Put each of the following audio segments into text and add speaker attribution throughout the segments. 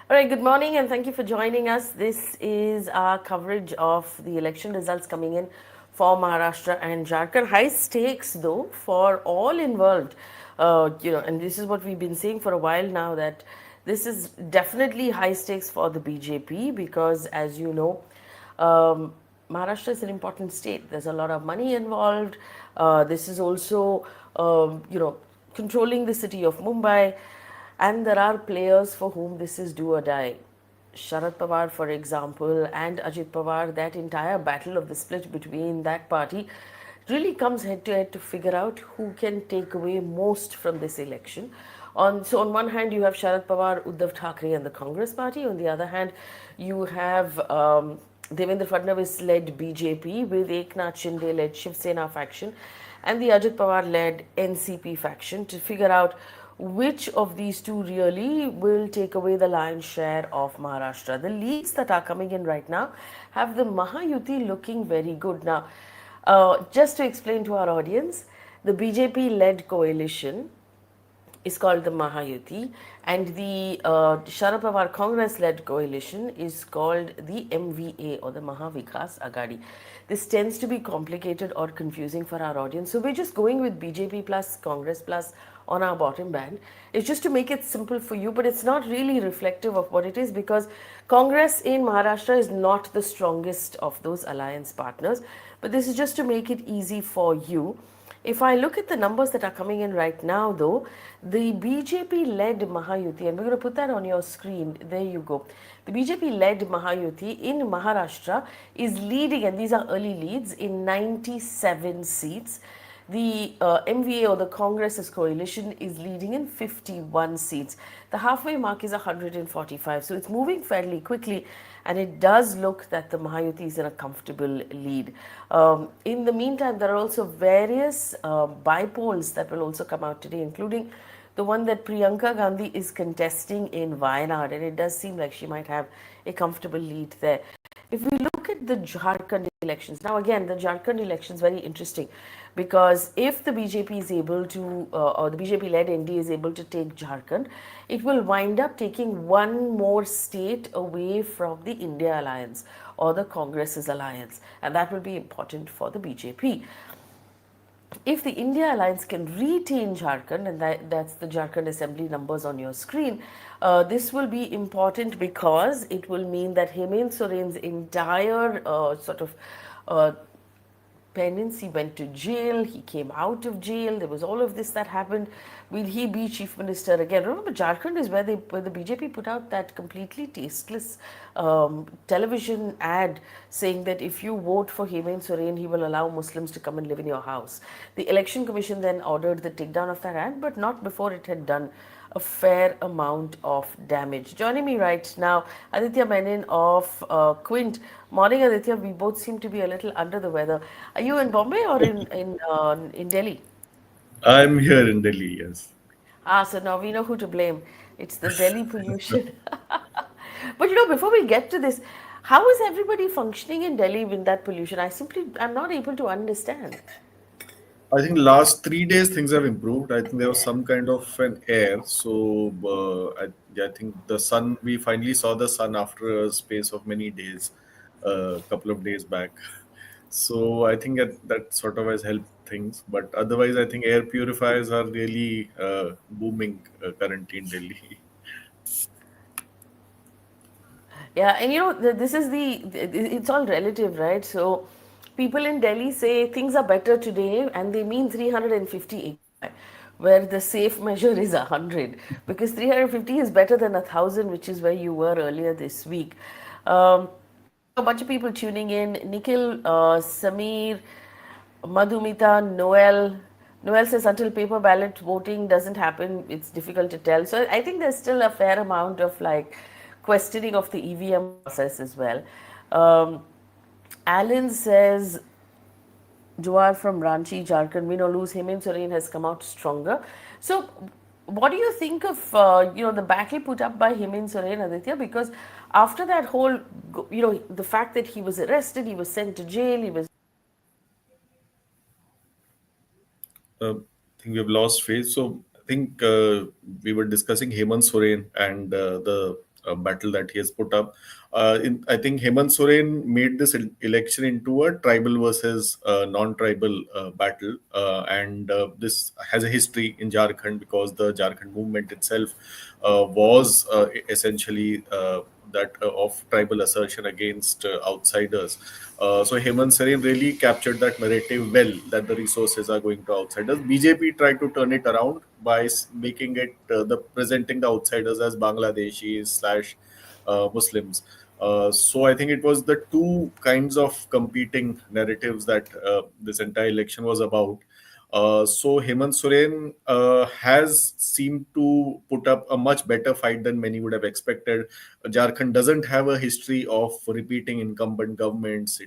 Speaker 1: All right, good morning and thank you for joining us. This is our coverage of the election results coming in for Maharashtra and Jharkhand. High stakes, though, for all involved. And this is what we've been saying for a while now, that this is definitely high stakes for the BJP because, as you know, um, Maharashtra is an important state. There's a lot of money involved. This is also, controlling the city of Mumbai. And there are players for whom this is do or die. Sharad Pawar, for example, and Ajit Pawar, that entire battle of the split between that party really comes head to head to figure out who can take away most from this election. On one hand, you have Sharad Pawar, Uddhav Thackeray, and the Congress party. On the other hand, you have Devendra Fadnavis led BJP with Eknath Shinde led Shiv Sena faction and the Ajit Pawar led NCP faction to figure out which of these two really will take away the lion's share of Maharashtra. The leads that are coming in right now have the Mahayuti looking very good. Now, just to explain to our audience, the BJP led coalition is called the Mahayuti, and the Sharad Pawar Congress-led coalition is called the MVA or the Mahavikas Agadi. This tends to be complicated or confusing for our audience, so we're just going with BJP plus Congress plus on our bottom band. It's just to make it simple for you, but it's not really reflective of what it is because Congress in Maharashtra is not the strongest of those alliance partners. But this is just to make it easy for you. If I look at the numbers that are coming in right now, though, the BJP-led Mahayuti, and we're going to put that on your screen, there you go. The BJP-led Mahayuti in Maharashtra is leading, and these are early leads, in 97 seats. The MVA or the Congress's coalition is leading in 51 seats. The halfway mark is 145, so it's moving fairly quickly, and it does look that the Mahayuti is in a comfortable lead. In the meantime, there are also various bypolls that will also come out today, including the one that Priyanka Gandhi is contesting in Wayanad, and it does seem like she might have a comfortable lead there. If we look at the Jharkhand elections, now again, the Jharkhand elections very interesting because if the BJP is able to, or the BJP-led NDA is able to take Jharkhand, it will wind up taking one more state away from the India alliance or the Congress's alliance, and that will be important for the BJP. If the India Alliance can retain Jharkhand, and that's the Jharkhand Assembly numbers on your screen, this will be important because it will mean that Hemant Soren's entire uh, penance, he went to jail, he came out of jail, there was all of this that happened. Will he be chief minister again? Remember, Jharkhand is where the BJP put out that completely tasteless television ad saying that if you vote for Hemant Soren, he will allow Muslims to come and live in your house. The election commission then ordered the takedown of that ad, but not before it had done a fair amount of damage. Joining me right now, Aditya Menon of Quint. Morning, Aditya. We both seem to be a little under the weather. Are you in Bombay or in Delhi?
Speaker 2: I'm here in Delhi, yes.
Speaker 1: Ah, so now we know who to blame. It's the Delhi pollution. But before we get to this, how is everybody functioning in Delhi with that pollution? I'm not able to understand.
Speaker 2: I think last 3 days things have improved. I think there was some kind of an air. So I think the sun, we finally saw the sun after a space of many days, a couple of days back. So I think that sort of has helped things. But otherwise, I think air purifiers are really booming currently in Delhi.
Speaker 1: Yeah, and this is it's all relative, right? So people in Delhi say things are better today, and they mean 350 AQI, where the safe measure is 100, because 350 is better than 1,000, which is where you were earlier this week. A bunch of people tuning in. Nikhil, Samir, Madhumita, Noel. Noel says until paper ballot voting doesn't happen, it's difficult to tell. So I think there's still a fair amount of questioning of the EVM process as well. Um, Alan says, Jawar from Ranchi, Jharkhand, win or lose, Hemant Soren has come out stronger. So, what do you think of the battle put up by Hemant Soren, Aditya? Because after that whole, the fact that he was arrested, he was sent to jail, he was
Speaker 2: I think we have lost faith. So I think we were discussing Hemant Soren and the battle that he has put up. I think Hemant Soren made this election into a tribal versus non-tribal battle, and this has a history in Jharkhand because the Jharkhand movement itself was essentially that of tribal assertion against outsiders. So Hemant Soren really captured that narrative well, that the resources are going to outsiders. BJP tried to turn it around by making it the presenting the outsiders as Bangladeshis slash Muslims. So I think it was the two kinds of competing narratives that this entire election was about. So Hemant Soren has seemed to put up a much better fight than many would have expected. Jharkhand doesn't have a history of repeating incumbent governments.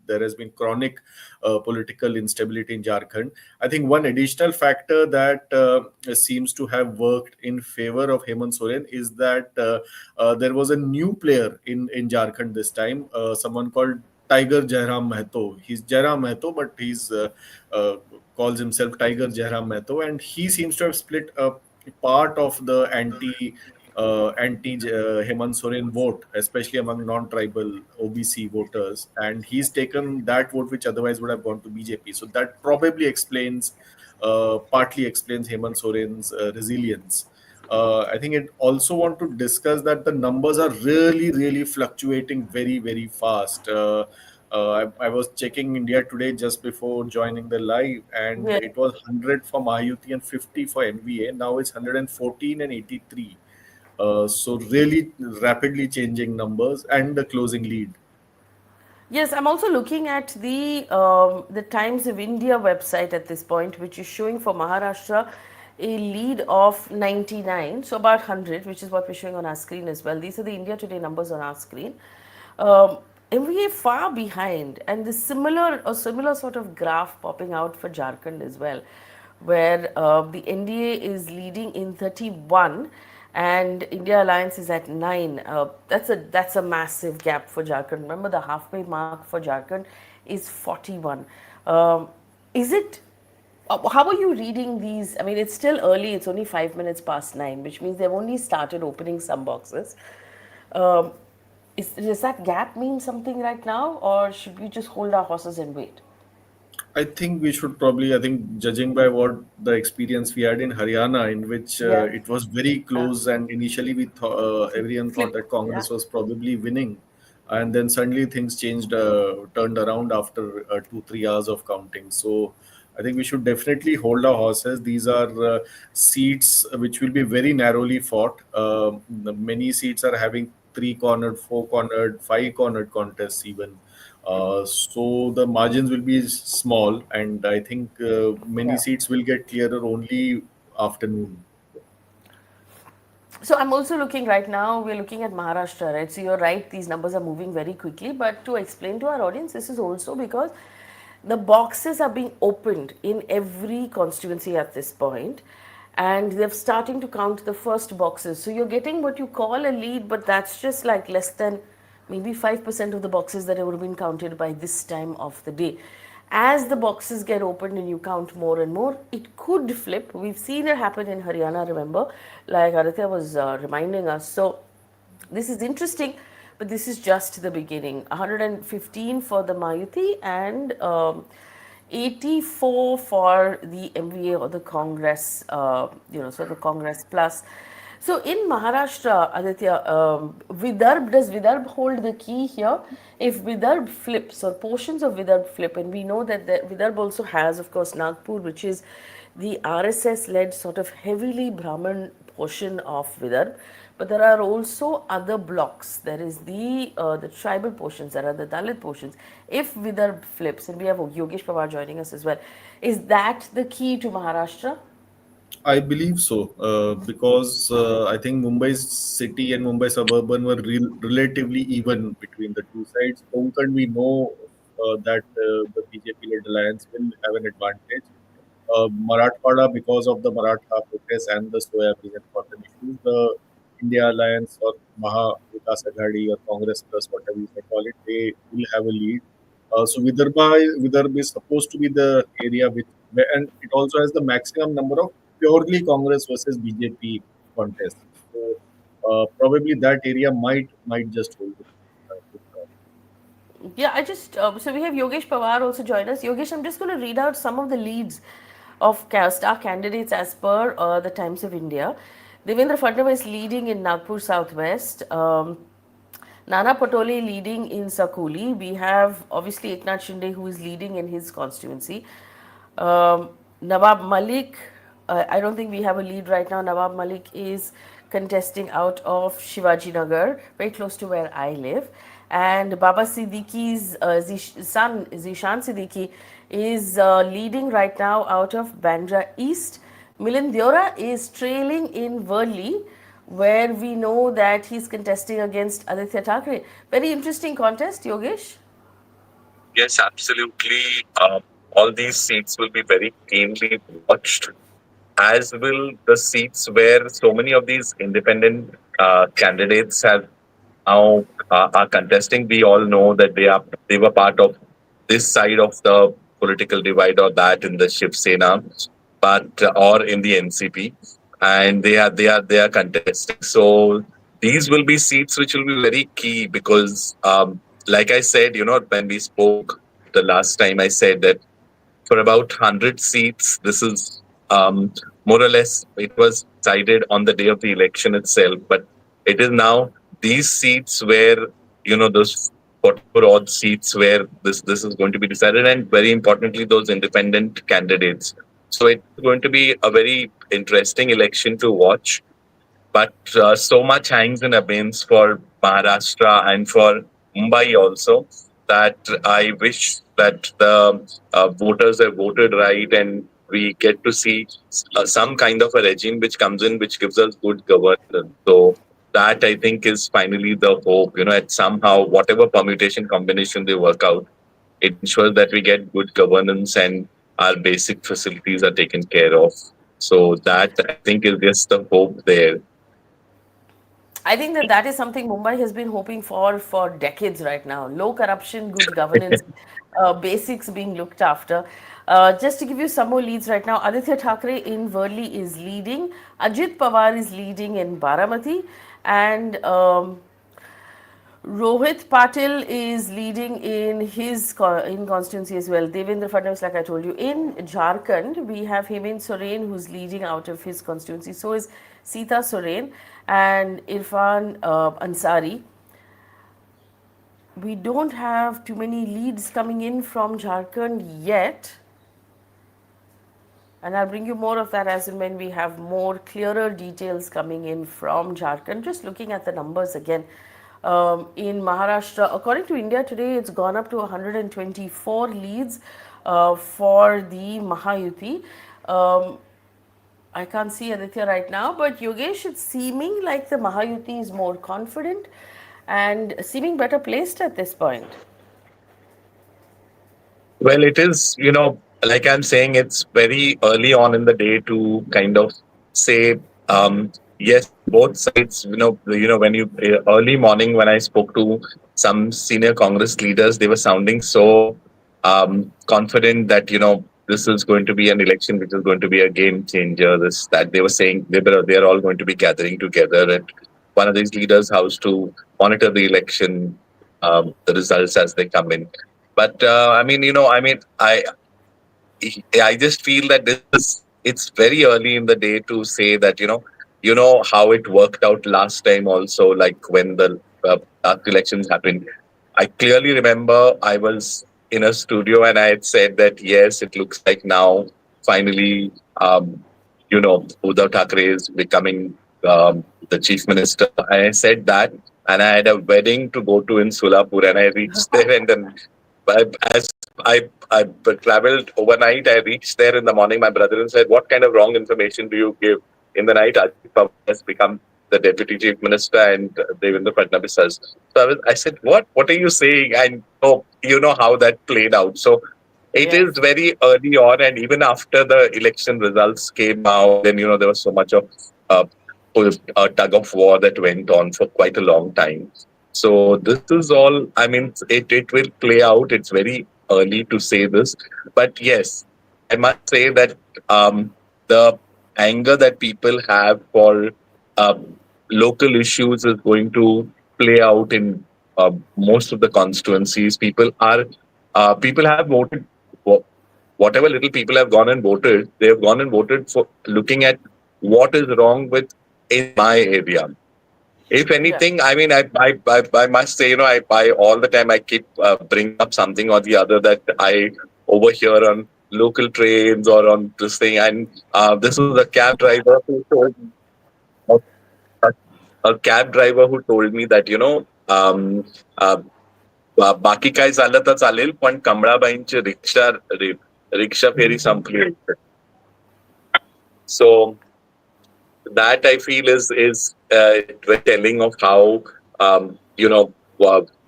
Speaker 2: There has been chronic political instability in Jharkhand. I think one additional factor that seems to have worked in favor of Hemant Soren is that there was a new player in Jharkhand this time, someone called Tiger Jairam Mahto. He's Jairam Mahto, but he's calls himself Tiger Jairam Mahto, and he seems to have split a part of the anti Hemant Soren vote, especially among non-tribal OBC voters, and he's taken that vote which otherwise would have gone to BJP. So that probably partly explains Hemant Soren's resilience. I think it also want to discuss that the numbers are really, really fluctuating very, very fast. I was checking India Today just before joining the live, and
Speaker 1: Yeah.
Speaker 2: it was 100 for Mahayuti and 50 for NVA. Now it's 114 and 83. So really rapidly changing numbers and the closing lead.
Speaker 1: Yes, I'm also looking at the Times of India website at this point, which is showing for Maharashtra a lead of 99, so about 100, which is what we're showing on our screen as well. These are the India Today numbers on our screen. Um, and we are far behind, and the similar sort of graph popping out for Jharkhand as well, where the NDA is leading in 31 and India Alliance is at 9. That's a massive gap for Jharkhand. Remember, the halfway mark for Jharkhand is 41. Is it? How are you reading these? I mean, it's still early. It's only 5 minutes past 9, which means they've only started opening some boxes. Um, does that gap mean something right now, or should we just hold our horses and wait?
Speaker 2: I think we should probably, I think, judging by what the experience we had in Haryana, in which
Speaker 1: Yeah.
Speaker 2: it was very close, and initially everyone thought
Speaker 1: Flip.
Speaker 2: that
Speaker 1: Yeah.
Speaker 2: Congress was probably winning, and then suddenly things changed, turned around after 2-3 hours of counting. So I think we should definitely hold our horses. These are seats which will be very narrowly fought. Many seats are having three-cornered, four-cornered, five-cornered contests even. So the margins will be small, and I think many
Speaker 1: Yeah.
Speaker 2: seats will get clearer only afternoon.
Speaker 1: So I'm also looking right now, we're looking at Maharashtra, right? So you're right, these numbers are moving very quickly. But to explain to our audience, this is also because the boxes are being opened in every constituency at this point, and they're starting to count the first boxes. So you're getting what you call a lead, but that's just like less than maybe 5% of the boxes that would have been counted by this time of the day. As the boxes get opened and you count more and more, it could flip. We've seen it happen in Haryana, remember, like Aditya was reminding us. So this is interesting, but this is just the beginning. 115 for the Mayuti and 84 for the MVA or the Congress, so the Congress plus. So in Maharashtra, Aditya, does Vidarbh hold the key here? If Vidarbh flips or portions of Vidarbh flip, and we know that Vidarbh also has, of course, Nagpur, which is the RSS-led sort of heavily Brahmin portion of Vidarbh, but there are also other blocks. There is the tribal portions, there are the Dalit portions. If Vidarbh flips, and we have Yogesh Pawar joining us as well, is that the key to Maharashtra?
Speaker 2: I believe so, because I think Mumbai's city and Mumbai suburban were relatively even between the two sides. Konkan, we know that the BJP-led alliance will have an advantage. Marathwada, because of the Maratha protests and the soybean and cotton issues, the India Alliance or Maha Vikas Aghadi or Congress Plus, whatever you may call it, they will have a lead. So Vidarbha is supposed to be the area and it also has the maximum number of purely Congress versus BJP contests. So probably that area might just hold it.
Speaker 1: Yeah, I just so we have Yogesh Pawar also join us. Yogesh, I'm just going to read out some of the leads of star candidates as per the Times of India. Devendra Fadnavis leading in Nagpur Southwest. Nana Patole leading in Sakoli. We have obviously Eknath Shinde who is leading in his constituency. Nawab Malik, I don't think we have a lead right now. Nawab Malik is contesting out of Shivaji Nagar, very close to where I live. And Baba Siddiqui's son, Zishan Siddiqui, is leading right now out of Bandra East. Milind Deora is trailing in Worli, where we know that he's contesting against Aditya Thackeray. Very interesting contest, Yogesh.
Speaker 3: Yes, absolutely. All these seats will be very keenly watched, as will the seats where so many of these independent candidates have now are contesting. We all know that they were part of this side of the political divide or that in the Shiv Sena, but or in the NCP, and they are contesting. So these will be seats which will be very key because, like I said, when we spoke the last time, I said that for about 100 seats. This is more or less, it was decided on the day of the election itself, but it is now these seats where, those 44 odd seats where this is going to be decided, and very importantly, those independent candidates. So it's going to be a very interesting election to watch, but so much hangs in abeyance for Maharashtra and for Mumbai also, that I wish that the voters have voted right and we get to see some kind of a regime which comes in which gives us good governance. So that I think is finally the hope. At somehow whatever permutation combination they work out, it ensures that we get good governance and our basic facilities are taken care of. So that I think is just the hope there.
Speaker 1: I think that is something Mumbai has been hoping for decades right now. Low corruption, good governance, basics being looked after. Just to give you some more leads right now, Aditya Thackeray in Worli is leading. Ajit Pawar is leading in Baramati, and Rohit Patil is leading in his in constituency as well. Devendra Fadnavis, like I told you, in Jharkhand we have Hemant Soren who's leading out of his constituency. So is Sita Soren and Irfan Ansari. We don't have too many leads coming in from Jharkhand yet. And I'll bring you more of that as and when we have more clearer details coming in from Jharkhand. Just looking at the numbers again. In Maharashtra, according to India Today, it's gone up to 124 leads for the Mahayuti. I can't see Aditya right now, but Yogesh, it's seeming like the Mahayuti is more confident and seeming better placed at this point.
Speaker 3: Well, it is, like I'm saying, it's very early on in the day to kind of say, yes, both sides, when you, early morning, when I spoke to some senior Congress leaders, they were sounding so confident that, this is going to be an election which is going to be a game changer. This, that they were saying they're all going to be gathering together at one of these leaders' house to monitor the election, the results as they come in. But I just feel that it's very early in the day to say that how it worked out last time also, like when the last elections happened. I clearly remember I was in a studio and I had said that yes, it looks like now finally Uddhav Thackeray is becoming the chief minister. I said that, and I had a wedding to go to in Solapur, and I reached there, and then as I traveled overnight, I reached there in the morning. My brother said, "What kind of wrong information do you give in the night?" Ajit Pawar has become the deputy chief minister, and Devendra Fadnavis has. So I said, "What? What are you saying?" And you know how that played out. So it
Speaker 1: Yes.
Speaker 3: is very early on, and even after the election results came out, then there was so much of uh, a tug of war that went on for quite a long time. So this is all. I mean, it will play out. It's very early to say this, but yes, I must say that the anger that people have for uh, local issues is going to play out in most of the constituencies. People have voted. wha- Whatever little people have gone and voted, they have gone and voted for looking at what is wrong with in my area. If
Speaker 1: Yeah.
Speaker 3: anything, I mean, I must say, I all the time I keep bringing up something or the other that I overhear on local trains or on this thing. And this was a cab driver who told me, a, a cab driver who told me that, uh, बाकी काय झालं तर चालेल पण कमळाबाईंची रिक्षा फेरी संपली. So that I feel is very telling of how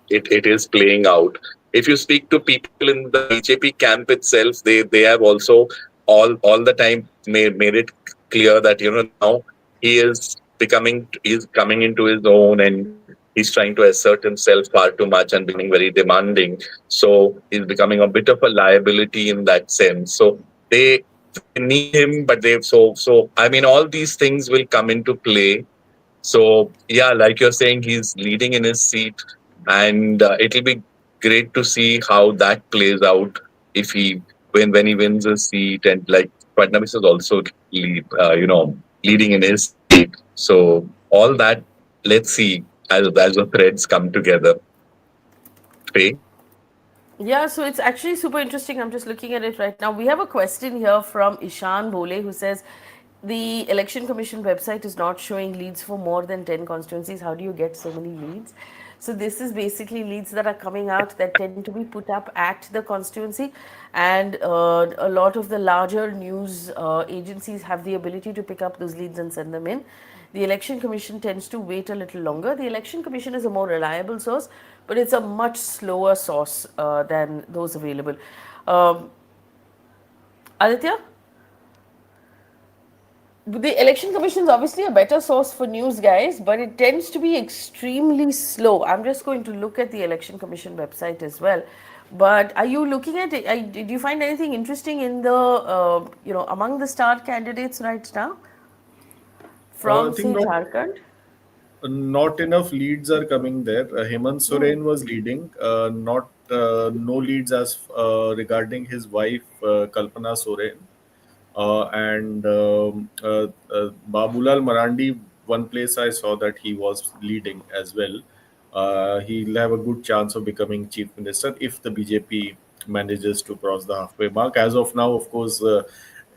Speaker 3: it is playing out. If you speak to people in the BJP camp itself, they have also all the time made it clear that now he's coming into his own, and he's trying to assert himself far too much and becoming very demanding. So he's becoming a bit of a liability in that sense. So they need him, but so I mean all these things will come into play. So yeah, like you're saying, he's leading in his seat, and it'll be great to see how that plays out if he when he wins his seat, and like Fadnavis is also leading in his seat. So all that, let's see as the threads come together. Faye?
Speaker 1: Yeah, so it's actually super interesting. I'm just looking at it right now. We have a question here from Ishan Bole who says the Election Commission website is not showing leads for more than 10 constituencies. How do you get so many leads? So this is basically leads that are coming out that tend to be put up at the constituency, and a lot of the larger news agencies have the ability to pick up those leads and send them in. The Election Commission tends to wait a little longer. The Election Commission is a more reliable source, but it's a much slower source than those available. Um, Aditya? The Election Commission is obviously a better source for news, guys, but it tends to be extremely slow. I'm just going to look at the Election Commission website as well. But are you looking at it? Did you find anything interesting in the, among the star candidates right now
Speaker 2: I
Speaker 1: from,
Speaker 2: think
Speaker 1: say, Jharkhand?
Speaker 2: not enough leads are coming there. Hemant Soren was leading, not no leads as regarding his wife Kalpana Soren. And Babulal Marandi, one place I saw that he was leading as well. He'll have a good chance of becoming chief minister if the BJP manages to cross the halfway mark. As of now, of course,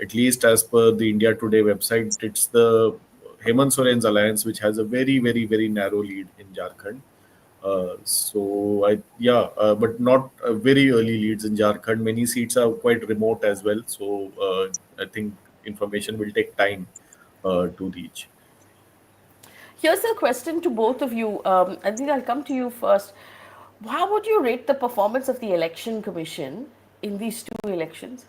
Speaker 2: at least as per the India Today website, it's the Hemant Soren's alliance which has a very, very, very narrow lead in Jharkhand. But not very early leads in Jharkhand. Many seats are quite remote as well. So I think information will take time to reach.
Speaker 1: Here's a question to both of you. I think I'll come to you first. How would you rate the performance of the Election Commission in these two elections?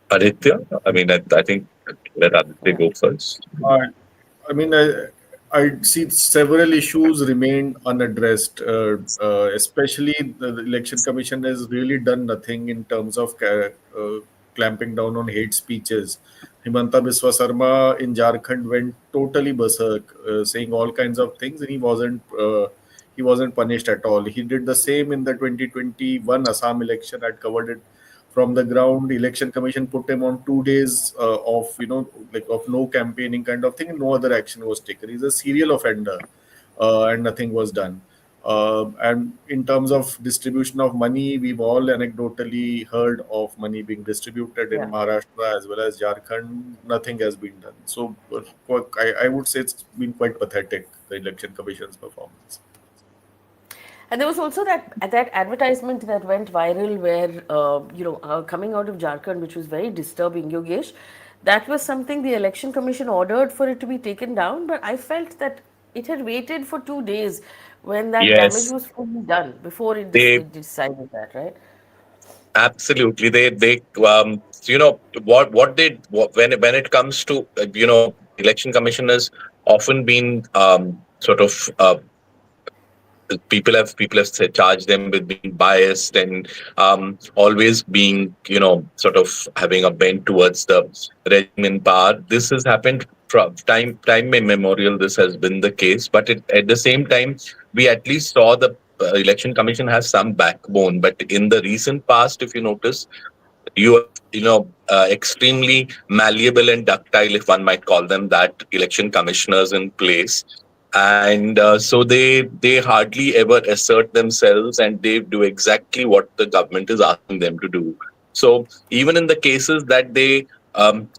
Speaker 3: Aditya? I mean, I think let Aditya
Speaker 1: Yeah.
Speaker 3: go first.
Speaker 2: Uh, I mean, I see several issues remain unaddressed. Especially the election commission has really done nothing in terms of clamping down on hate speeches. Himanta Biswa Sarma in Jharkhand went totally berserk, saying all kinds of things, and he wasn't punished at all. He did the same in the 2021 Assam election. I'd covered it from the ground. Election commission put him on 2 days of like of no campaigning kind of thing, and no other action was taken. He's a serial offender, and nothing was done. And in terms of distribution of money, we've all anecdotally heard of money being distributed in
Speaker 1: Yeah.
Speaker 2: Maharashtra as well as Jharkhand. Nothing has been done. So I would say it's been quite pathetic, the election commission's performance.
Speaker 1: And there was also that advertisement that went viral where, coming out of Jharkhand, which was very disturbing, Yogesh. That was something the Election Commission ordered for it to be taken down, but I felt that it had waited for 2 days when that damage
Speaker 3: Yes,
Speaker 1: was fully done before
Speaker 3: they
Speaker 1: it decided that, right?
Speaker 3: absolutely. They when it comes to election commission has often been sort of people have charged them with being biased and always being, sort of having a bent towards the regime in power. This has happened from time immemorial. This has been the case, but at the same time, we at least saw the election commission has some backbone. But in the recent past, if you notice, you have, extremely malleable and ductile, if one might call them that, election commissioners in place, and so they hardly ever assert themselves, and they do exactly what the government is asking them to do. So even in the cases that they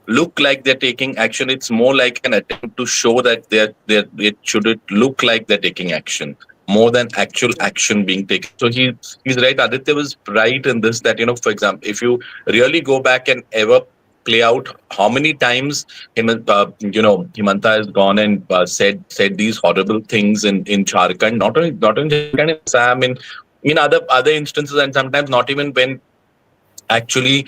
Speaker 3: look like they're taking action, it's more like an attempt to show that it should it look like they're taking action more than actual action being taken. So he's right. Aditya was right in this, that, for example, if you really go back and ever play out how many times Himanta has gone and said these horrible things in Jharkhand, not only Jharkhand, in Assam, in other instances, and sometimes not even when actually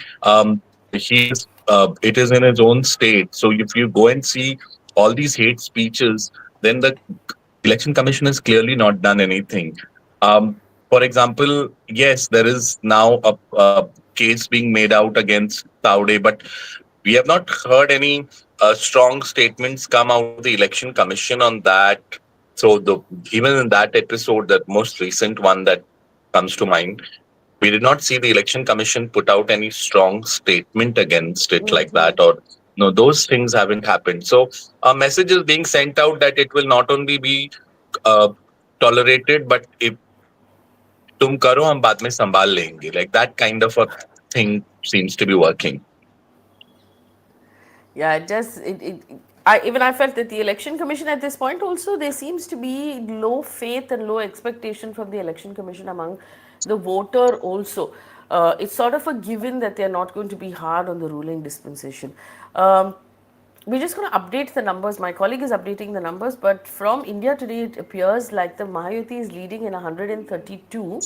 Speaker 3: it is in his own state. So if you go and see all these hate speeches, then the election commission has clearly not done anything. For example, yes, there is now a case being made out against Taude, but we have not heard any strong statements come out of the election commission on that. So even in that episode, that most recent one that comes to mind, we did not see the election commission put out any strong statement against it like that, or no, those things haven't happened. So a message is being sent out that it will not only be uh, tolerated, but if tum karo, hum baad mein sambhal lenge, like that kind of a thing seems to be working.
Speaker 1: Yeah, it does. I felt that the election commission at this point also, there seems to be low faith and low expectation from the election commission among the voter also. It's sort of a given that they're not going to be hard on the ruling dispensation. We're just going to update the numbers. My colleague is updating the numbers, but from India today, it appears like the Mahayuti is leading in 132,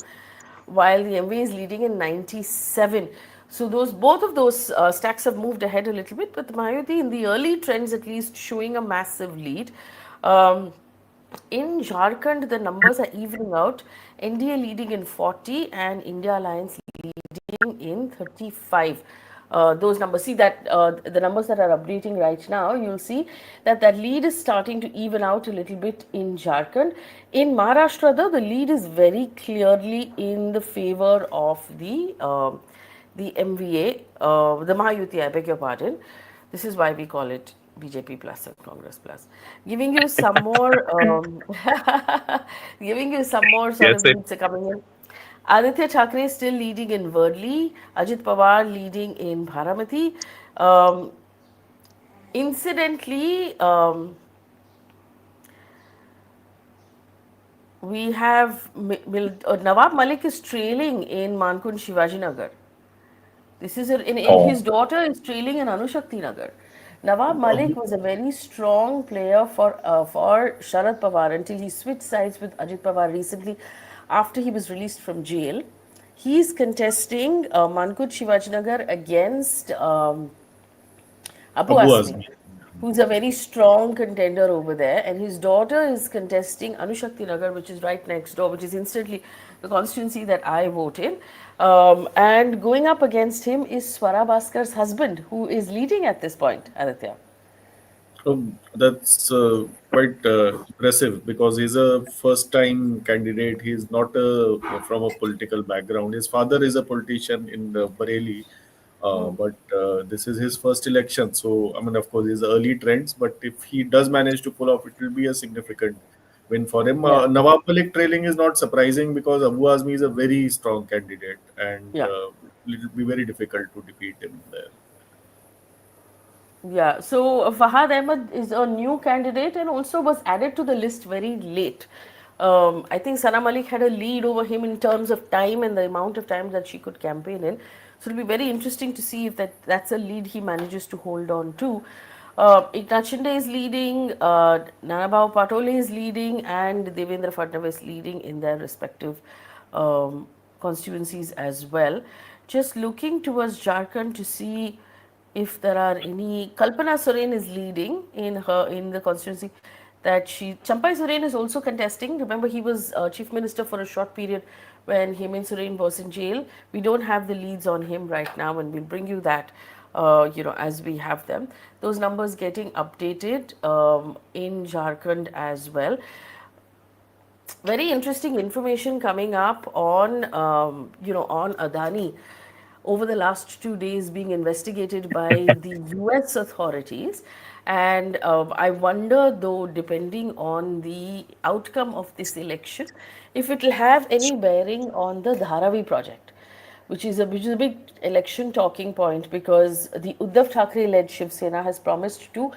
Speaker 1: while the MV is leading in 97. So both of those stacks have moved ahead a little bit, but the Mahayuti in the early trends at least showing a massive lead. In Jharkhand, the numbers are evening out. NDA leading in 40 and India Alliance leading in 35. Those numbers, see that the numbers that are updating right now, you'll see that lead is starting to even out a little bit in Jharkhand. In Maharashtra, though, the lead is very clearly in the favor of the MVA, the Mahayuti, I beg your pardon. This is why we call it BJP plus or Congress plus. Giving you some more, giving you some more sort
Speaker 3: Yes,
Speaker 1: of leads are coming in. Aditya Thackeray still leading in Worli, Ajit Pawar leading in Bharamati. Incidentally, we have Nawab Malik is trailing in Mankund Shivaji Nagar. This is his daughter is trailing in Anushakti Nagar. Nawab Malik was a very strong player for Sharad Pawar until he switched sides with Ajit Pawar recently after he was released from jail. He's contesting Mankut Shivajinagar against Abu
Speaker 2: Abu
Speaker 1: Asmi,
Speaker 2: Azmi.
Speaker 1: who's a very strong contender over there, and his daughter is contesting Anushakti Nagar, which is right next door, which is instantly the constituency that I vote in. And going up against him is Swara Bhaskar's husband, who is leading at this point, Aditya.
Speaker 2: That's quite impressive because he's a first-time candidate. He's not from a political background. His father is a politician in Bareilly, but this is his first election. So, I mean, of course, he's early trends, but if he does manage to pull off, it will be a significant win for him.
Speaker 1: Yeah,
Speaker 2: Nawab Malik trailing is not surprising because Abu Azmi is a very strong candidate and
Speaker 1: yeah.
Speaker 2: it will be very difficult to defeat him there.
Speaker 1: Yeah, so Fahad Ahmed is a new candidate and also was added to the list very late. I think Sana Malik had a lead over him in terms of time and the amount of time that she could campaign in. So it'll be very interesting to see if that's a lead he manages to hold on to. Eknath Shinde is leading, Nanabhau Patole is leading, and Devendra Fadnavis leading in their respective constituencies as well. Just looking towards Jharkhand to see if there are any. Kalpana Soren is leading in the constituency that Champai Soren is also contesting. Remember, he was chief minister for a short period when Hemant Soren was in jail. We don't have the leads on him right now, and we'll bring you that, as we have them. Those numbers getting updated in Jharkhand as well. Very interesting information coming up on, on Adani over the last 2 days being investigated by the US authorities. And I wonder, though, depending on the outcome of this election, if it will have any bearing on the Dharavi project, which is a big election talking point, because the Uddhav Thackeray led Shiv Sena has promised to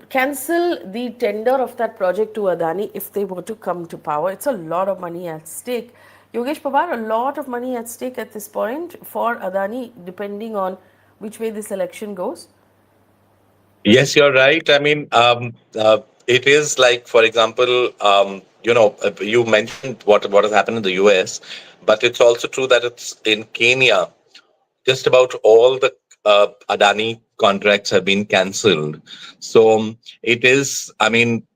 Speaker 1: cancel the tender of that project to Adani if they were to come to power. It's a lot of money at stake. Yogesh Pawar, a lot of money at stake at this point for Adani, depending on which way this election goes.
Speaker 3: Yes, you're right. I mean, it is like, for example, you mentioned what has happened in the US, but it's also true that it's in Kenya. Just about all the Adani contracts have been cancelled. So it is, I mean,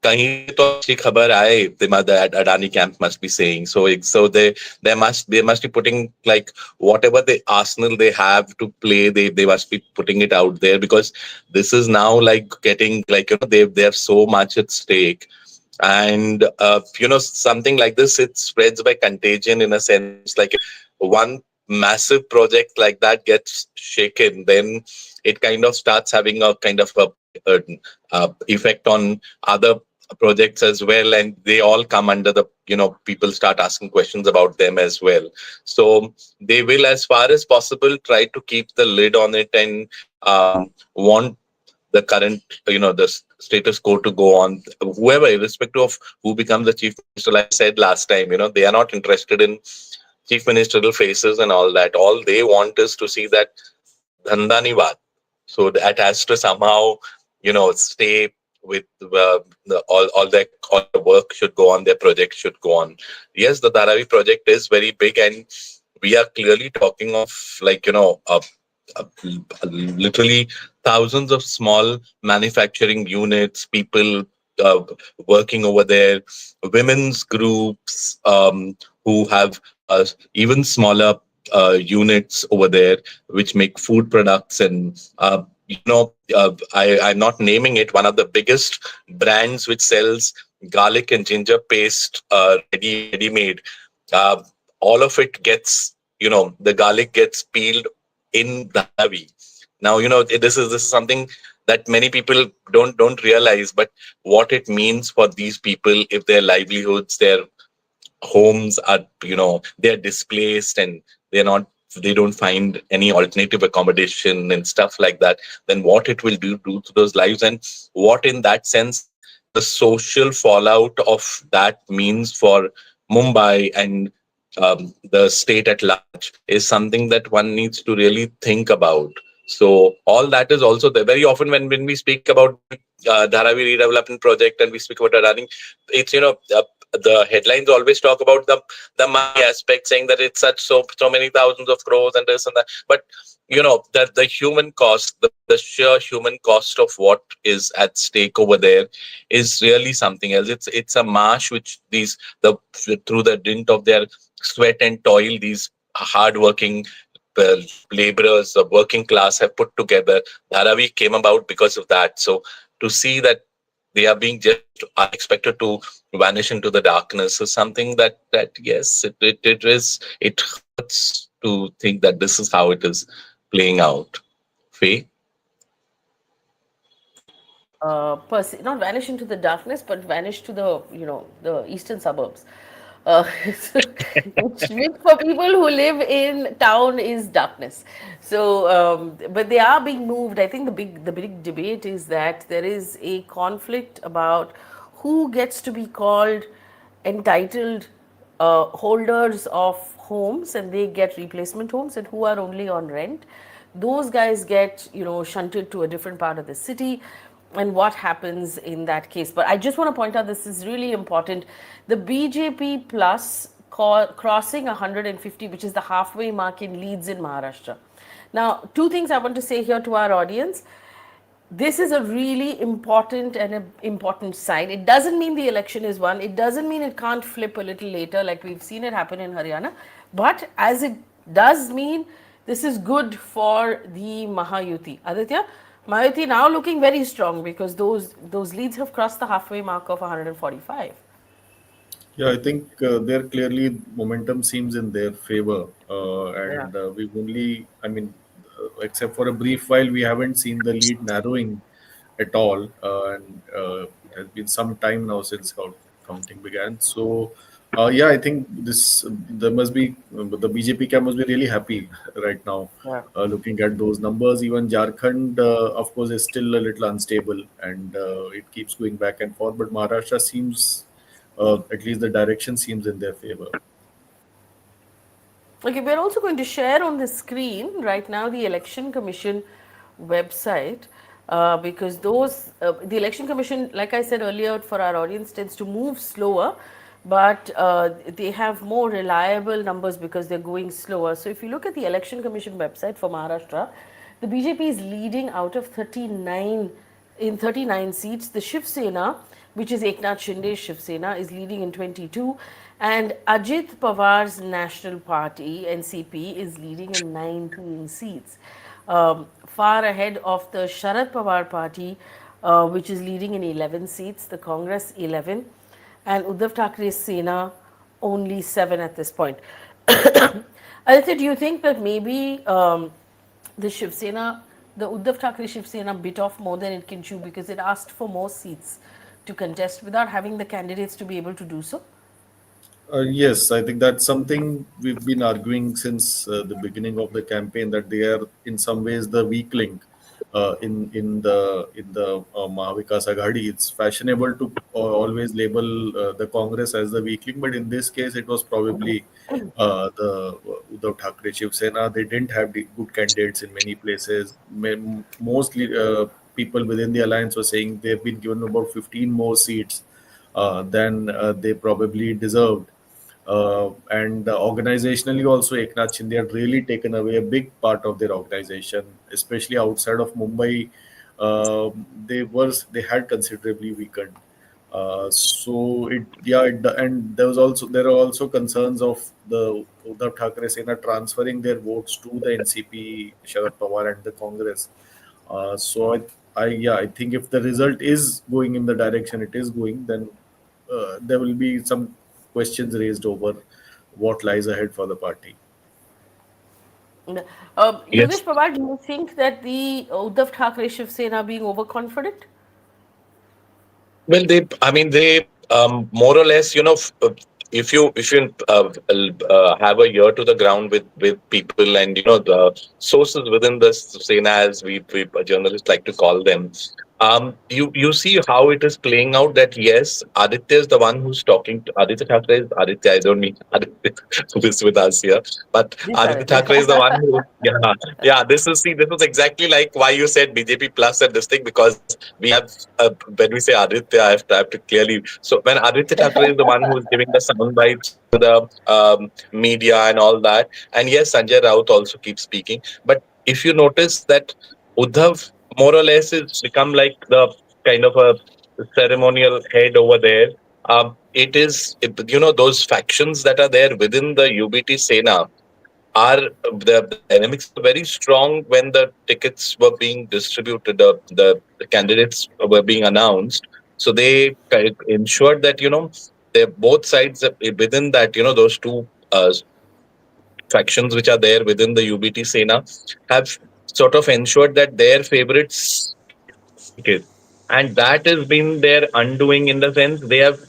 Speaker 3: कहीं से तो अच्छी खबर आए, the Adani camp must be saying. So they must be putting, like, whatever the arsenal they have to play, they must be putting it out there, because this is now like getting, like, they have so much at stake. And something like this, it spreads by contagion, in a sense. Like, one massive project like that gets shaken, then it kind of starts having a kind of a effect on other projects as well, and they all come under the, people start asking questions about them as well. So they will, as far as possible, try to keep the lid on it, and want the current, the status quo to go on. Whoever, irrespective of who becomes the chief minister, like I said last time, they are not interested in chief ministerial faces and all that. All they want is to see that dhanda nahi baat. So that has to somehow, stay with all the work should go on, their project should go on. Yes, the Dharavi project is very big, and we are clearly talking of, like, uh, literally thousands of small manufacturing units, people uh, working over there, women's groups who have even smaller units over there, which make food products. And I'm not naming it, one of the biggest brands which sells garlic and ginger paste, ready made. uh, all of it gets, the garlic gets peeled in Dharavi. Now, this is something that many people don't realize, but what it means for these people, if their livelihoods, their homes are, they're displaced, and they're not they don't find any alternative accommodation and stuff like that, then what it will do to those lives, and what, in that sense, the social fallout of that means for Mumbai and the state at large, is something that one needs to really think about. So all that is also there. Very often when we speak about Dharavi redevelopment project, and we speak about Adani, it's, the headlines always talk about the money aspect, saying that it's such so many thousands of crores and this and that. But that the human cost, the sheer human cost of what is at stake over there, is really something else. It's a marsh which through the dint of their sweat and toil, these hardworking uh, laborers, the working class, have put together. Dharavi came about because of that. So to see that they are being just expected to vanish into the darkness is something that yes, it hurts to think that this is how it is playing out. Faye?
Speaker 1: Not vanish into the darkness, but vanish to the eastern suburbs. Which for people who live in town is darkness. So, but they are being moved. I think the big debate is that there is a conflict about who gets to be called entitled holders of homes, and they get replacement homes, and who are only on rent. Those guys get shunted to a different part of the city, and what happens in that case. But I just want to point out, this is really important, the BJP plus crossing 150, which is the halfway mark in leads in Maharashtra. Now, two things I want to say here to our audience. this is a really important and an important sign. It doesn't mean the election is won. It doesn't mean it can't flip a little later, like we've seen it happen in Haryana. But as it does mean, this is good for the Mahayuti. Aditya, Mahayuti now looking very strong because those leads have crossed the halfway mark of 145.
Speaker 2: Yeah, I think there clearly momentum seems in their favor,
Speaker 1: Yeah.
Speaker 2: and we've only, I mean, except for a brief while, we haven't seen the lead narrowing at all, and it has been some time now since counting began. So, yeah, I think this there must be the BJP camp must be really happy right now,
Speaker 1: Yeah.
Speaker 2: looking at those numbers. Even Jharkhand, of course, is still a little unstable, and it keeps going back and forth. But Maharashtra seems at least the direction seems in their favor.
Speaker 1: Okay, we're also going to share on the screen right now the Election Commission website because the Election Commission, like I said earlier, for our audience, tends to move slower, but they have more reliable numbers because they're going slower. So if you look at the Election Commission website for Maharashtra, the BJP is leading out of 39 in 39 seats. The Shiv Sena, which is Eknath Shinde's Shiv Sena, is leading in 22. And Ajit Pawar's National Party, NCP, is leading in 19 seats. Far ahead of the Sharad Pawar Party, which is leading in 11 seats, the Congress 11, and Uddhav Thackeray's Sena only 7 at this point. Aditya, do you think that maybe the Shiv Sena, the Uddhav Thackeray Shiv Sena bit off more than it can chew because it asked for more seats to contest without having the candidates to be able to do so?
Speaker 2: Yes, I think that's something we've been arguing since the beginning of the campaign, that they are in some ways the weak link in the Mahavikas Aghadi. It's fashionable to always label the Congress as the weak link, but in this case, it was probably the Uddhav Thackeray Shiv Sena. They didn't have the good candidates in many places. Mostly people within the alliance were saying they've been given about 15 more seats than they probably deserved. And organizationally also, Eknath Shinde had really taken away a big part of their organization, especially outside of Mumbai. They had considerably weakened. And there are also concerns of the Uddhav Thackeray Sena transferring their votes to the NCP, Sharad Pawar, and the Congress. I think if the result is going in the direction it is going, then there will be some questions raised over what lies ahead for the party.
Speaker 1: Yogesh Pawar, do you think that the Uddhav Thackeray Shiv Sena are being overconfident?
Speaker 3: Well, they more or less, if you have a ear to the ground with people, and the sources within the scene, as we journalists like to call them, you see how it is playing out. That yes, Aditya is the one who's talking to Aditya Thackeray. Is Aditya, I don't mean Aditya who is with us here, but
Speaker 1: This
Speaker 3: Aditya
Speaker 1: Aditya.
Speaker 3: Thackeray is the one who, yeah, yeah. This was exactly like why you said BJP plus at this thing, because we have, when we say Aditya, I have to clearly. So when Aditya Thackeray is the one who is giving the sound bites to the media and all that, and yes, Sanjay Raut also keeps speaking. But if you notice that Uddhav more or less is become like the kind of a ceremonial head over there. Those factions that are there within the UBT Sena are, the dynamics were very strong when the tickets were being distributed, the candidates were being announced. So they ensured that they both sides within that, those two factions which are there within the UBT Sena have sort of ensured that their favorites get the ticket. And that has been their undoing, in the sense they have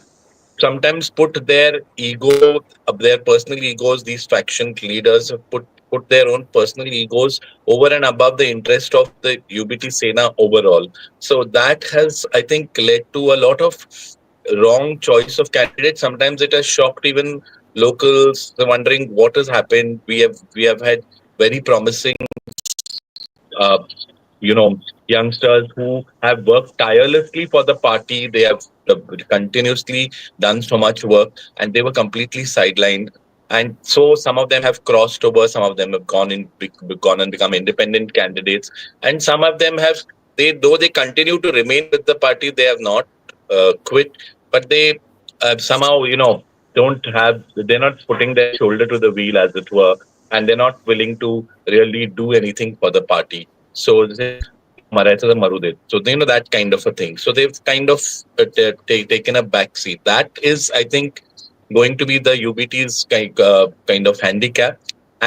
Speaker 3: sometimes put their ego, their personal egos. These faction leaders have put their own personal egos over and above the interest of the UBT Sena overall. So that has, I think, led to a lot of wrong choice of candidates. Sometimes it has shocked even locals, wondering what has happened. We have had very promising uh, youngsters who have worked tirelessly for the party. They have continuously done so much work, and they were completely sidelined. And so some of them have crossed over, some of them have gone and become independent candidates, and some of them have they though they continue to remain with the party, they have not quit, but they somehow don't have they're not putting their shoulder to the wheel, as it were, and they're not willing to really do anything for the party. So they say, "Maraitha the Marudit." So that kind of a thing. So they've kind of taken a back seat. That is, I think, going to be the UBT's kind of handicap,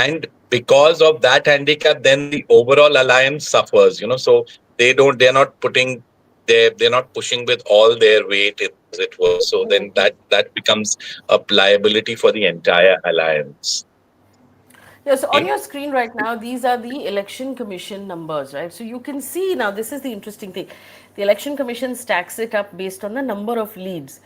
Speaker 3: and because of that handicap, then the overall alliance suffers. So they're not putting they're not pushing with all their weight, as it were. So then that becomes a liability for the entire alliance.
Speaker 1: Yeah, so on
Speaker 3: Okay?
Speaker 1: your screen right now, these are the election commission numbers, right? So you can see now, this is the interesting thing. The election commission stacks it up based on the number of leads.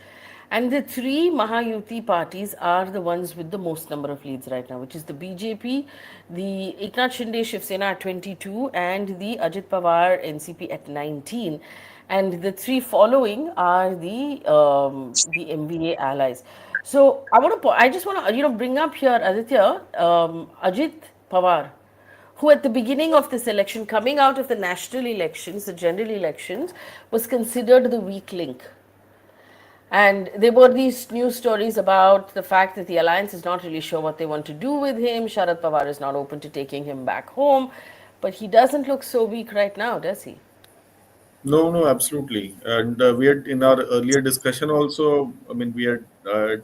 Speaker 1: And the three Mahayuti parties are the ones with the most number of leads right now, which is the BJP, the Eknath Shinde Shiv Sena at 22, and the Ajit Pawar NCP at 19. And the three following are the MBA allies. So I just want to bring up here Aditya, Ajit Pawar, who at the beginning of this election, coming out of the national elections, the general elections, was considered the weak link. And there were these news stories about the fact that the alliance is not really sure what they want to do with him. Sharad Pawar is not open to taking him back home. But he doesn't look so weak right now, does he?
Speaker 2: No, no, absolutely. And we had in our earlier discussion also, I mean, we had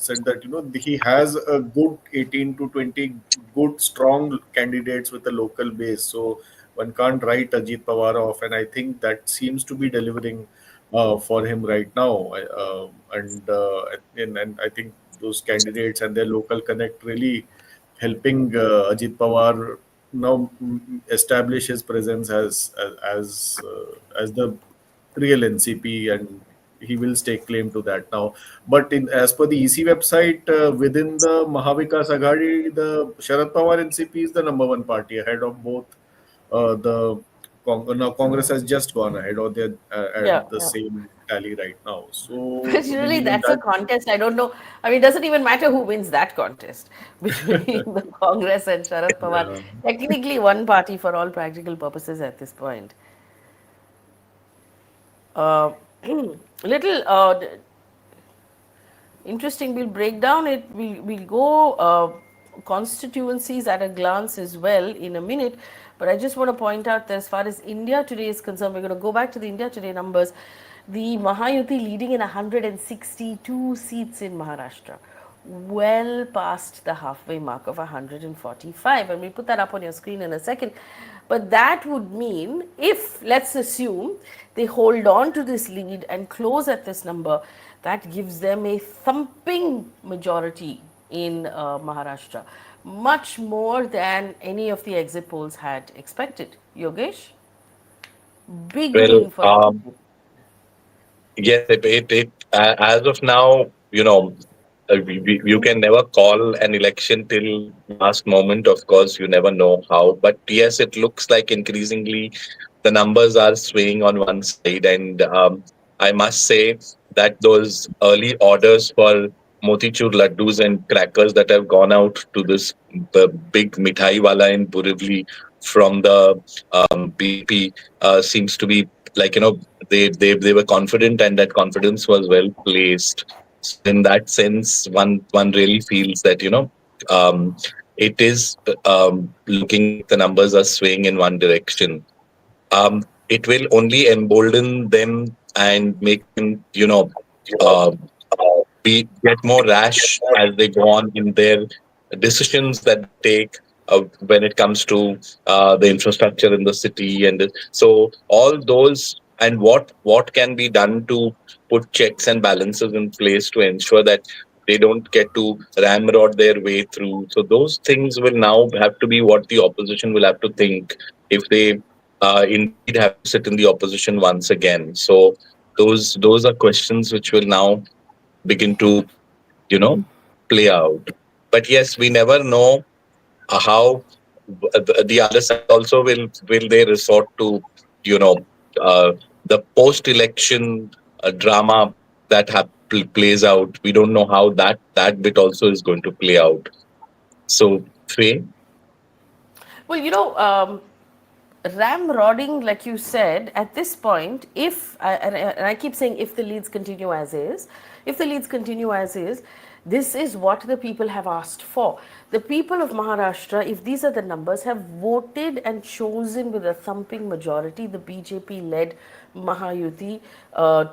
Speaker 2: said that, he has a good 18 to 20 good, strong candidates with a local base. So one can't write Ajit Pawar off. And I think that seems to be delivering for him right now. And I think those candidates and their local connect really helping Ajit Pawar now establish his presence as the real NCP, and he will stake claim to that now. But as per the EC website, within the Mahavikas Aghadi, the Sharad Pawar NCP is the number one party ahead of both the now Congress has just gone ahead, or they're
Speaker 1: Yeah,
Speaker 2: at the
Speaker 1: yeah.
Speaker 2: same tally right now. So
Speaker 1: But
Speaker 2: I mean,
Speaker 1: really,
Speaker 2: even
Speaker 1: that's a
Speaker 2: that.
Speaker 1: contest. I don't know. I mean, it doesn't even matter who wins that contest between the Congress and Sharad Pawar.
Speaker 2: Yeah.
Speaker 1: Technically, one party for all practical purposes at this point. Uh, little interesting. We'll break down it. We'll go constituencies at a glance as well in a minute. But I just want to point out that as far as India Today is concerned, we're going to go back to the India Today numbers. The Mahayuti leading in 162 seats in Maharashtra, well past the halfway mark of 145. And we'll put that up on your screen in a second. But that would mean, if let's assume they hold on to this lead and close at this number, that gives them a thumping majority in Maharashtra, much more than any of the exit polls had expected. Yogesh, big
Speaker 3: Well,
Speaker 1: win for the BJP.
Speaker 3: yes, as of now, you can never call an election till last moment. Of course, you never know how. But yes, it looks like increasingly the numbers are swaying on one side. And I must say that those early orders for motichur laddus and crackers that have gone out to this the big mithai wala in Borivali from the BJP seems to be like they were confident, and that confidence was well placed. So in that sense, one really feels that um, it is looking like the numbers are swaying in one direction. It will only embolden them and make them uh, be get more rash as they go on in their decisions that they take when it comes to the infrastructure in the city, and so all those, and what can be done to put checks and balances in place to ensure that they don't get to ramrod their way through. So those things will now have to be what the opposition will have to think if they indeed have to sit in the opposition once again. So those are questions which will now begin to you know play out. But yes, we never know how the other side also will they resort to you know uh, the post election drama that plays out. We don't know how that bit also is going to play out. So Faye.
Speaker 1: Well, ramrodding, like you said, at this point, and I keep saying if the leads continue as is, if the leads continue as is, this is what the people have asked for. The people of Maharashtra, if these are the numbers, have voted and chosen with a thumping majority the BJP-led Mahayuti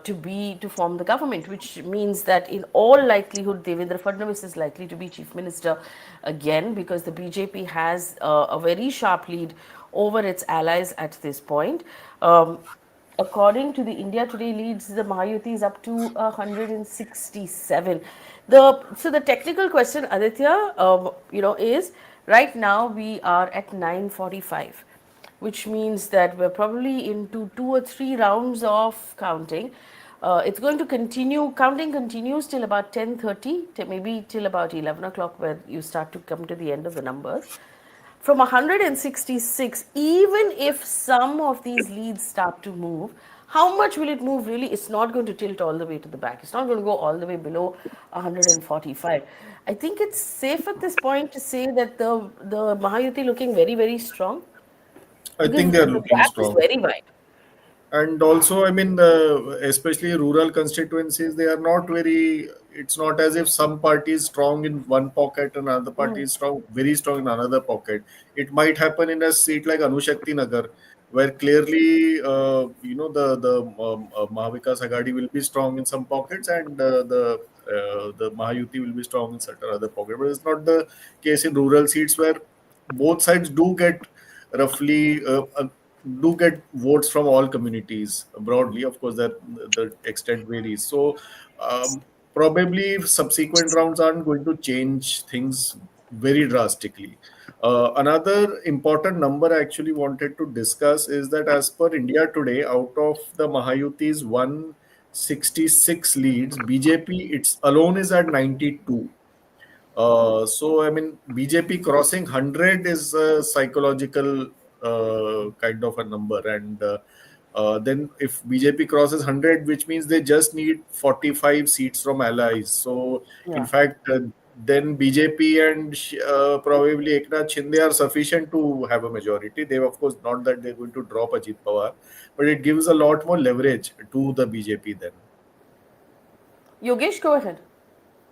Speaker 1: to form the government, which means that in all likelihood, Devendra Fadnavis is likely to be chief minister again, because the BJP has a very sharp lead over its allies at this point. According to the India Today leads, the Mahayuti is up to 167. So the technical question, Aditya, is right now we are at 9:45, which means that we're probably into 2 or 3 rounds of counting. It's going to continue. Counting continues till about 10:30, maybe till about 11 o'clock, where you start to come to the end of the numbers. From 166, even if some of these leads start to move, how much will it move really? It's not going to tilt all the way to the back. It's not going to go all the way below 145. I think it's safe at this point to say that the Mahayuti looking very, very strong,
Speaker 2: I
Speaker 1: because
Speaker 2: think they are
Speaker 1: the
Speaker 2: looking
Speaker 1: gap is
Speaker 2: strong.
Speaker 1: very wide.
Speaker 2: And also, I mean, especially rural constituencies, they are not very. It's not as if some party is strong in one pocket and another party is strong, very strong in another pocket. It might happen in a seat like Anushakti Nagar, where clearly, the Mahavikas Agadi will be strong in some pockets, and the Mahayuti will be strong in certain other pockets. But it's not the case in rural seats where both sides do get roughly do get votes from all communities broadly. Of course, that the extent varies. So probably subsequent rounds aren't going to change things very drastically. Another important number I actually wanted to discuss is that as per India Today, out of the Mahayuti's 166 leads, BJP its alone is at 92. So, I mean, BJP crossing 100 is a psychological kind of a number. And then if BJP crosses 100, which means they just need 45 seats from allies. So, in
Speaker 1: Yeah.
Speaker 2: fact, then BJP and probably Eknath Shinde are sufficient to have a majority. They, of course, not that they're going to drop Ajit Pawar, but it gives a lot more leverage to the BJP then.
Speaker 1: Yogesh, go ahead.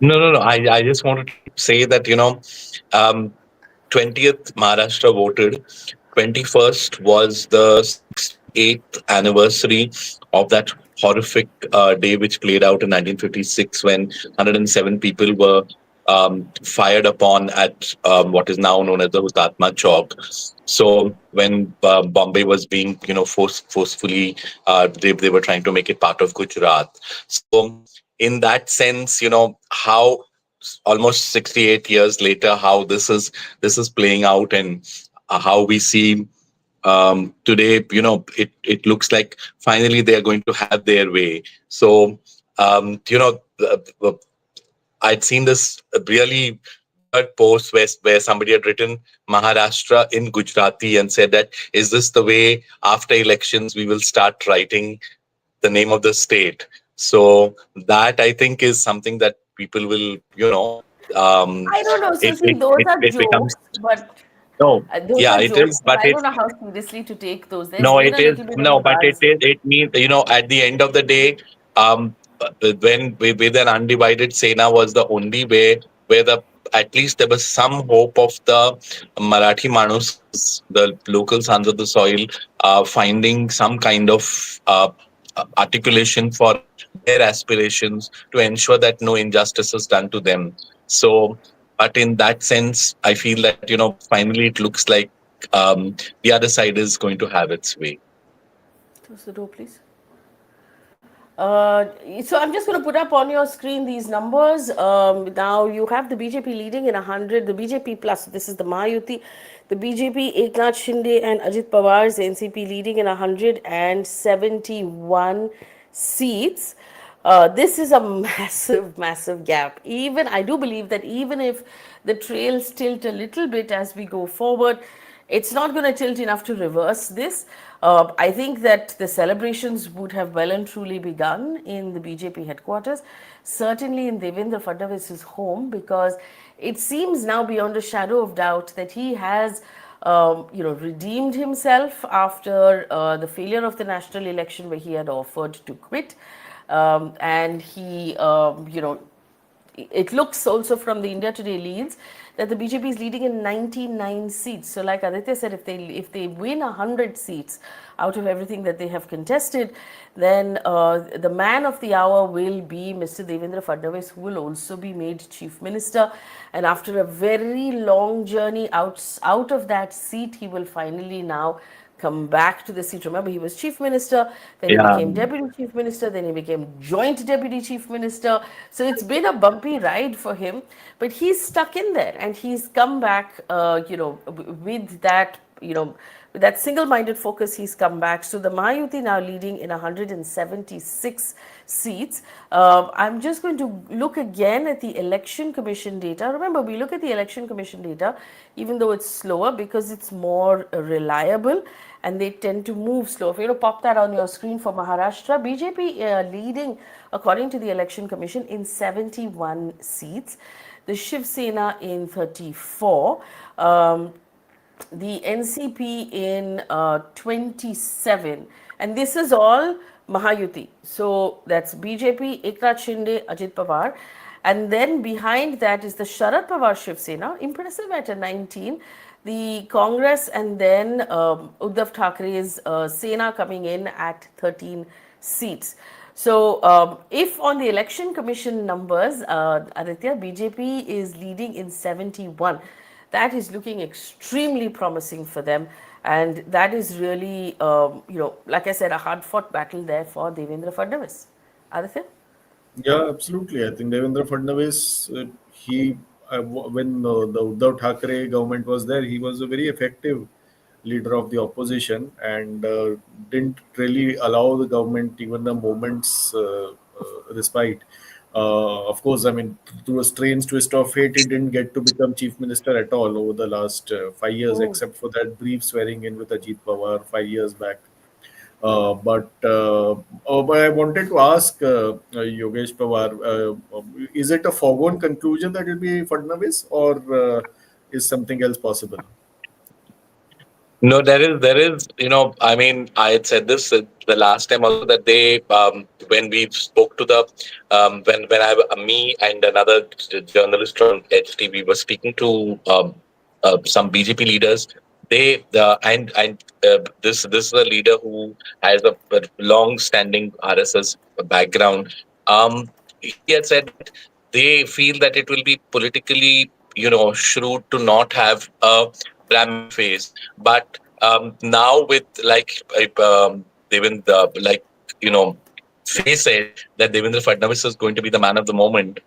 Speaker 3: No, no, no. I just wanted to say that, um, 20th Maharashtra voted. 21st was the 68th anniversary of that horrific day which played out in 1956, when 107 people were fired upon at what is now known as the Hutatma Chowk. So when Bombay was being, forcefully, they were trying to make it part of Gujarat. So in that sense, how almost 68 years later, how this is playing out, and how we see today, it looks like finally they are going to have their way. So I'd seen this really weird post where somebody had written Maharashtra in Gujarati and said that, is this the way after elections we will start writing the name of the state? So that, I think, is something that people will, um,
Speaker 1: I don't know. So
Speaker 3: it,
Speaker 1: see,
Speaker 3: it,
Speaker 1: those
Speaker 3: it,
Speaker 1: are
Speaker 3: it becomes,
Speaker 1: jokes, but
Speaker 3: no,
Speaker 1: those
Speaker 3: yeah,
Speaker 1: are
Speaker 3: it
Speaker 1: jokes,
Speaker 3: is,
Speaker 1: but
Speaker 3: but
Speaker 1: I
Speaker 3: it
Speaker 1: don't know how seriously to take those. There's
Speaker 3: no,
Speaker 1: been
Speaker 3: it
Speaker 1: a
Speaker 3: is
Speaker 1: little bit of a
Speaker 3: no, but it
Speaker 1: buzz.
Speaker 3: is. It means, at the end of the day, when with an undivided Sena was the only way where the at least there was some hope of the Marathi Manusas, the local sons of the soil, finding some kind of articulation for their aspirations to ensure that no injustice is done to them. So, but in that sense, I feel that finally it looks like the other side is going to have its way.
Speaker 1: Close the door, please. Uh, so I'm just going to put up on your screen these numbers. Now you have the BJP leading in 100, the BJP plus, this is the Mahayuti, the BJP, Eknath Shinde and Ajit Pawar's NCP leading in 171 seats. This is a massive, massive gap. Even I do believe that even if the trails tilt a little bit as we go forward, it's not going to tilt enough to reverse this. I think that the celebrations would have well and truly begun in the BJP headquarters, certainly in Devendra Fadnavis' home, because it seems now beyond a shadow of doubt that he has redeemed himself after the failure of the national election where he had offered to quit. And he, it looks also from the India Today leads that the BJP is leading in 99 seats. So, like Aditya said, if they win 100 seats out of everything that they have contested, then the man of the hour will be Mr. Devendra Fadnavis, who will also be made chief minister. And after a very long journey out of that seat, he will finally now come back to the seat. Remember, he was chief minister, then he
Speaker 3: Yeah.
Speaker 1: became deputy chief minister, then he became joint deputy chief minister. So it's been a bumpy ride for him, but he's stuck in there and he's come back, with that, with that single-minded focus, he's come back. So the Mahayuti now leading in 176 seats. I'm just going to look again at the Election Commission data. Remember, we look at the Election Commission data, even though it's slower, because it's more reliable and they tend to move slow. If you pop that on your screen for Maharashtra, BJP leading, according to the Election Commission, in 71 seats. The Shiv Sena in 34. The NCP in 27, and this is all Mahayuti. So that's BJP, Eknath Shinde, Ajit Pawar, and then behind that is the Sharad Pawar Shiv Sena, impressive at a 19. The Congress and then Uddhav Thackeray's Sena coming in at 13 seats. So, if on the Election Commission numbers, Aditya, BJP is leading in 71. That is looking extremely promising for them. And that is really, like I said, a hard-fought battle there for Devendra Fadnavis. Aditya?
Speaker 2: Yeah, absolutely. I think Devendra Fadnavis, when the Uddhav Thackeray government was there, he was a very effective leader of the opposition and didn't really allow the government even a moment's respite. Of course, I mean, through a strange twist of fate, he didn't get to become chief minister at all over the last 5 years,
Speaker 1: Oh.
Speaker 2: except for that brief swearing in with Ajit Pawar 5 years back. But I wanted to ask Yogesh Pawar, is it a foregone conclusion that it will be Fadnavis, or is something else possible?
Speaker 3: No, there is, I mean, I had said this the last time also that when we spoke to me and another journalist from HT, we were speaking to some BJP leaders. This is a leader who has a long-standing RSS background. He had said that they feel that it will be politically, shrewd to not have a Brahmin face, but now with Devendra, Faye said that Devendra Fadnavis is going to be the man of the moment.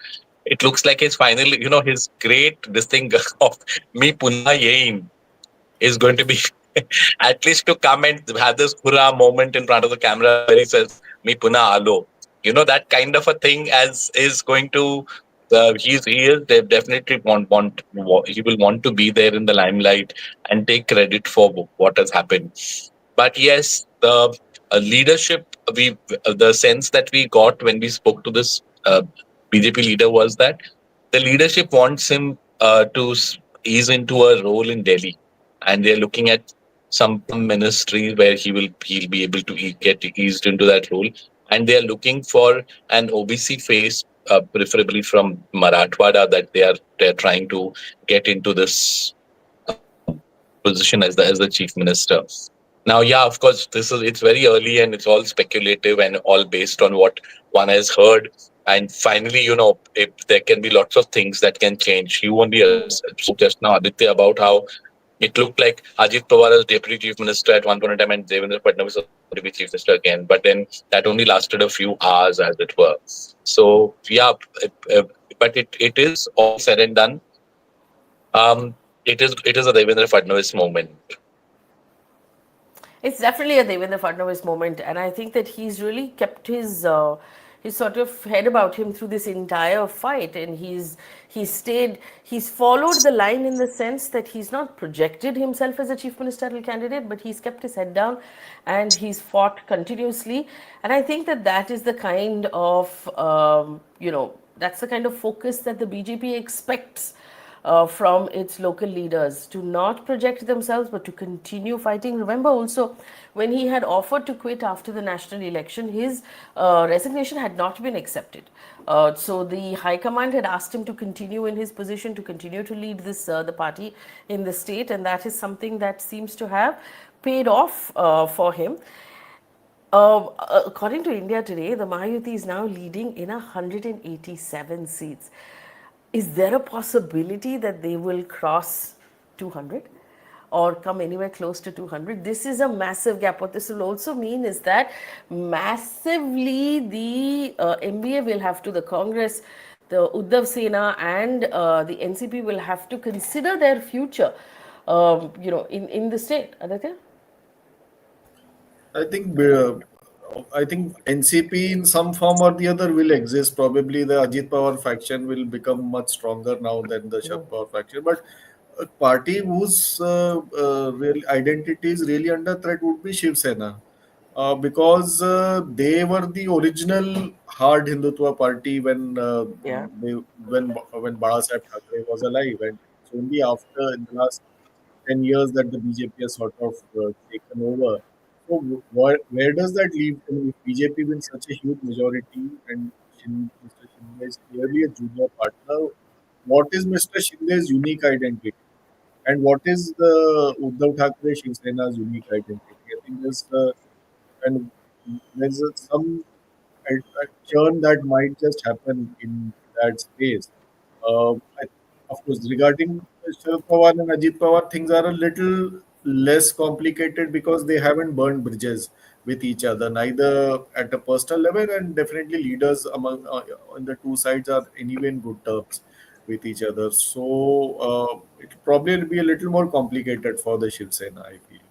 Speaker 3: It looks like his final, his great this thing of me punha yein is going to be at least to come and have this hurrah moment in front of the camera where he says me punha alo. That kind of a thing as is going to. Definitely he will want to be there in the limelight and take credit for what has happened. But yes, the leadership, the sense that we got when we spoke to this BJP leader was that the leadership wants him to ease into a role in Delhi, and they're looking at some ministry where he'll be able to get eased into that role, and they are looking for an OBC face, preferably from Marathwada, that they're trying to get into this position as the chief minister. Now, yeah, of course, it's very early and it's all speculative and all based on what one has heard. And finally, if there can be lots of things that can change. You only spoke just now, Aditya, about how it looked like Ajit Pawar as deputy chief minister at one point in time and Devendra Fadnavis was going to be chief minister again. But then that only lasted a few hours, as it were. So, yeah, but it is all said and done. It is a Devendra Fadnavis moment.
Speaker 1: It's definitely a Devendra Fadnavis moment, and I think that he's really kept his sort of head about him through this entire fight, and he's followed the line in the sense that he's not projected himself as a chief ministerial candidate, but he's kept his head down, and he's fought continuously, and I think that that is the kind of that's the kind of focus that the BJP expects from its local leaders to not project themselves but to continue fighting. Remember also when he had offered to quit after the national election, his resignation had not been accepted. So the High Command had asked him to continue in his position, to continue to lead this the party in the state, and that is something that seems to have paid off for him. According to India Today, the Mahayuti is now leading in 187 seats. Is there a possibility that they will cross 200 or come anywhere close to 200? This is a massive gap. What this will also mean is that massively the MBA will have to, the Congress, the Uddhav Sena and the NCP will have to consider their future, in the state. Aditya?
Speaker 2: I think NCP in some form or the other will exist. Probably the Ajit Pawar faction will become much stronger now than the Sharad Pawar faction. But a party whose real identity is really under threat would be Shiv Sena, because they were the original hard Hindutva party
Speaker 1: Yeah.
Speaker 2: they when Bala Saheb Thackeray was alive, and it's only after in the last 10 years that the BJP has sort of taken over. So, where does that leave? I mean, if BJP wins such a huge majority and Mr. Shinde is clearly a junior partner, what is Mr. Shinde's unique identity? And what is the Uddhav Thackeray Shiv Sena's unique identity? I think and some a churn that might just happen in that space. I, of course, regarding Sharad Pawar and Ajit Pawar, things are a little less complicated because they haven't burned bridges with each other, neither at a personal level, and definitely leaders among on the two sides are anyway in good terms with each other. So it probably will be a little more complicated for the Shiv Sena, I feel.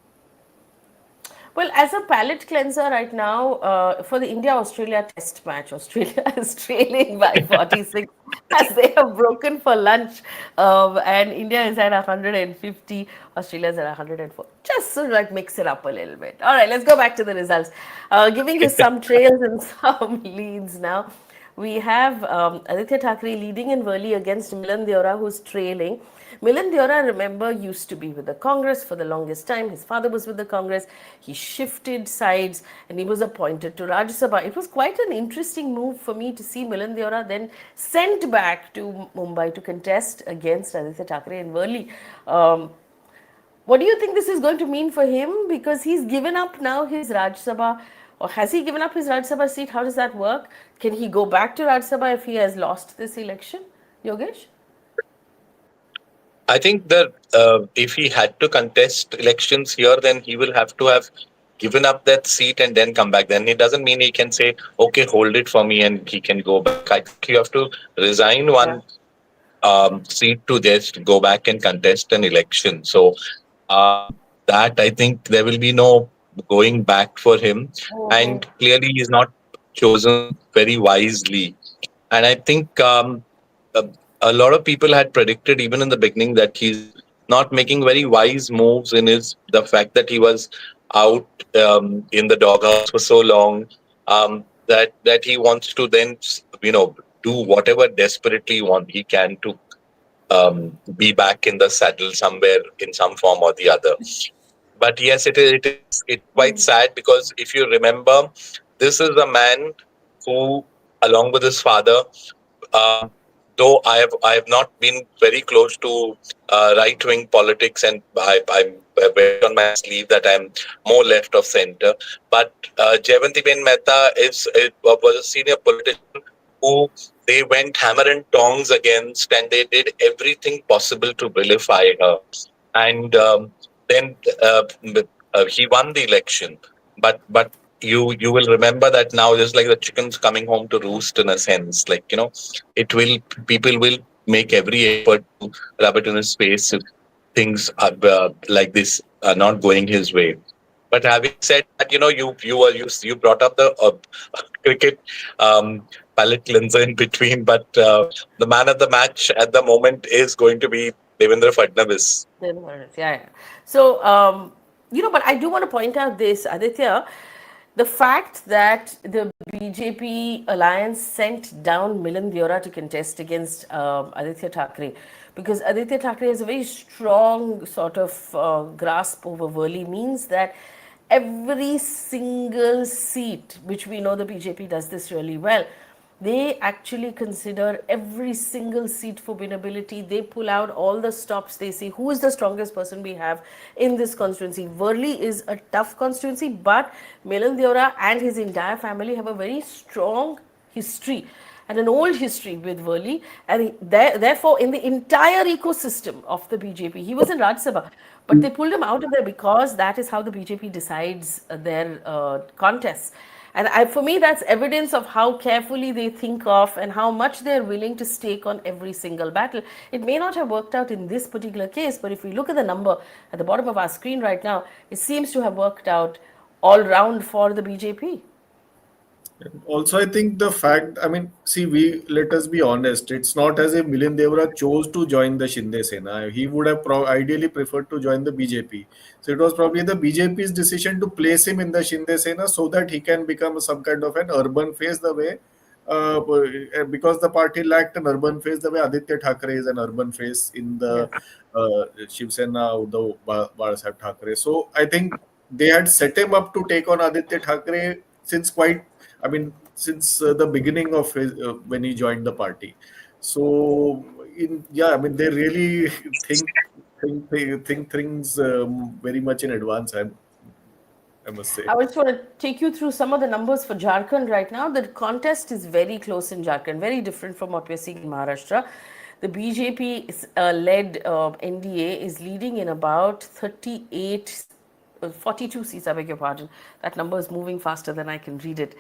Speaker 1: Well, as a palate cleanser right now, for the India Australia test match, Australia is trailing by 46 as they have broken for lunch. And India is at 150, Australia is at 104. Just to like mix it up a little bit. All right, let's go back to the results. Giving you some trails and some leads now. We have Aditya Thackeray leading in Worli against Milan Deora, who's trailing. Milan Deora, remember, used to be with the Congress for the longest time. His father was with the Congress. He shifted sides and he was appointed to Rajya Sabha. It was quite an interesting move for me to see Milan Deora then sent back to Mumbai to contest against Aditya Thackeray in Worli. What do you think this is going to mean for him? Because he's given up now his Rajya Sabha, or has he given up his Rajya Sabha seat? How does that work? Can he go back to Rajya Sabha if he has lost this election? Yogesh?
Speaker 3: I think that if he had to contest elections here, then he will have to have given up that seat and then come back. Then it doesn't mean he can say, okay, hold it for me and he can go back. I think you have to resign
Speaker 1: Yeah.
Speaker 3: one seat to just go back and contest an election. So that I think there will be no going back for him. And clearly he's not chosen very wisely. And I think a, a lot of people had predicted even in the beginning that he's not making very wise moves in his the fact that he was out in the doghouse for so long, that he wants to then do whatever desperately he can to be back in the saddle somewhere in some form or the other. But yes, it's quite sad because if you remember, this is a man who, along with his father, um, though I have not been very close to right wing politics, and I wear it on my sleeve that I'm more left of center. But Jayanti Ben Mehta was a senior politician who they went hammer and tongs against, and they did everything possible to vilify her. And then he won the election, but you will remember that now, just like the chickens coming home to roost in a sense, like it will people will make every effort to rub it in his face if things are like this are not going his way. But having said that, you brought up the cricket palette cleanser in between, but the man of the match at the moment is going to be Devendra Fadnavis.
Speaker 1: Yeah, yeah. So, but I do want to point out this, Aditya. The fact that the BJP alliance sent down Milind Deora to contest against Aditya Thackeray, because Aditya Thackeray has a very strong sort of grasp over Worli, means that every single seat, which we know the BJP does this really well, they actually consider every single seat for winnability. They pull out all the stops. They see who is the strongest person we have in this constituency. Worli is a tough constituency, but Milind Deora and his entire family have a very strong history and an old history with Worli, and therefore, in the entire ecosystem of the BJP, he was in Rajya Sabha, but they pulled him out of there because that is how the BJP decides their contests. And for me, that's evidence of how carefully they think of and how much they're willing to stake on every single battle. It may not have worked out in this particular case, but if we look at the number at the bottom of our screen right now, it seems to have worked out all round for the BJP.
Speaker 2: Also, I think the fact, I mean, see, let us be honest. It's not as if Milind Devra chose to join the Shinde Sena. He would have ideally preferred to join the BJP. So it was probably the BJP's decision to place him in the Shinde Sena so that he can become some kind of an urban face the way, because the party lacked an urban face the way Aditya Thackeray is an urban face in the Shiv Sena, Uddhav Balasaheb Thackeray. So I think they had set him up to take on Aditya Thackeray since the beginning of his when he joined the party. So, they really think things very much in advance. I must say.
Speaker 1: I just want to take you through some of the numbers for Jharkhand right now. The contest is very close in Jharkhand, very different from what we're seeing in Maharashtra. The BJP led NDA is leading in about 42 seats, I beg your pardon. That number is moving faster than I can read it.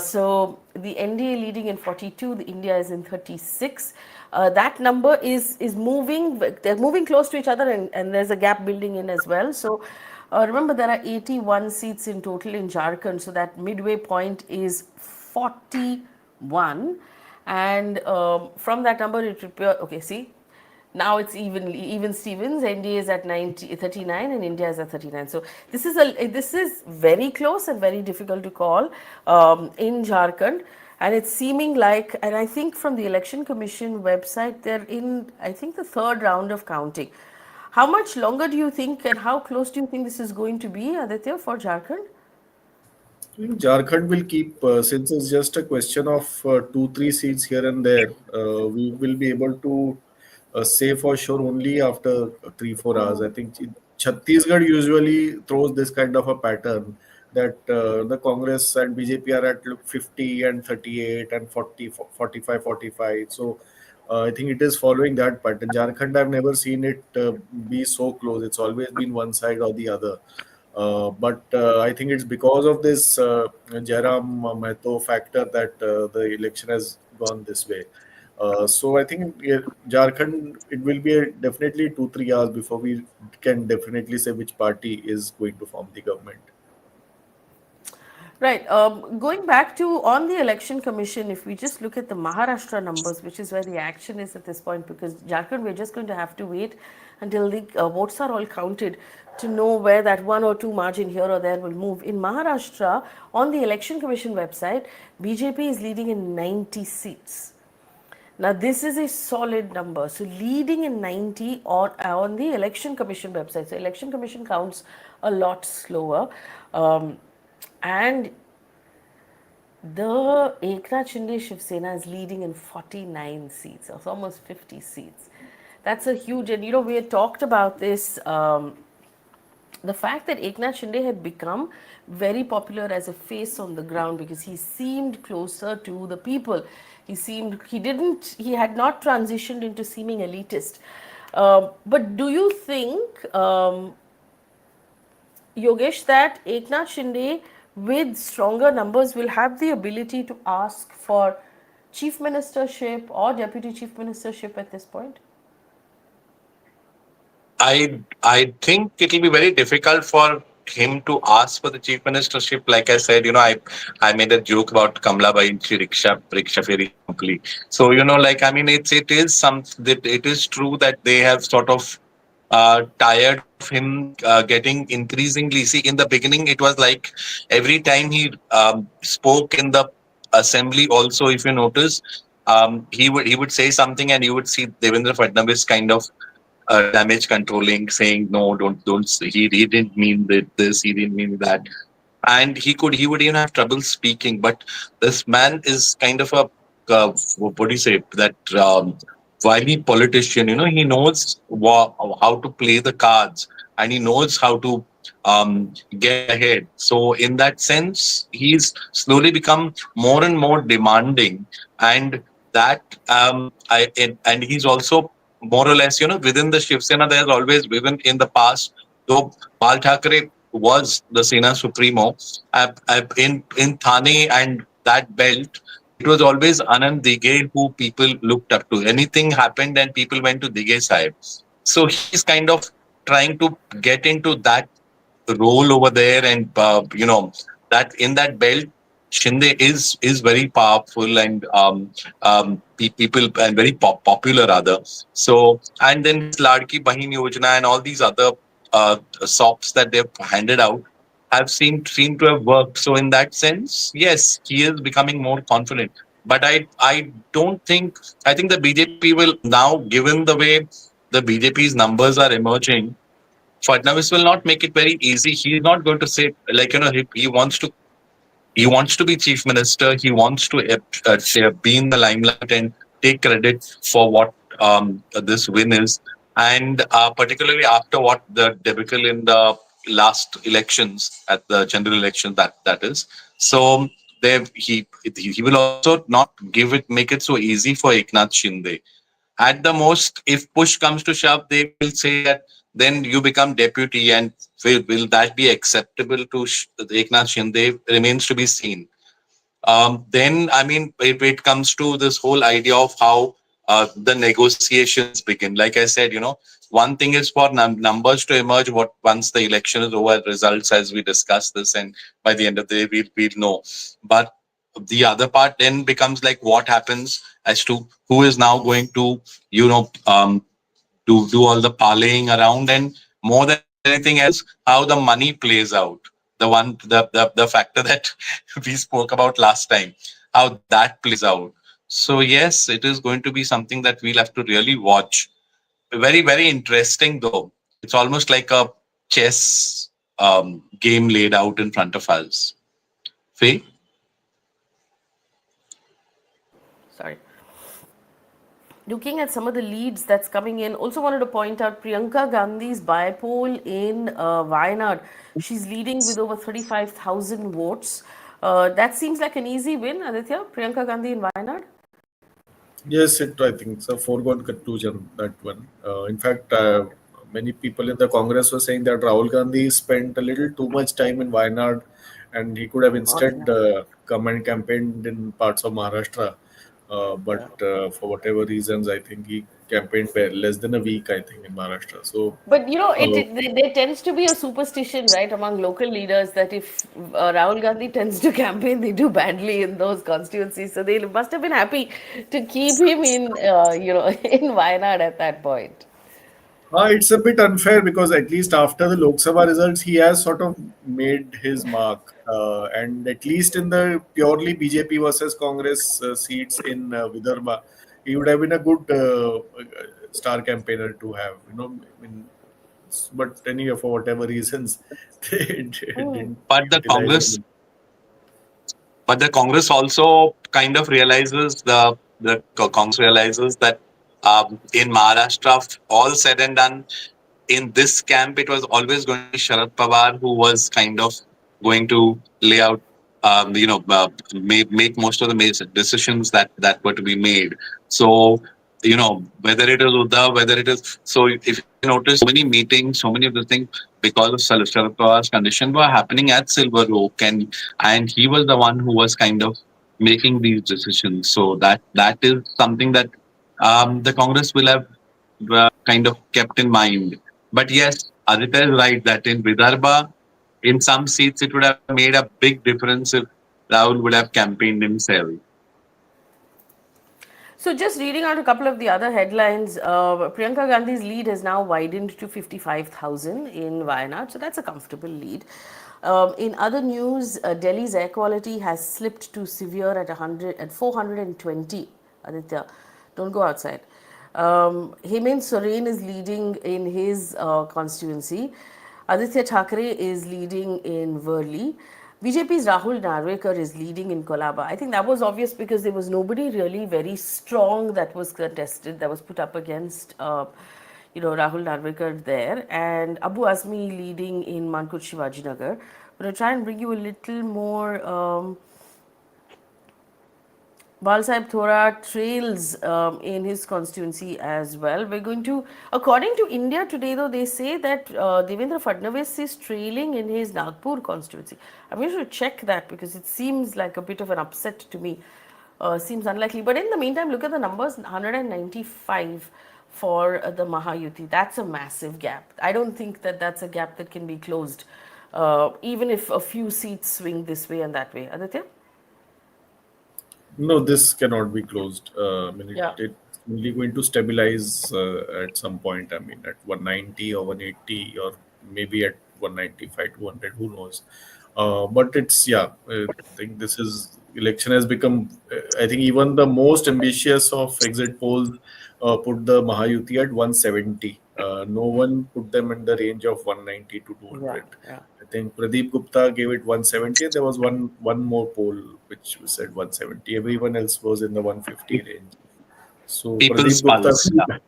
Speaker 1: So the NDA leading in 42, the India is in 36. That number is moving, they're moving close to each other, and there's a gap building in as well. So remember, there are 81 seats in total in Jharkhand, so that midway point is 41. And from that number, it would be, okay, see, now it's even Stevens. NDA is at 39 and India is at 39. So this is very close and very difficult to call in Jharkhand. And it's seeming like, and I think from the Election Commission website, they're in, I think, the third round of counting. How much longer do you think, and how close do you think this is going to be, Aditya, for Jharkhand?
Speaker 2: Jharkhand will keep, since it's just a question of 2-3 seats here and there, we will be able to say for sure only after 3-4 hours. I think Chhattisgarh usually throws this kind of a pattern that the Congress and BJP are at 50 and 38 and 40, 45, 45. So I think it is following that pattern. Jharkhand, I've never seen it be so close. It's always been one side or the other. But I think it's because of this Jairam Mahto factor that the election has gone this way. So I think Jharkhand, it will be definitely 2-3 hours before we can definitely say which party is going to form the government.
Speaker 1: Right. Going back to on the Election Commission, if we just look at the Maharashtra numbers, which is where the action is at this point, because Jharkhand, we're just going to have to wait until the votes are all counted to know where that 1 or 2 margin here or there will move. In Maharashtra, on the Election Commission website, BJP is leading in 90 seats. Now, this is a solid number. So, leading in 90 on the Election Commission website. So, Election Commission counts a lot slower. And the Eknath Shinde Shiv Sena is leading in 49 seats, so almost 50 seats. That's a huge, and we had talked about this, the fact that Eknath Shinde had become very popular as a face on the ground because he seemed closer to the people. He had not transitioned into seeming elitist. But do you think, Yogesh, that Eknath Shinde with stronger numbers will have the ability to ask for chief ministership or deputy chief ministership at this point?
Speaker 3: I think it will be very difficult for him to ask for the chief ministership. Like I said, I made a joke about Kamla Bai riksha feri simply. So it is true that they have sort of tired of him getting increasingly. See, in the beginning, it was like every time he spoke in the assembly. Also, if you notice, he would say something, and you would see Devendra Fadnavis kind of damage controlling, saying no, don't. He didn't mean this. He didn't mean that, and he would even have trouble speaking. But this man is kind of a what do you say that wily politician. He knows how to play the cards, and he knows how to get ahead. So in that sense, he's slowly become more and more demanding, and that and he's also more or less, within the Shiv Sena. There's always, even in the past, though Bal Thackeray was the Sena Supremo, in Thane and that belt, it was always Anand Dige who people looked up to. Anything happened and people went to Dige side. So he's kind of trying to get into that role over there, and that in that belt, Shinde is very powerful, and people, and very popular rather. So, and then his Ladki Bahin Yojana and all these other SOPs that they've handed out have seemed to have worked. So in that sense, yes, he is becoming more confident. But I don't think, I think the BJP will now, given the way the BJP's numbers are emerging, Fadnavis will not make it very easy. He's not going to say, like, he wants to be chief minister. He wants to be in the limelight and take credit for what this win is. And particularly after what the debacle in the last elections, at the general election, that is. So there he will also not make it so easy for Eknath Shinde. At the most, if push comes to shove, they will say that then you become deputy, and will that be acceptable to Eknath Shinde, remains to be seen. Then, I mean, it comes to this whole idea of how the negotiations begin. Like I said, one thing is for numbers to emerge. Once the election is over, results, as we discuss this, and by the end of the day, we'll know. But the other part then becomes like what happens as to who is now going to, do all the parlaying around, and more than anything else, how the money plays out. The factor that we spoke about last time, how that plays out. So yes, it is going to be something that we'll have to really watch. Very, very interesting though. It's almost like a chess game laid out in front of us. Faye?
Speaker 1: Sorry. Looking at some of the leads that's coming in, also wanted to point out Priyanka Gandhi's by-poll in Wayanad. She's leading with over 35,000 votes. That seems like an easy win, Aditya. Priyanka Gandhi in Wayanad.
Speaker 2: Yes, I think it's a foregone conclusion, that one. In fact, many people in the Congress were saying that Rahul Gandhi spent a little too much time in Wayanad, and he could have instead come and campaigned in parts of Maharashtra. But for whatever reasons, I think he campaigned for less than a week, I think, in Maharashtra. So,
Speaker 1: But
Speaker 2: uh,
Speaker 1: there tends to be a superstition, right, among local leaders that if Rahul Gandhi tends to campaign, they do badly in those constituencies. So they must have been happy to keep him in, in Wayanad at that point.
Speaker 2: it's a bit unfair because at least after the Lok Sabha results, he has sort of made his mark. And at least in the purely BJP versus Congress seats in Vidarbha, he would have been a good star campaigner to have. I mean, but anyway, for whatever reasons, they didn't
Speaker 3: But the
Speaker 2: utilize
Speaker 3: Congress,
Speaker 2: him.
Speaker 3: but the Congress also kind of realizes Congress realizes that in Maharashtra, all said and done, in this camp, it was always going to be Sharad Pawar who was kind of going to lay out, make most of the decisions that were to be made. So, whether it is Uddhav, whether it is, so if you notice, so many meetings, so many of the things, because of Sharad Pawar's condition, were happening at Silver Oak, and he was the one who was kind of making these decisions. So that is something that the Congress will have kind of kept in mind. But yes, Aditya is right that in Vidarbha, in some seats, it would have made a big difference if Rahul would have campaigned himself.
Speaker 1: So, just reading out a couple of the other headlines, Priyanka Gandhi's lead has now widened to 55,000 in Wayanad, so that's a comfortable lead. In other news, Delhi's air quality has slipped to severe at 420. Aditya, don't go outside. Hemant Soren is leading in his constituency. Aditya Thackeray is leading in Worli. BJP's Rahul Narvekar is leading in Kolaba. I think that was obvious because there was nobody really very strong that was contested, that was put up against, Rahul Narvekar there. And Abu Azmi leading in Mankut Shivajinagar. But I'll try and bring you a little more. Balsaheb Thora trails in his constituency as well. We're going to, according to India Today, though, they say that Devendra Fadnavis is trailing in his Nagpur constituency. I'm going to check that because it seems like a bit of an upset to me. Seems unlikely. But in the meantime, look at the numbers 195 for the Mahayuti. That's a massive gap. I don't think that that's a gap that can be closed, even if a few seats swing this way and that way. Aditya?
Speaker 2: No, this cannot be closed. I mean,
Speaker 1: Yeah.
Speaker 2: it's only going to stabilize at some point. I mean, at 190 or 180 or maybe at 195, 200, who knows? But it's, yeah, I think this is, election has become, I think even the most ambitious of exit polls put the Mahayuti at 170. No one put them in the range of 190 to
Speaker 1: Yeah,
Speaker 2: 200.
Speaker 1: yeah.
Speaker 2: I think Pradeep Gupta gave it 170. There was one more poll which said 170. Everyone else was in the 150 range. So
Speaker 3: People's
Speaker 2: Pradeep Gupta
Speaker 3: pulse. Yeah.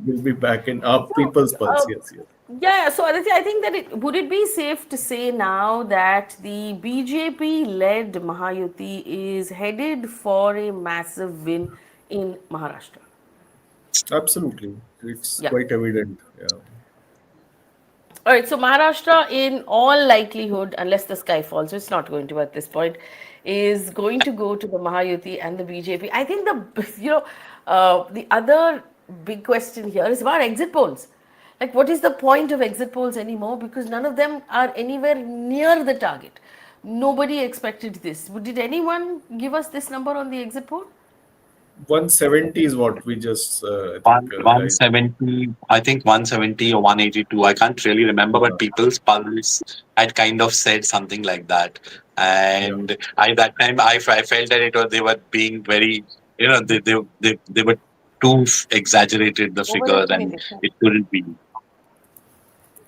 Speaker 2: will be back in People's Pulse. Yes, yes.
Speaker 1: Yeah, so Aditya, I think that would it be safe to say now that the BJP-led Mahayuti is headed for a massive win in Maharashtra?
Speaker 2: Absolutely. It's
Speaker 1: Yeah.
Speaker 2: quite evident. Yeah.
Speaker 1: All right, so Maharashtra, in all likelihood, unless the sky falls, which it's not going to at this point, is going to go to the Mahayuti and the BJP. I think the other big question here is about exit polls. Like, what is the point of exit polls anymore? Because none of them are anywhere near the target. Nobody expected this. Did anyone give us this number on the exit poll?
Speaker 2: 170 is what we just, I think,
Speaker 3: One
Speaker 2: guys.
Speaker 3: 170, I think 170 or 182. I can't really remember, but
Speaker 2: Yeah.
Speaker 3: People's Pulse had kind of said something like that.
Speaker 2: Yeah.
Speaker 3: And I that time I felt that it was they were being very, they were too exaggerated the figures, and
Speaker 1: Overestimated.
Speaker 3: it couldn't be.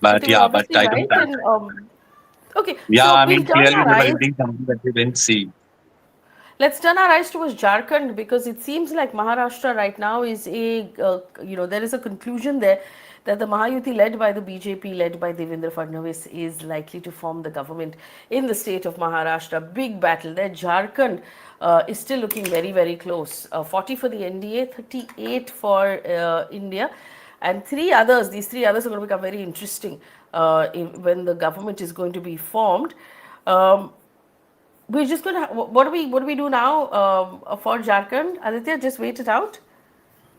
Speaker 1: But
Speaker 3: But
Speaker 1: they were
Speaker 3: yeah, but
Speaker 1: obviously
Speaker 3: I don't.
Speaker 1: right. And okay,
Speaker 3: Yeah,
Speaker 1: so
Speaker 3: I
Speaker 1: we'll
Speaker 3: mean,
Speaker 1: turn
Speaker 3: clearly
Speaker 1: our
Speaker 3: they were
Speaker 1: eyes.
Speaker 3: reading something that we didn't see.
Speaker 1: Let's turn our eyes towards Jharkhand because it seems like Maharashtra right now is there is a conclusion there that the Mahayuti led by the BJP, led by Devendra Fadnavis, is likely to form the government in the state of Maharashtra. Big battle there. Jharkhand is still looking very, very close. 40 for the NDA, 38 for India, and these three others are going to become very interesting when the government is going to be formed. Um, we're just gonna. What do we do now for Jharkhand? Aditya, just wait it out.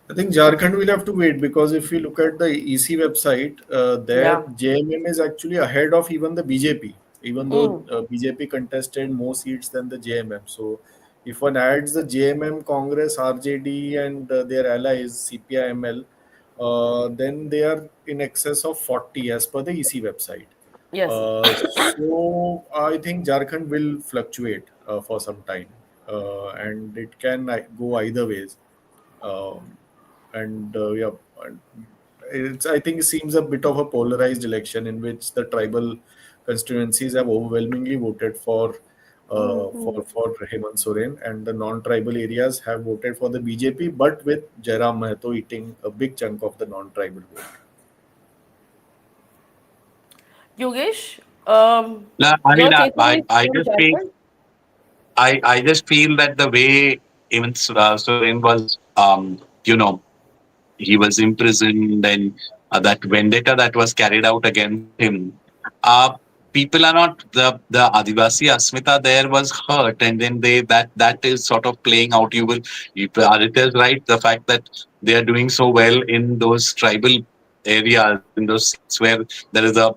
Speaker 2: I think Jharkhand will have to wait because if you look at the EC website, there
Speaker 1: Yeah.
Speaker 2: JMM is actually ahead of even the BJP, even though
Speaker 1: Mm.
Speaker 2: BJP contested more seats than the JMM. So, if one adds the JMM, Congress, RJD, and their allies CPI-ML, then they are in excess of 40 as per the EC website.
Speaker 1: Yes.
Speaker 2: So I think Jharkhand will fluctuate for some time, and it can go either ways. Um, and yeah, and it's, I think it seems a bit of a polarized election in which the tribal constituencies have overwhelmingly voted for Hemant Soren, and the non-tribal areas have voted for the BJP, but with Jairam Mahto eating a big chunk of the non-tribal vote.
Speaker 1: Yogesh,
Speaker 3: No, I
Speaker 1: your
Speaker 3: mean,
Speaker 1: takeaways
Speaker 3: I
Speaker 1: from
Speaker 3: just feel
Speaker 1: Jharkhand?
Speaker 3: I just feel that the way even Soren was, he was imprisoned, and that vendetta that was carried out against him. Uh, People are not the Adivasi Asmita there was hurt, and then that is sort of playing out. Aditya is right. The fact that they are doing so well in those tribal areas, in those seats where there is a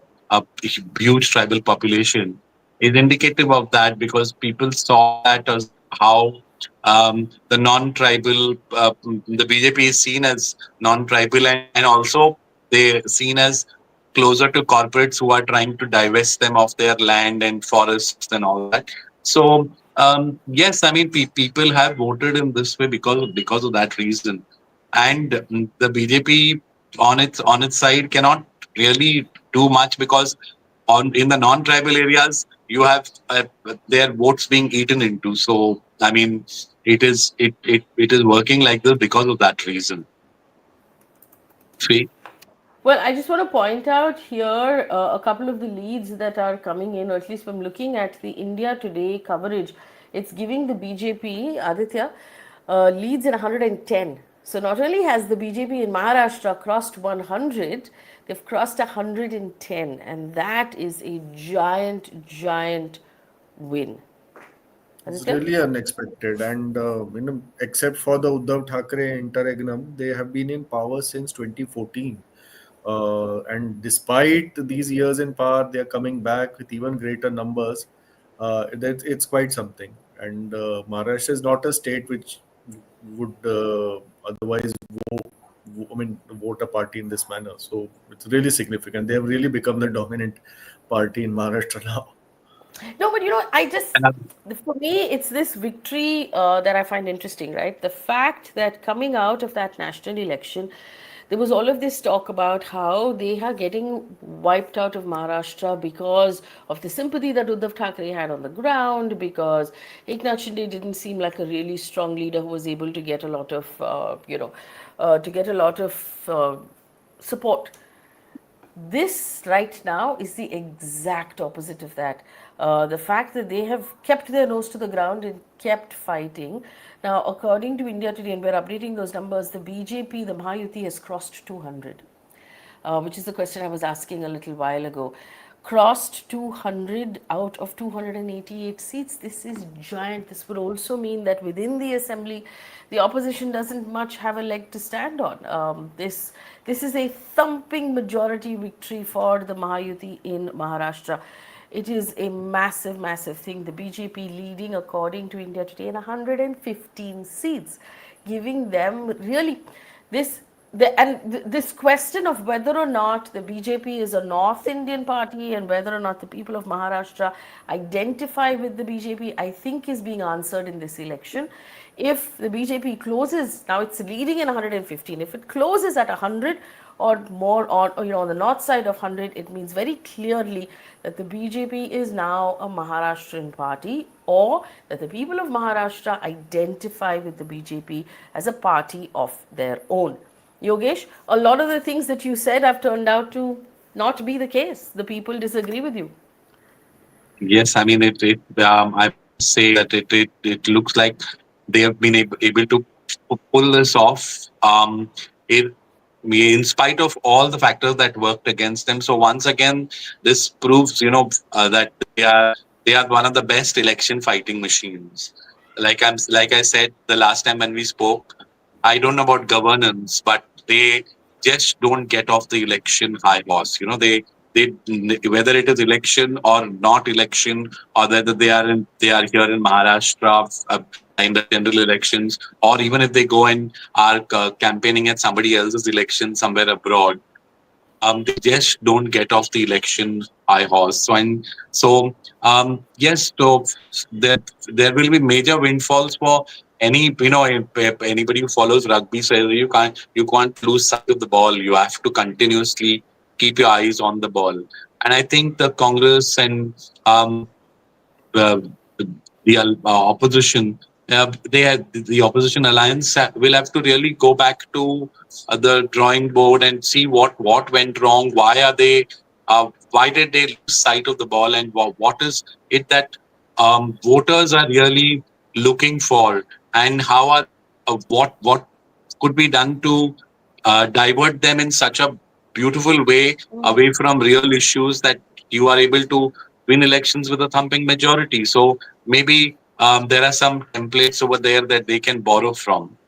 Speaker 3: huge tribal population, is indicative of that because people saw that as how the non-tribal, the BJP is seen as non-tribal, and also they seen as closer to corporates who are trying to divest them of their land and forests and all that. So yes, I mean people have voted in this way because of that reason, and the BJP on its side cannot really do much because on in the non-tribal areas you have their votes being eaten into. So I mean, it is working like this because of that reason. See?
Speaker 1: Well, I just want to point out here a couple of the leads that are coming in, or at least from looking at the India Today coverage, it's giving the BJP, Aditya, leads in 110. So not only has the BJP in Maharashtra crossed 100, they've crossed 110, and that is a giant, giant win.
Speaker 2: It's
Speaker 1: Aditya?
Speaker 2: really unexpected, and except for the Uddhav Thackeray interregnum, they have been in power since 2014. And despite these years in power, they are coming back with even greater numbers. It's quite something. And Maharashtra is not a state which would otherwise vote a party in this manner. So it's really significant. They have really become the dominant party in Maharashtra now.
Speaker 1: No, but I just,
Speaker 3: And
Speaker 1: for me, it's this victory that I find interesting, right? The fact that coming out of that national election, there was all of this talk about how they are getting wiped out of Maharashtra because of the sympathy that Uddhav Thackeray had on the ground, because Eknath Shinde didn't seem like a really strong leader who was able to get a lot of, support. This right now is the exact opposite of that. The fact that they have kept their nose to the ground and kept fighting. Now, according to India Today, and we're updating those numbers, the BJP, the Mahayuti, has crossed 200, which is the question I was asking a little while ago. Crossed 200 out of 288 seats. This is giant. This would also mean that within the assembly, the opposition doesn't much have a leg to stand on. This is a thumping majority victory for the Mahayuti in Maharashtra. It is a massive, massive thing. The BJP leading, according to India Today, in 115 seats, giving them really this. This question of whether or not the BJP is a North Indian party and whether or not the people of Maharashtra identify with the BJP, I think is being answered in this election. If the BJP closes, now it's leading in 115, if it closes at 100 or more on the north side of 100, it means very clearly that the BJP is now a Maharashtrian party, or that the people of Maharashtra identify with the BJP as a party of their own. Yogesh, a lot of the things that you said have turned out to not be the case. The people disagree with you.
Speaker 3: yes, I mean I must say that it looks like they have been able to pull this off. It, in spite of all the factors that worked against them. So once again, this proves that they are one of the best election fighting machines. Like I said the last time when we spoke, I don't know about governance, but they just don't get off the election high horse. They whether it is election or not election, or whether they are here in Maharashtra in the general elections, or even if they go and are campaigning at somebody else's election somewhere abroad, they just don't get off the election high horse. Yes, so there will be major windfalls for if anybody who follows rugby. So you can't lose sight of the ball. You have to continuously keep your eyes on the ball. And I think the Congress and uh, the opposition, the opposition alliance will have to really go back to the drawing board and see what went wrong. Why did they lose sight of the ball, and what is it that voters are really looking for, and how are what could be done to divert them in such a beautiful way away from real issues that you are able to win elections with a thumping majority. So maybe there are some templates over there that they can borrow from.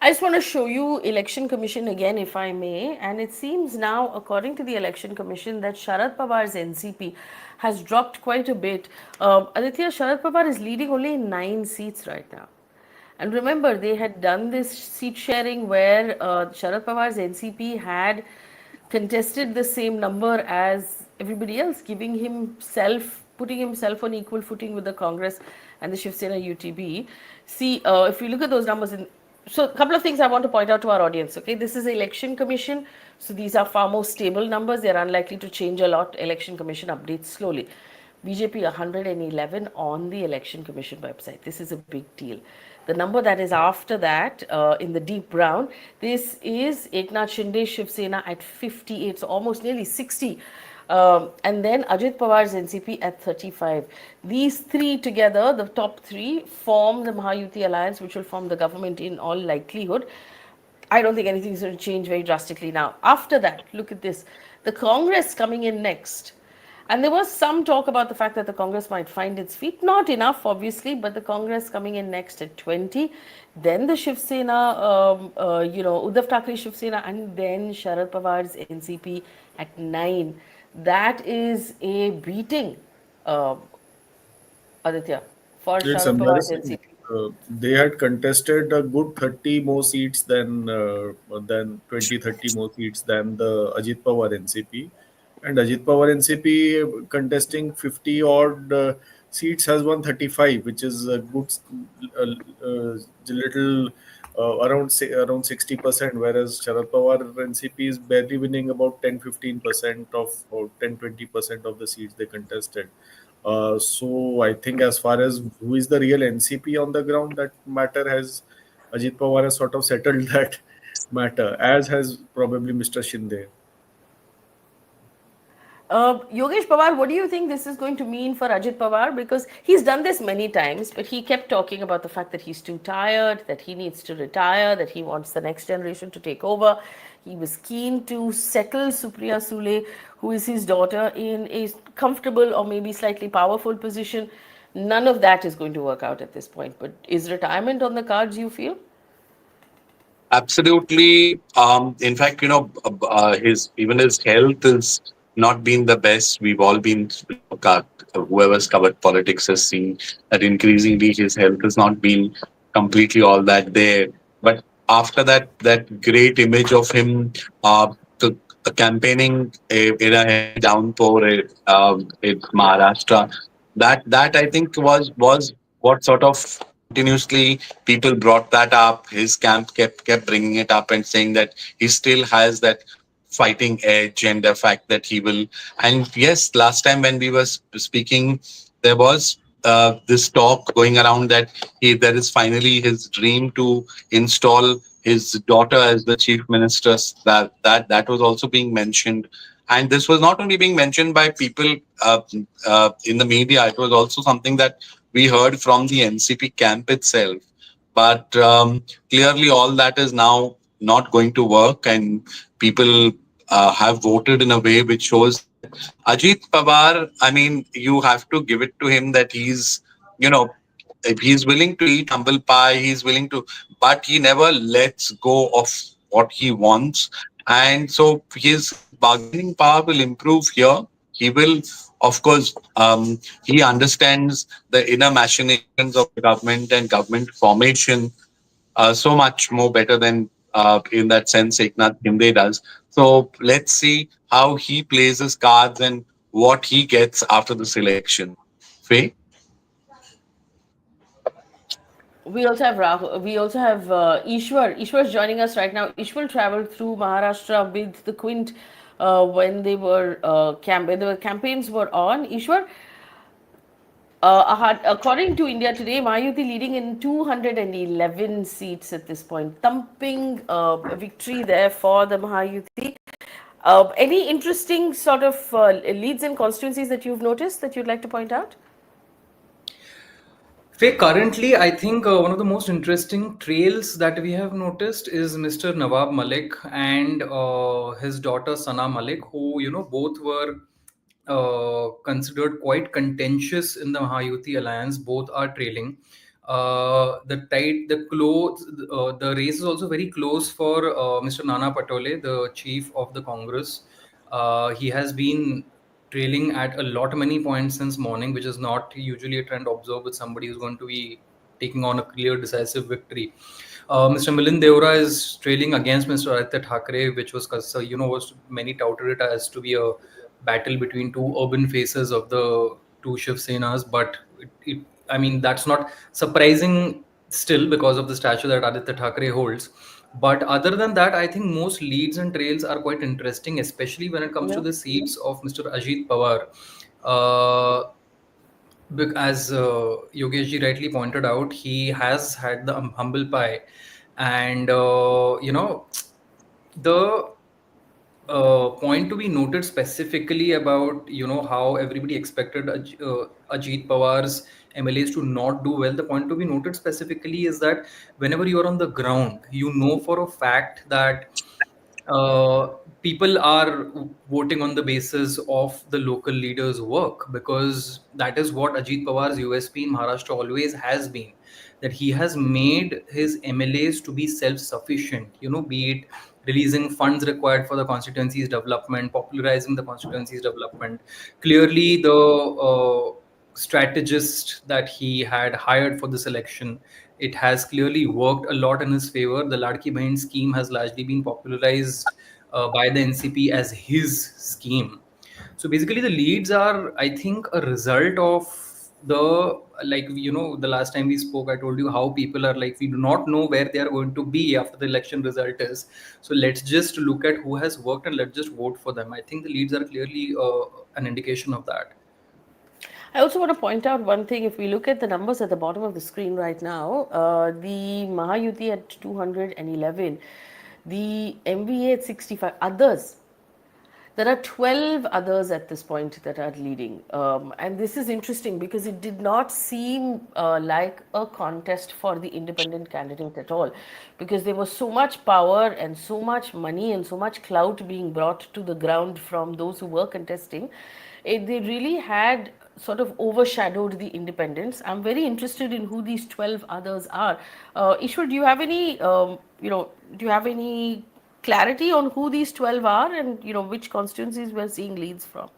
Speaker 1: I just want to show you Election Commission again, if I may. And it seems now, according to the Election Commission, that Sharad Pawar's NCP has dropped quite a bit. Aditya, Sharad Pawar is leading only in 9 seats right now. And remember, they had done this seat sharing where Sharad Pawar's NCP had contested the same number as everybody else, putting himself on equal footing with the Congress and the Shiv Sena UTB. See, if you look at those numbers, so a couple of things I want to point out to our audience. Okay, this is the Election Commission, so these are far more stable numbers. They are unlikely to change a lot. Election Commission updates slowly. BJP 111 on the Election Commission website. This is a big deal. The number that is after that, in the deep brown, this is Eknath Shinde Shiv Sena at 58, so almost nearly 60. And then Ajit Pawar's NCP at 35. These three together, the top three, form the Mahayuti alliance, which will form the government in all likelihood. I don't think anything is going to change very drastically now. After that, look at this. The Congress coming in next. And there was some talk about the fact that the Congress might find its feet. Not enough, obviously, but the Congress coming in next at 20. Then the Shiv Sena, Uddhav Thackeray Shiv Sena, and then Sharad Pawar's NCP at 9. That is a beating, Aditya, for
Speaker 2: It's
Speaker 1: Sharad Pawar's
Speaker 2: embarrassing.
Speaker 1: NCP.
Speaker 2: They had contested a good 30 more seats than 20, 30 more seats than the Ajit Pawar NCP. And Ajit Pawar NCP contesting 50 odd seats has won 35, which is a good, little around 60%, whereas Sharad Pawar NCP is barely winning about 10-15% of or 10-20% of the seats they contested. So I think as far as who is the real NCP on the ground, that matter has Ajit Pawar has sort of settled that matter, as has probably Mr. Shinde.
Speaker 1: Yogesh Pawar, what do you think this is going to mean for Ajit Pawar? Because he's done this many times, but he kept talking about the fact that he's too tired, that he needs to retire, that he wants the next generation to take over. He was keen to settle Supriya Sule, who is his daughter, in a comfortable or maybe slightly powerful position. None of that is going to work out at this point. But is retirement on the cards, you feel?
Speaker 3: Absolutely. In fact, his even his health is not been the best. We've all been, whoever's covered politics has seen that increasingly his health has not been completely all that there. But after that great image of him, the, the campaigning in a heavy downpour in Maharashtra, that I think was what sort of continuously people brought that up. His camp kept bringing it up and saying that he still has that fighting edge and the fact that he will. And yes, last time when we were speaking, there was this talk going around that there is finally his dream to install his daughter as the chief minister. That was also being mentioned. And this was not only being mentioned by people in the media, it was also something that we heard from the NCP camp itself. But clearly, all that is now not going to work, and people have voted in a way which shows that Ajit Pawar, I mean, you have to give it to him that you know, if he's willing to eat humble pie, he's willing to, but he never lets go of what he wants. And so his bargaining power will improve here. He will, of course, he understands the inner machinations of the government and government formation so much more better than in that sense Eknath Shinde does. So let's see how he plays his cards and what he gets after this election. Faye?
Speaker 1: We also have Ishwar. Ishwar is joining us right now. Ishwar traveled through Maharashtra with the Quint when they were when the campaigns were on. Ishwar, according to India Today, Mayuti leading in 211 seats at this point. Thumping victory there for the Mahayuti. Any interesting sort of leads and constituencies that you've noticed that you'd like to point out?
Speaker 4: Faye, currently, I think one of the most interesting trails that we have noticed is Mr. Nawab Malik and his daughter Sana Malik, who both were considered quite contentious in the Mahayuti alliance. Both are trailing. The race is also very close for Mr. Nana Patole, the chief of the Congress. He has been trailing at a lot many points since morning, which is not usually a trend observed with somebody who's going to be taking on a clear, decisive victory. Mr. Milind Deora is trailing against Mr. Ajit Thackeray, which was, was many touted it as to be a battle between two urban faces of the two Shiv Senas, but I mean, that's not surprising still because of the statue that Aditya Thackeray holds. But other than that, I think most leads and trails are quite interesting, especially when it comes to
Speaker 1: Yeah.
Speaker 4: the seats of Mr. Ajit Pawar. Uh, as Yogeshji rightly pointed out, he has had the humble pie, and the point to be noted specifically about how everybody expected Ajit Pawar's MLAs to not do well. The point to be noted specifically is that whenever you are on the ground, you know for a fact that uh, people are voting on the basis of the local leaders' work, because that is what Ajit Pawar's USP in Maharashtra always has been, that he has made his MLAs to be self-sufficient, be it releasing funds required for the constituency's development, popularizing the constituency's development. Clearly, the strategist that he had hired for this election, it has clearly worked a lot in his favor. The Ladki Bahin scheme has largely been popularized by the NCP as his scheme. So basically, the leads are, I think, a result of the last time we spoke, I told you how people are like, we do not know where they are going to be after the election result is. So let's just look at who has worked and let's just vote for them. I think the leads are clearly an indication of that.
Speaker 1: I also want to point out one thing. If we look at the numbers at the bottom of the screen right now, the Mahayuti at 211, the MVA at 65, others. There are 12 others at this point that are leading. And this is interesting because it did not seem like a contest for the independent candidate at all. Because there was so much power and so much money and so much clout being brought to the ground from those who were contesting. They really had sort of overshadowed the independents. I'm very interested in who these 12 others are. Ishwar, do you have any, do you have any clarity on who these 12 are and which constituencies we're seeing leads from?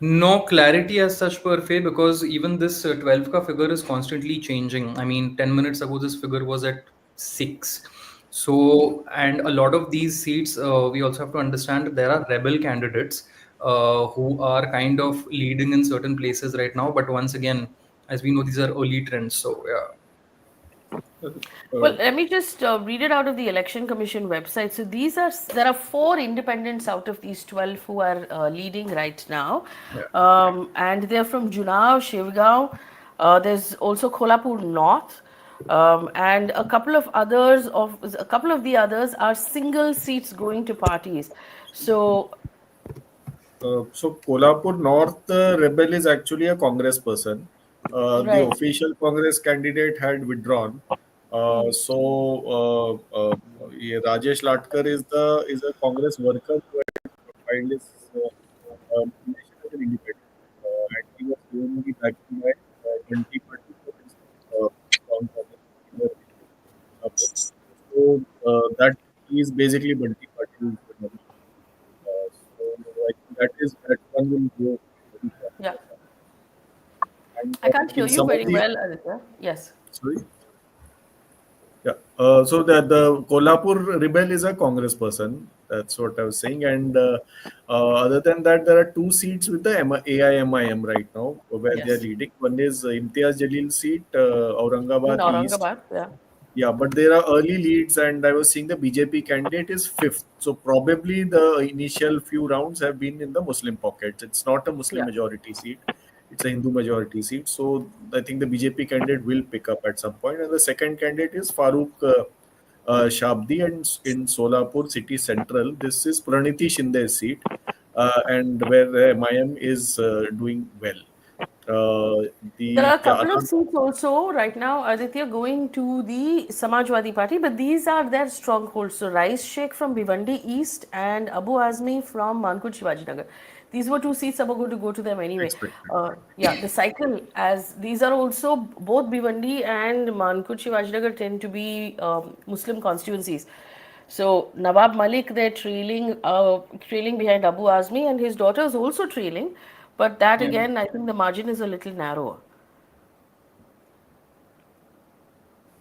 Speaker 4: No clarity as such per se, because even this 12 ka figure is constantly changing. I mean, 10 minutes ago, this figure was at 6. So, and a lot of these seats, we also have to understand that there are rebel candidates who are kind of leading in certain places right now. But once again, as we know, these are early trends. So, yeah.
Speaker 1: Well, let me just read it out of the Election Commission website. So there are 4 independents out of these 12 who are leading right now.
Speaker 4: Yeah.
Speaker 1: And they're from Junav, Shivgaon. There's also Kolhapur North. And a couple of the others are single seats going to parties. So
Speaker 2: So Kolhapur North rebel is actually a Congress person. The
Speaker 1: right.
Speaker 2: official Congress candidate had withdrawn. Yeah, Rajesh Latkar is a Congress worker who had filed his nomination as an independent, and he was only backed by 20 party for his strong Congress. So that is basically Bunty Patil's nomination. So I think that one will go very far.
Speaker 1: Yeah.
Speaker 2: And
Speaker 1: I can't hear
Speaker 2: in
Speaker 1: you
Speaker 2: some of
Speaker 1: very
Speaker 2: the
Speaker 1: well, Aditya. Yes.
Speaker 2: sorry, yeah. So the Kolhapur rebel is a Congress person. That's what I was saying. And other than that, there are 2 seats with the AIMIM right now where they are
Speaker 1: Yes.
Speaker 2: leading. One is Imtiaz Jalil seat,
Speaker 1: In
Speaker 2: Aurangabad East.
Speaker 1: Aurangabad. Yeah.
Speaker 2: Yeah, but there are early leads, and I was seeing the BJP candidate is 5th. So probably the initial few rounds have been in the Muslim pockets. It's not a Muslim
Speaker 1: Yeah.
Speaker 2: majority seat; it's a Hindu majority seat. So I think the BJP candidate will pick up at some point. And the second candidate is Farooq Shabdi, and in Solapur City Central, this is Praniti Shinde's seat, and where MIM is doing well.
Speaker 1: There are a
Speaker 2: Yeah,
Speaker 1: couple of seats also right now, Aditya, going to the Samajwadi Party, but these are their strongholds. So, Rais Sheikh from Bhiwandi East and Abu Azmi from Mankud Shivajinagar. These were 2 seats that were going to go to them anyway.
Speaker 2: expected.
Speaker 1: Yeah, the cycle, as these are also both Bhiwandi and Mankud Shivajinagar tend to be Muslim constituencies. So Nawab Malik, they're trailing behind Abu Azmi, and his daughter is also trailing. But that
Speaker 4: Yeah.
Speaker 1: again, I think the margin is a little narrower.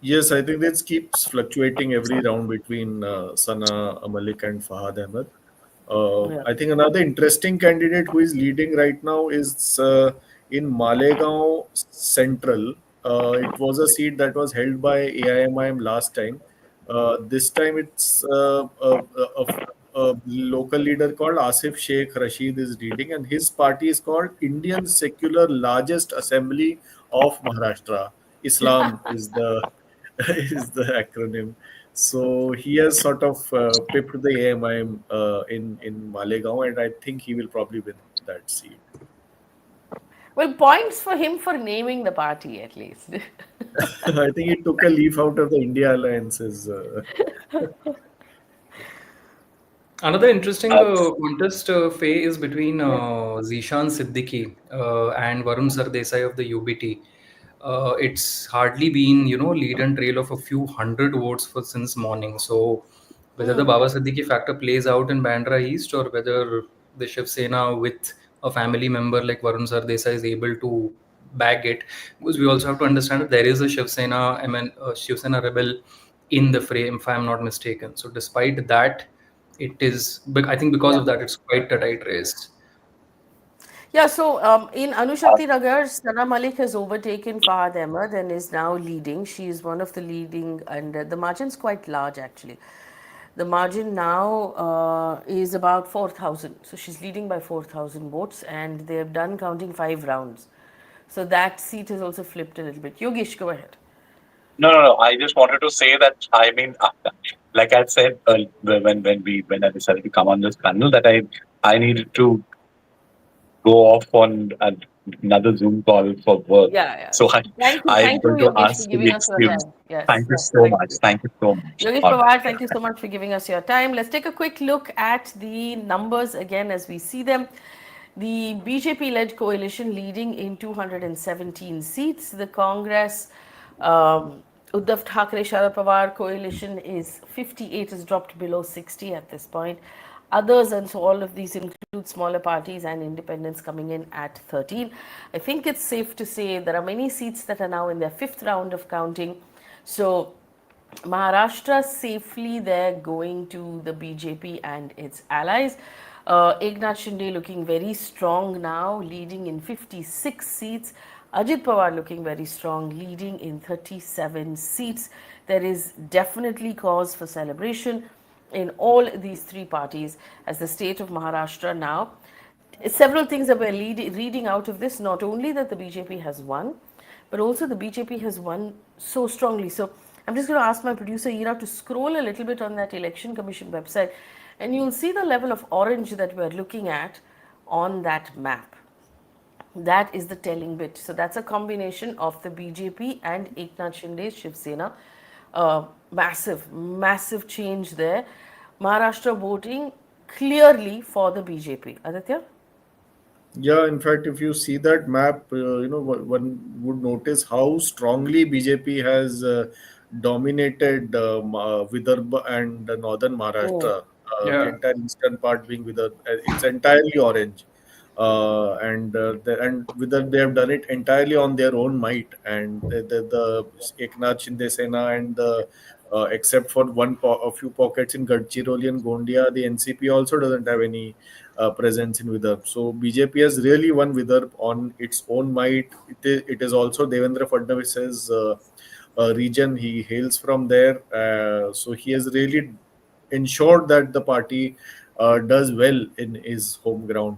Speaker 2: Yes, I think this keeps fluctuating every round between Sana Malik and Fahad Ahmed.
Speaker 1: Yeah.
Speaker 2: I think another interesting candidate who is leading right now is in Malegaon Central. It was a seat that was held by AIMIM last time. This time it's a local leader called Asif Sheikh Rashid is leading, and his party is called Indian Secular Largest Assembly of Maharashtra. Islam is the is the acronym. So he has sort of pipped the AMIM in Malegaon, and I think he will probably win that seat.
Speaker 1: Well, points for him for naming the party at least.
Speaker 2: I think he took a leaf out of the India alliances.
Speaker 4: Another interesting
Speaker 3: Uh,
Speaker 4: contest, Faye, is between Zishan Siddiqui and Varun Sardesai of the UBT. It's hardly been, lead and trail of a few hundred votes for since morning. So whether the Baba Siddiqui factor plays out in Bandra East, or whether the Shiv Sena with a family member like Varun Sardesai is able to bag it, because we also have to understand that there is a Shiv Sena rebel in the frame, if I'm not mistaken. So despite that, it is, but I think because
Speaker 1: Yeah.
Speaker 4: of that, it's quite a tight race.
Speaker 1: Yeah, so in Anushakti Nagar, Sana Malik has overtaken Fahad Ahmed and is now leading. She is one of the leading, and the margin's quite large actually. The margin now is about 4,000. So she's leading by 4,000 votes, and they have done counting 5 rounds. So that seat has also flipped a little bit. Yogesh, go ahead.
Speaker 3: no, no, no. I just wanted to say that I mean, like I said when I decided to come on this panel, that I needed to go off on another Zoom call for work.
Speaker 1: Yeah, yeah.
Speaker 3: So
Speaker 1: Thank
Speaker 3: I'm
Speaker 1: you,
Speaker 3: going to
Speaker 1: Yogesh, for
Speaker 3: ask for
Speaker 1: giving
Speaker 3: the
Speaker 1: us your
Speaker 3: excuse.
Speaker 1: time. Yes,
Speaker 3: Thank you
Speaker 1: yes,
Speaker 3: so
Speaker 1: thank
Speaker 3: much.
Speaker 1: you.
Speaker 3: Thank you so much.
Speaker 1: Yogesh
Speaker 3: All right.
Speaker 1: Pawar, thank you so much for giving us your time. Let's take a quick look at the numbers again as we see them. The BJP led coalition leading in 217 seats. The Congress, Uddhav Thackeray Sharad Pawar coalition is 58, has dropped below 60 at this point. Others, and so all of these include smaller parties and independents, coming in at 13. I think it's safe to say there are many seats that are now in their fifth round of counting. So Maharashtra safely there going to the BJP and its allies. Eknath Shinde looking very strong now, leading in 56 seats. Ajit Pawar looking very strong, leading in 37 seats. There is definitely cause for celebration in all these three parties as the state of Maharashtra now. Several things that we're reading out of this, not only that the BJP has won, but also the BJP has won so strongly. So I'm just going to ask my producer Ira to scroll a little bit on that election commission website, and you'll see the level of orange that we're looking at on that map. That is the telling bit. So that's a combination of the BJP and Eknath Shinde's Shiv Sena. Massive, massive change there. Maharashtra voting clearly for the BJP. Aditya?
Speaker 2: Yeah, in fact, if you see that map, one would notice how strongly BJP has dominated Vidarbha and northern
Speaker 1: Oh,
Speaker 2: Maharashtra.
Speaker 4: Yeah.
Speaker 2: Entire eastern part being Vidarbha, it's entirely orange, and Vidarbha, they have done it entirely on their own might, and the Eknath Shinde Sena and the except for a few pockets in Gadchiroli and Gondia, the NCP also doesn't have any presence in Vidarbha. So BJP has really won Vidarbha on its own might. It is also Devendra Fadnavis's region. He hails from there. So he has really ensured that the party does well in his home ground.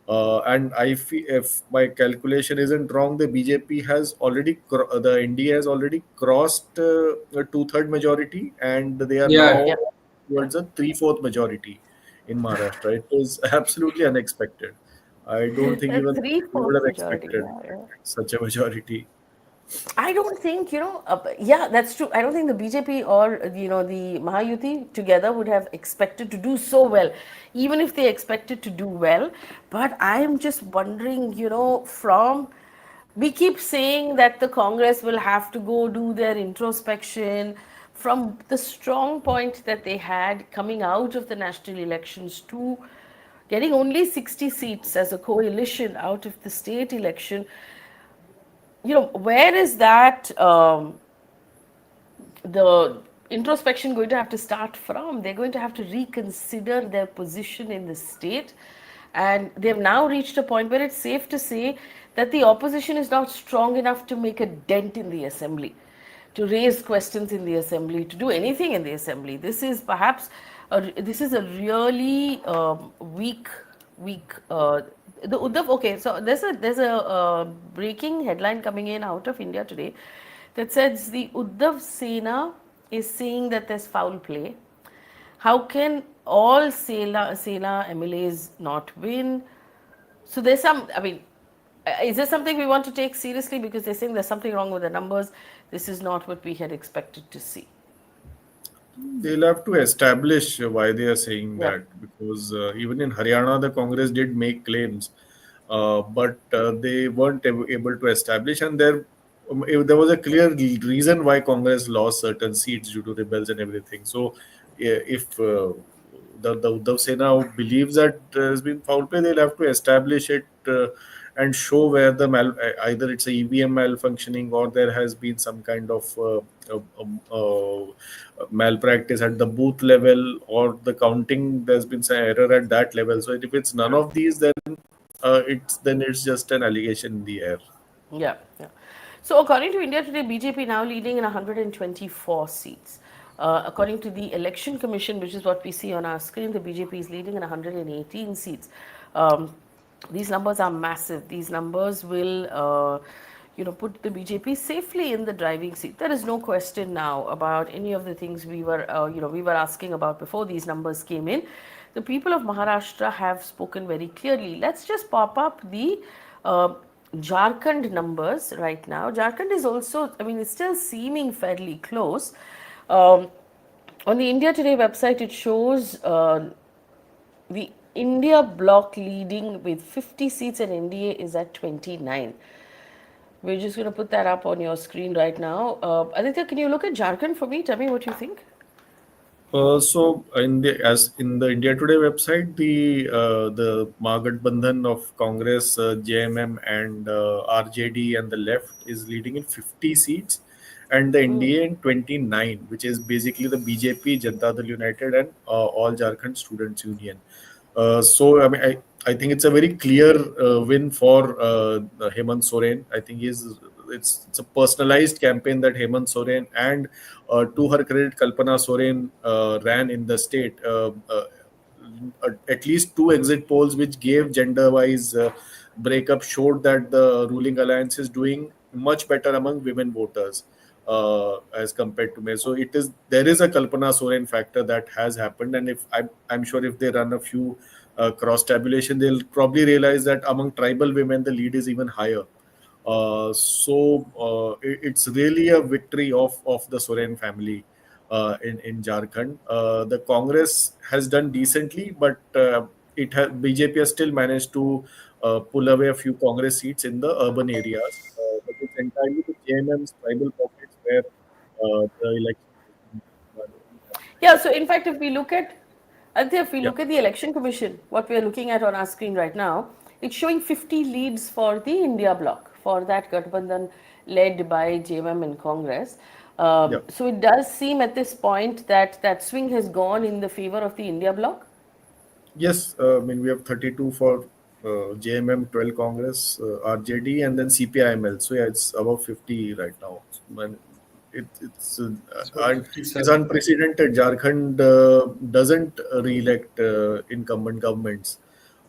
Speaker 2: And I feel, if my calculation isn't wrong, the BJP has already, the NDA has already crossed a two-third majority, and they are
Speaker 4: Yeah.
Speaker 1: yeah.
Speaker 2: now towards a three-fourth majority in Maharashtra. It was absolutely unexpected. I don't think
Speaker 1: A
Speaker 2: even we would
Speaker 1: three-fourth
Speaker 2: have
Speaker 1: majority.
Speaker 2: expected
Speaker 1: Yeah, yeah.
Speaker 2: such a majority.
Speaker 1: I don't think, yeah, that's true. I don't think the BJP or, the Mahayuti together would have expected to do so well, even if they expected to do well. But I'm just wondering, we keep saying that the Congress will have to go do their introspection, from the strong point that they had coming out of the national elections to getting only 60 seats as a coalition out of the state election, where is that the introspection going to have to start from? They're going to have to reconsider their position in the state. And they've now reached a point where it's safe to say that the opposition is not strong enough to make a dent in the assembly, to raise questions in the assembly, to do anything in the assembly. This is perhaps this is a really weak. The Uddhav. Okay, so there's a breaking headline coming in out of India today that says the Uddhav Sena is saying that there's foul play. How can all Sena MLAs not win? So there's some, I mean, is this something we want to take seriously? Because they're saying there's something wrong with the numbers. This is not what we had expected to see.
Speaker 2: They'll have to establish why they are saying
Speaker 1: Yeah.
Speaker 2: that, because even in Haryana, the Congress did make claims, but they weren't able to establish, and there was a clear reason why Congress lost certain seats due to rebels and everything. So, if the Uddhav Sena believes that there has been foul play, they'll have to establish it and show where either it's a EVM malfunctioning or there has been some kind of malpractice at the booth level, or the counting, there's been some error at that level. So if it's none of these, then it's just an allegation in the air.
Speaker 1: Yeah, yeah. So according to India Today, BJP now leading in 124 seats. According to the Election Commission, which is what we see on our screen, the BJP is leading in 118 seats. These numbers are massive. These numbers will, put the BJP safely in the driving seat. There is no question now about any of the things we were asking about before these numbers came in. The people of Maharashtra have spoken very clearly. Let's just pop up the Jharkhand numbers right now. Jharkhand is also, I mean, it's still seeming fairly close. On the India Today website, it shows the India bloc leading with 50 seats and NDA is at 29. We're just going to put that up on your screen right now. Aditya, can you look at Jharkhand for me? Tell me what you think.
Speaker 2: So in the India Today website, the Mahagathbandhan of Congress, JMM and RJD and the left is leading in 50 seats, and the NDA in 29, which is basically the BJP, Janata Dal United, and All Jharkhand Students Union. So I think it's a very clear win for Hemant Soren. I think it's a personalized campaign that Hemant Soren and, to her credit, Kalpana Soren ran in the state. At least two exit polls which gave gender-wise breakup showed that the ruling alliance is doing much better among women voters as compared to men. So there is a Kalpana Soren factor that has happened, and if I'm sure if they run a few cross tabulation, they'll probably realize that among tribal women the lead is even higher. It's really a victory of the Soren family in Jharkhand. The Congress has done decently, but BJP has still managed to pull away a few Congress seats in the urban areas. But it's entirely the JMM's tribal pockets where the election.
Speaker 1: Yeah, so in fact, if we look at
Speaker 2: Yeah.
Speaker 1: the Election Commission, what we are looking at on our screen right now, it's showing 50 leads for the India bloc, for that Gathbandhan led by JMM and Congress.
Speaker 2: Yeah.
Speaker 1: So it does seem at this point that that swing has gone in the favor of the India bloc.
Speaker 2: Yes, I mean, we have 32 for JMM, 12 Congress, RJD, and then CPIML. So yeah, it's above 50 right now. And it's
Speaker 4: So
Speaker 2: and it's
Speaker 4: 57.
Speaker 2: unprecedented. Jharkhand doesn't re-elect incumbent governments.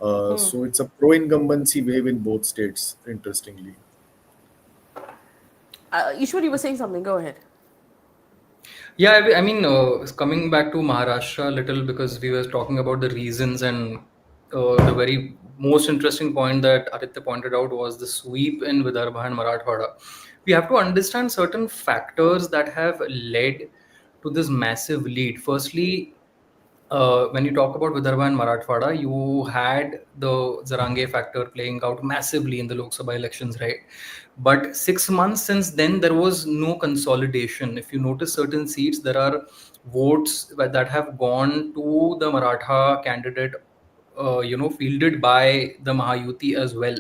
Speaker 2: So it's a pro-incumbency wave in both states, interestingly.
Speaker 1: Ishwar, you were saying something. Go ahead.
Speaker 4: Yeah, I mean, coming back to Maharashtra a little, because we were talking about the reasons, and the very most interesting point that Aditya pointed out was the sweep in Vidarbha and Marathwada. We have to understand certain factors that have led to this massive lead. Firstly, when you talk about Vidarbha and Marathwada, you had the Zarange factor playing out massively in the Lok Sabha elections, right? But 6 months since then, there was no consolidation. If you notice certain seats, there are votes that have gone to the Maratha candidate, fielded by the Mahayuti as well.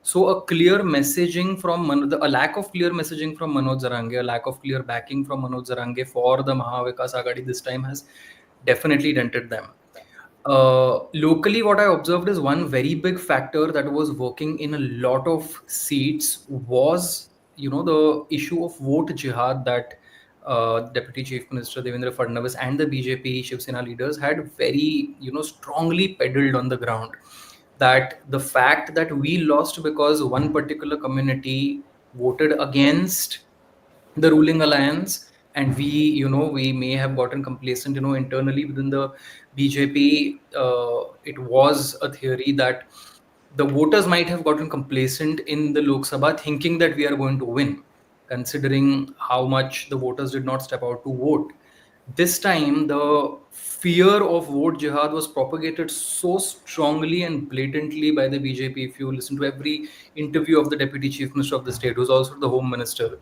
Speaker 4: So a clear messaging from a lack of clear messaging from Manoj Zarange, a lack of clear backing from Manoj Zarange for the Mahavikas Aghadi this time has definitely dented them. Locally, what I observed is one very big factor that was working in a lot of seats was, the issue of vote jihad that Deputy Chief Minister Devendra Fadnavis and the BJP Shiv Sena leaders had very, strongly peddled on the ground. That the fact that we lost because one particular community voted against the ruling alliance, and we may have gotten complacent internally within the BJP. It was a theory that the voters might have gotten complacent in the Lok Sabha thinking that we are going to win, considering how much the voters did not step out to vote. This time, the fear of vote jihad was propagated so strongly and blatantly by the BJP. If you listen to every interview of the Deputy Chief Minister of the state, who's also the Home Minister,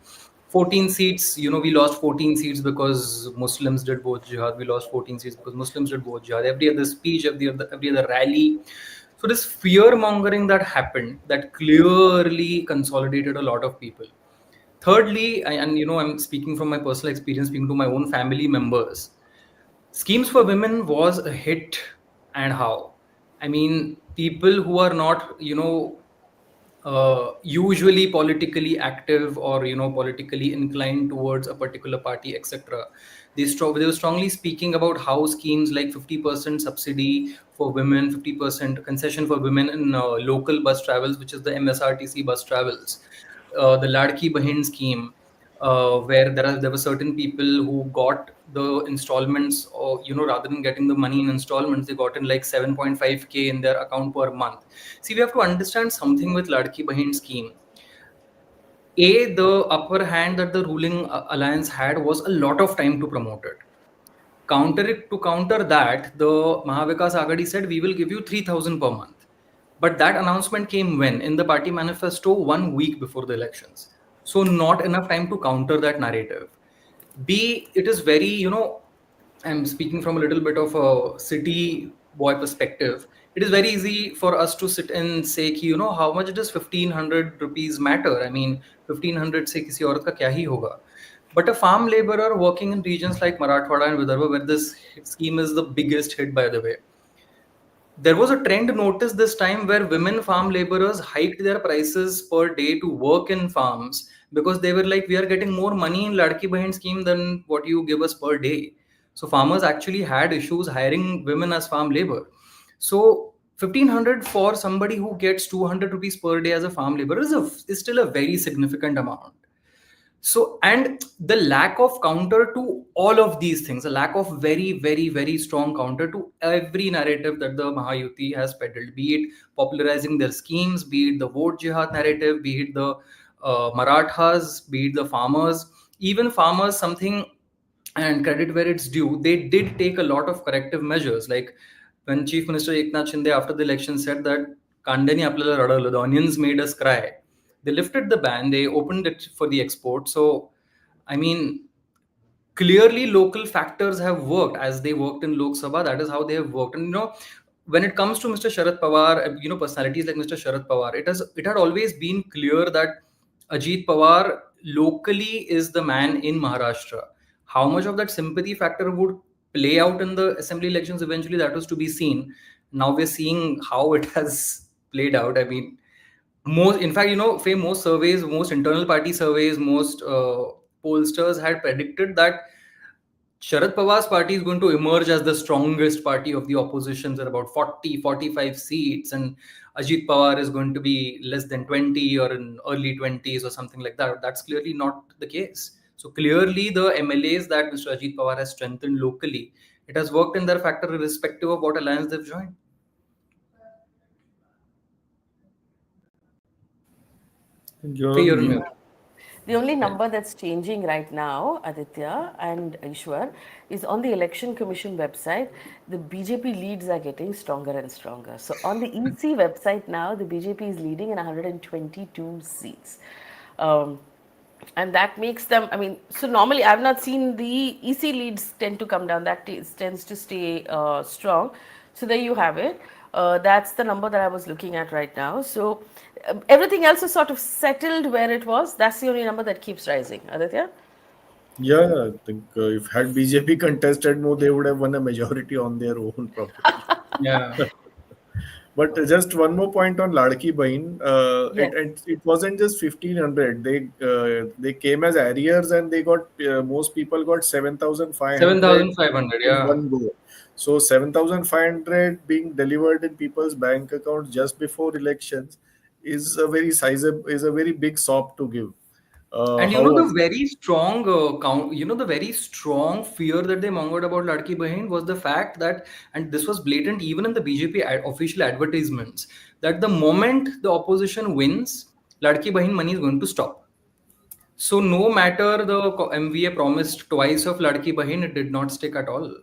Speaker 4: 14 seats, we lost 14 seats because Muslims did vote jihad. We lost 14 seats because Muslims did vote jihad. Every other speech, every other rally. So this fear mongering that happened, that clearly consolidated a lot of people. Thirdly, I'm speaking from my personal experience, speaking to my own family members. Schemes for women was a hit, and how? I mean, people who are not, usually politically active or politically inclined towards a particular party, etc. They were strongly speaking about how schemes like 50% subsidy for women, 50% concession for women in local bus travels, which is the MSRTC bus travels, the Ladki Bahin scheme, where there were certain people who got the installments, or rather than getting the money in installments, they got in like 7.5K in their account per month. See, we have to understand something with Ladki Bahin scheme. The upper hand that the ruling alliance had was a lot of time to promote it. To counter that, the Mahavikas Aghadi said, we will give you 3,000 per month. But that announcement came when? In the party manifesto 1 week before the elections. So not enough time to counter that narrative. It is very, I'm speaking from a little bit of a city boy perspective. It is very easy for us to sit and say, how much does 1,500 rupees matter? I mean, 1,500 se kisi aurat ka kya hi hoga? But a farm laborer working in regions like Marathwada and Vidarbha, where this scheme is the biggest hit, by the way, there was a trend noticed this time where women farm laborers hiked their prices per day to work in farms, because they were like, we are getting more money in Ladki Bahin scheme than what you give us per day. So farmers actually had issues hiring women as farm labor. So 1,500 for somebody who gets 200 rupees per day as a farm laborer is still a very significant amount. So, and the lack of counter to all of these things, a lack of very, very, very strong counter to every narrative that the Mahayuti has peddled, be it popularizing their schemes, be it the vote jihad narrative, be it the Marathas, be it the farmers, even farmers, something, and credit where it's due, they did take a lot of corrective measures. Like when Chief Minister Eknath Shinde after the election said that Kandani aplyala radala, the onions made us cry. They lifted the ban, they opened it for the export. So, I mean, clearly local factors have worked as they worked in Lok Sabha. That is how they have worked. And when it comes to Mr. Sharad Pawar, personalities like Mr. Sharad Pawar, it had always been clear that Ajit Pawar locally is the man in Maharashtra. How much of that sympathy factor would play out in the assembly elections eventually, that was to be seen. Now we're seeing how it has played out. I mean, in fact, Faye, most surveys, most internal party surveys, most pollsters had predicted that Sharad Pawar's party is going to emerge as the strongest party of the oppositions at about 40, 45 seats, and Ajit Pawar is going to be less than 20 or in early 20s or something like that. That's clearly not the case. So clearly the MLAs that Mr. Ajit Pawar has strengthened locally, it has worked in their factor irrespective of what alliance they've joined.
Speaker 2: You're
Speaker 4: Faye,
Speaker 2: on
Speaker 4: you're on
Speaker 2: mute.
Speaker 4: mute.
Speaker 1: The only
Speaker 4: Okay.
Speaker 1: number that's changing right now, Aditya and Ishwar, is on the Election Commission website. The BJP leads are getting stronger and stronger. So on the EC website now, the BJP is leading in 122 seats. Um, and that makes them, I mean, so normally I've not seen the EC leads tend to come down. That tends to stay strong. So there you have it. That's the number that I was looking at right now. So everything else is sort of settled where it was. That's the only number that keeps rising. Aditya?
Speaker 2: Yeah, I think if had BJP contested more, they would have won a majority on their own probably.
Speaker 4: Yeah.
Speaker 2: But just one more point on Ladki Bahin.
Speaker 1: Yes.
Speaker 2: It wasn't just 1,500. They came as arrears and they got most people got 7,500
Speaker 4: 7,500.
Speaker 2: in
Speaker 4: Yeah.
Speaker 2: one go. So 7,500 being delivered in people's bank accounts just before elections is a very big sop to give.
Speaker 4: And
Speaker 2: How
Speaker 4: the very strong the very strong fear that they mongered about Ladki Bahin was the fact that, and this was blatant even in the BJP official advertisements, that the moment the opposition wins, Ladki Bahin money is going to stop. So no matter the MVA promised twice of Ladki Bahin, it did not stick at all.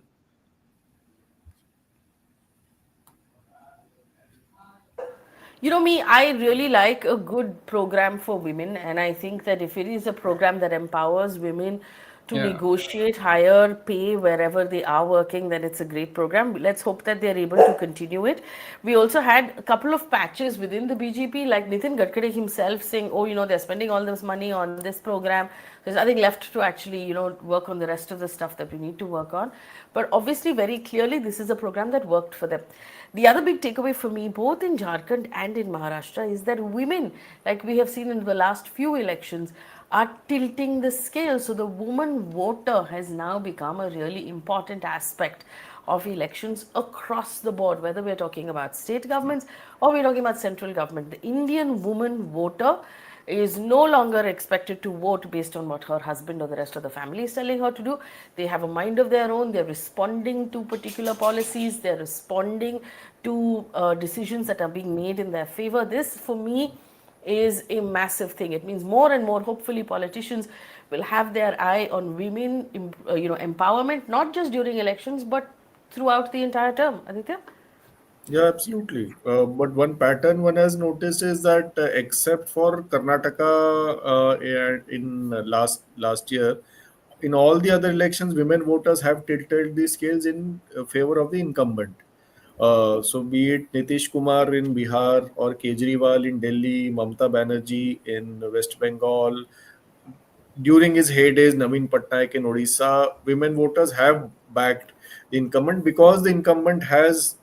Speaker 1: You know me, I really like a good program for women, and I think that if it is a program that empowers women to
Speaker 4: Yeah.
Speaker 1: negotiate higher pay wherever they are working, then it's a great program. Let's hope that they're able to continue it. We also had a couple of patches within the BJP, like Nitin Gadkari himself saying, oh, they're spending all this money on this program. There's nothing left to actually, work on the rest of the stuff that we need to work on. But obviously, very clearly, this is a program that worked for them. The other big takeaway for me, both in Jharkhand and in Maharashtra, is that women, like we have seen in the last few elections, are tilting the scale. So the woman voter has now become a really important aspect of elections across the board, whether we're talking about state governments or we're talking about central government. The Indian woman voter is no longer expected to vote based on what her husband or the rest of the family is telling her to do. They have a mind of their own. They're responding to particular policies. They're responding to decisions that are being made in their favor. This, for me, is a massive thing. It means more and more, hopefully, politicians will have their eye on women, empowerment, not just during elections, but throughout the entire term. Aditya?
Speaker 2: Yeah, absolutely. But one pattern one has noticed is that except for Karnataka in last year, in all the other elections, women voters have tilted the scales in favor of the incumbent. So be it Nitish Kumar in Bihar or Kejriwal in Delhi, Mamata Banerjee in West Bengal, during his heydays, Naveen Patnaik in Odisha, women voters have backed the incumbent because the incumbent has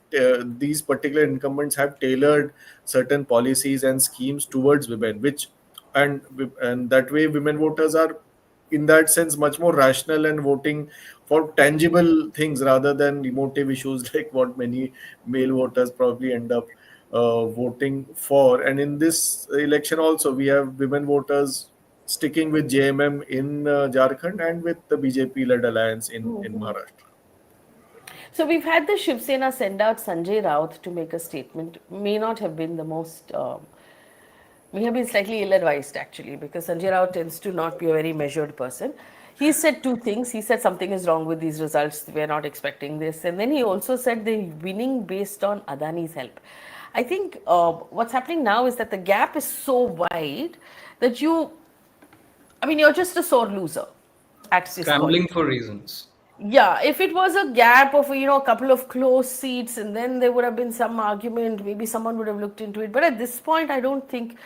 Speaker 2: these particular incumbents have tailored certain policies and schemes towards women, which and that way women voters are in that sense much more rational and voting for tangible things rather than emotive issues like what many male voters probably end up voting for. And in this election also, we have women voters sticking with JMM in Jharkhand and with the BJP-led alliance in Maharashtra.
Speaker 1: So we've had the Shiv Sena send out Sanjay Raut to make a statement. May not have been the most, may have been slightly ill-advised actually, because Sanjay Raut tends to not be a very measured person. He said two things. He said something is wrong with these results. We're not expecting this. And then he also said they're winning based on Adani's help. I think what's happening now is that the gap is so wide that you're just a sore loser at this point.
Speaker 4: Scrambling for reasons.
Speaker 1: Yeah, if it was a gap of a couple of close seats, and then there would have been some argument, maybe someone would have looked into it. But at this point, I don't think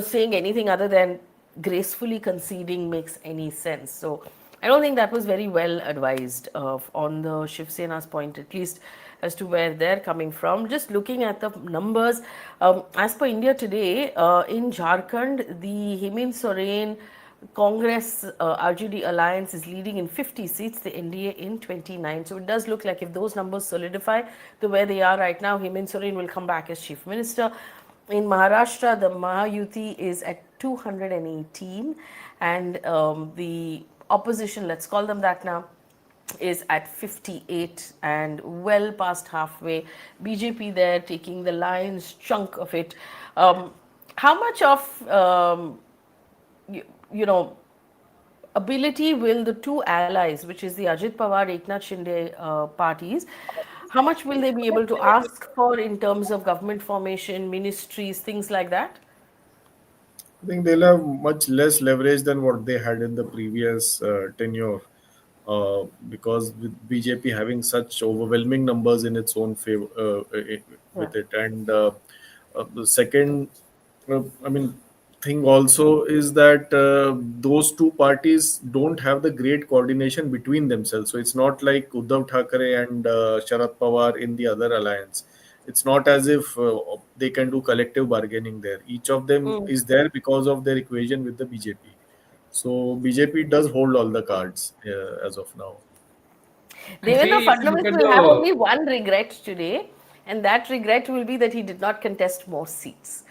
Speaker 1: saying anything other than gracefully conceding makes any sense. So I don't think that was very well advised on the Shiv Sena's point, at least as to where they're coming from. Just looking at the numbers, as per India Today, in Jharkhand, the Hemant Soren Congress RJD alliance is leading in 50 seats, the NDA in 29. So it does look like if those numbers solidify the way they are right now, Hemant Soren will come back as chief minister. In Maharashtra, the Mahayuti is at 218, and the opposition, let's call them that now, is at 58 and well past halfway. BJP there taking the lion's chunk of it. How much of you know, ability will the two allies, which is the Ajit Pawar, Eknath Shinde parties, how much will they be able to ask for in terms of government formation, ministries, things like that?
Speaker 2: I think they'll have much less leverage than what they had in the previous tenure, because with BJP having such overwhelming numbers in its own favor
Speaker 1: Yeah.
Speaker 2: with it, and the second, I mean, thing also is that those two parties don't have the great coordination between themselves. So it's not like Uddhav Thackeray and Sharad Pawar in the other alliance. It's not as if they can do collective bargaining there. Each of them
Speaker 1: Mm.
Speaker 2: is there because of their equation with the BJP. So BJP does hold all the cards as of now.
Speaker 4: And
Speaker 1: Devendra
Speaker 4: Faye, if you look
Speaker 1: Fadnavis
Speaker 4: at
Speaker 1: will have
Speaker 4: the
Speaker 1: only one regret today, and that regret will be that he did not contest more seats.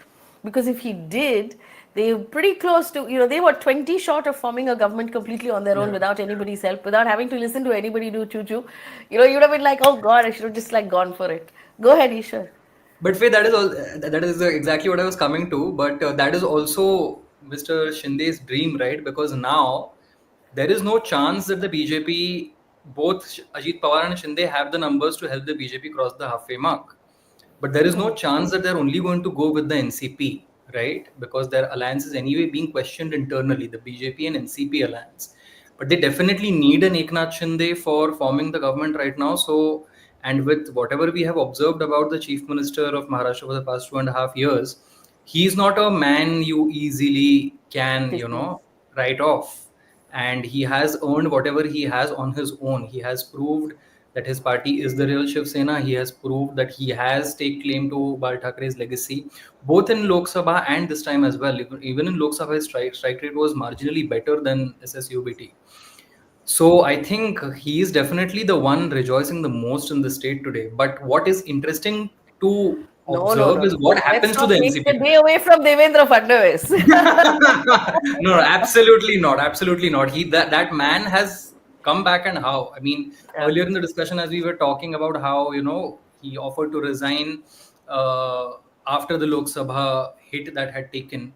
Speaker 1: Because if he did, they were pretty close to, they were 20 short of forming a government completely on their own
Speaker 4: yeah.
Speaker 1: without anybody's help, without having to listen to anybody do choo choo. You'd have been like, oh God, I should have just like gone for it. Go ahead, Ishwar.
Speaker 4: But Faye, that is all. That is exactly what I was coming to. But that is also Mr. Shinde's dream, right? Because now there is no chance that the BJP, both Ajit Pawar and Shinde, have the numbers to help the BJP cross the halfway mark. But there is no chance that they're only going to go with the NCP, right? Because their alliance is anyway being questioned internally, the BJP and NCP alliance. But they definitely need an Eknath Shinde for forming the government right now. So, and with whatever we have observed about the Chief Minister of Maharashtra for the past 2.5 years, he's not a man you easily can,
Speaker 1: Dismiss.
Speaker 4: write off. And he has earned whatever he has on his own. He has proved that his party is the real Shiv Sena. He has proved that he has take claim to Bal Thakaray's legacy, both in Lok Sabha and this time as well. Even in Lok Sabha, his strike rate was marginally better than SSUBT. So I think he is definitely the one rejoicing the most in the state today. But what is interesting to
Speaker 1: No, no,
Speaker 4: observe
Speaker 1: no,
Speaker 4: is
Speaker 1: no.
Speaker 4: what
Speaker 1: Let's
Speaker 4: happens to
Speaker 1: not
Speaker 4: the
Speaker 1: take
Speaker 4: NCP
Speaker 1: the day
Speaker 4: today.
Speaker 1: away from Devendra Fadnavis.
Speaker 4: No, absolutely not. Absolutely not. That man has come back, and how? I mean,
Speaker 1: Yeah.
Speaker 4: earlier in the discussion, as we were talking about how he offered to resign uh, after the Lok Sabha hit that had taken.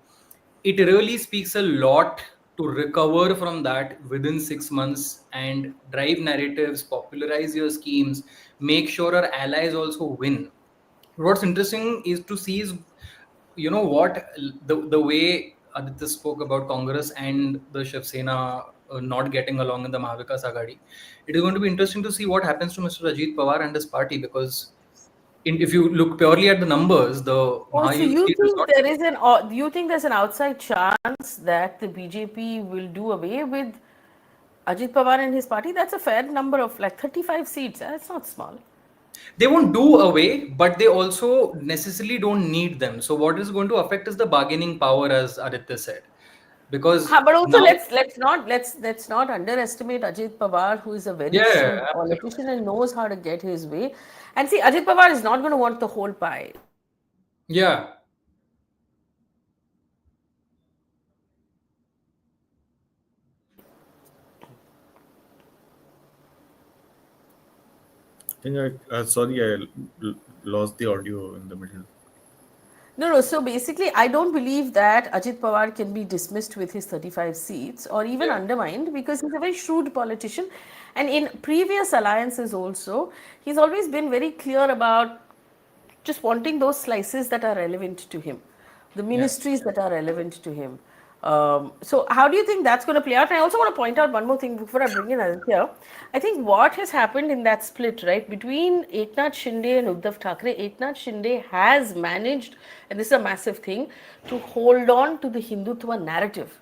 Speaker 4: It really speaks a lot to recover from that within 6 months and drive narratives, popularize your schemes, make sure our allies also win. What's interesting is to see is what the way Aditya spoke about Congress and the Shiv Sena not getting along in the Mahavikas Aghadi. It is going to be interesting to see what happens to Mr. Ajit Pawar and his party, because if you look purely at the numbers, the
Speaker 1: Oh, so
Speaker 4: Mahayuti
Speaker 1: you
Speaker 4: seat is
Speaker 1: think
Speaker 4: not.
Speaker 1: there is do you think there's an outside chance that the BJP will do away with Ajit Pawar and his party? That's a fair number of like 35 seats. That's not small.
Speaker 4: They won't do away, but they also necessarily don't need them. So what is going to affect is the bargaining power, as Aditya said, because
Speaker 1: But also
Speaker 4: now,
Speaker 1: let's not underestimate Ajit Pawar, who is a very
Speaker 4: yeah,
Speaker 1: shrewd
Speaker 4: absolutely.
Speaker 1: politician and knows how to get his way. And see, Ajit Pawar is not going to want the whole pie.
Speaker 4: Yeah.
Speaker 2: I think sorry, lost the audio in the middle.
Speaker 1: No, no. So basically, I don't believe that Ajit Pawar can be dismissed with his 35 seats or even
Speaker 4: Yeah.
Speaker 1: undermined because he's a very shrewd politician. And in previous alliances, also, he's always been very clear about just wanting those slices that are relevant to him, the
Speaker 4: Yeah.
Speaker 1: ministries that are relevant to him. So, how do you think that's going to play out? And I also want to point out one more thing before I bring in Aditya. I think what has happened in that split, right, between Eknath Shinde and Uddhav Thackeray, Eknath Shinde has managed, and this is a massive thing, to hold on to the Hindutva narrative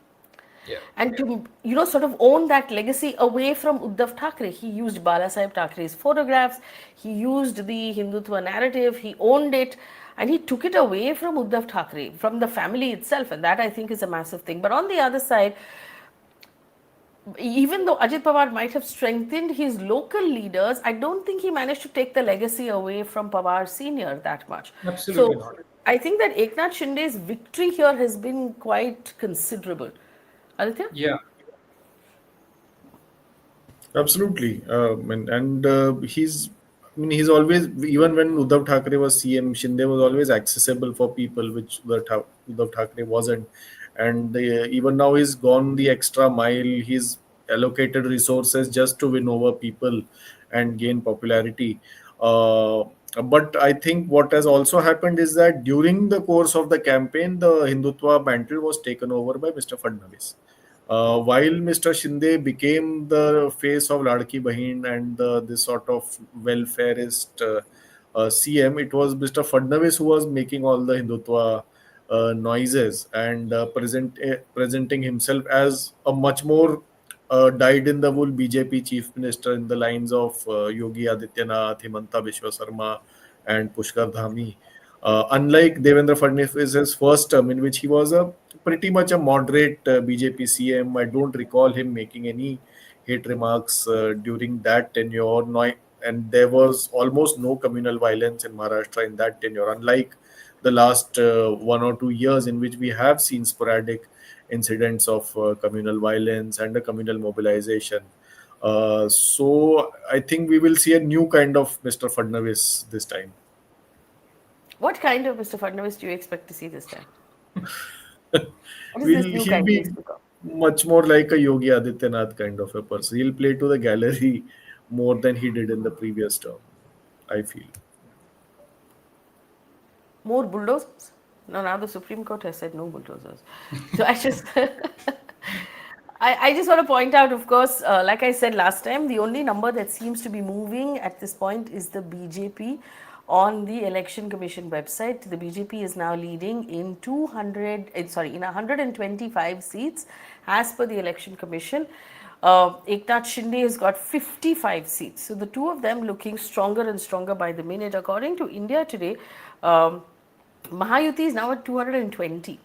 Speaker 4: Yeah.
Speaker 1: and to sort of own that legacy away from Uddhav Thackeray. He used Balasaheb Thackeray's photographs, he used the Hindutva narrative, he owned it, and he took it away from Uddhav Thackeray, from the family itself, and that I think is a massive thing. But on the other side, even though Ajit Pawar might have strengthened his local leaders, I don't think he managed to take the legacy away from Pawar Senior that much.
Speaker 4: Absolutely
Speaker 1: So
Speaker 4: not.
Speaker 1: I think that Eknath Shinde's victory here has been quite considerable. Aditya?
Speaker 4: Yeah.
Speaker 2: Absolutely, he's. I mean, he's always, even when Uddhav Thackeray was CM, Shinde was always accessible for people, which Uddhav Thackeray wasn't. and even now he's gone the extra mile. He's allocated resources just to win over people and gain popularity. Uh, but I think what has also happened is that during the course of the campaign, the Hindutva mantle was taken over by Mr. Fadnavis. While Mr. Shinde became the face of Ladki Bahin and this sort of welfareist CM, it was Mr. Fadnavis who was making all the Hindutva noises and presenting himself as a much more dyed-in-the-wool BJP chief minister in the lines of Yogi Adityanath, Himanta Biswa Sarma, and Pushkar Dhami. Unlike Devendra Fadnavis's first term, in which he was a pretty much a moderate BJP CM, I don't recall him making any hate remarks during that tenure. No, and there was almost no communal violence in Maharashtra in that tenure, unlike the last 1 or 2 years in which we have seen sporadic incidents of communal violence and a communal mobilization. So I think we will see a new kind of Mr. Fadnavis this time.
Speaker 1: What kind of Mr. Fadnavis do you expect to see this time? What is this new
Speaker 2: He'll
Speaker 1: kind
Speaker 2: be
Speaker 1: you speak of?
Speaker 2: much more like a Yogi Adityanath kind of a person. He'll play to the gallery more than he did in the previous term, I feel.
Speaker 1: More bulldozers? No, now the Supreme Court has said no bulldozers. So I just want to point out, of course, like I said last time, the only number that seems to be moving at this point is the BJP on the Election Commission website. The BJP is now leading in 125 seats as per the Election Commission. Eknath Shinde has got 55 seats. So the two of them looking stronger and stronger by the minute. According to India Today, Mahayuti is now at 220.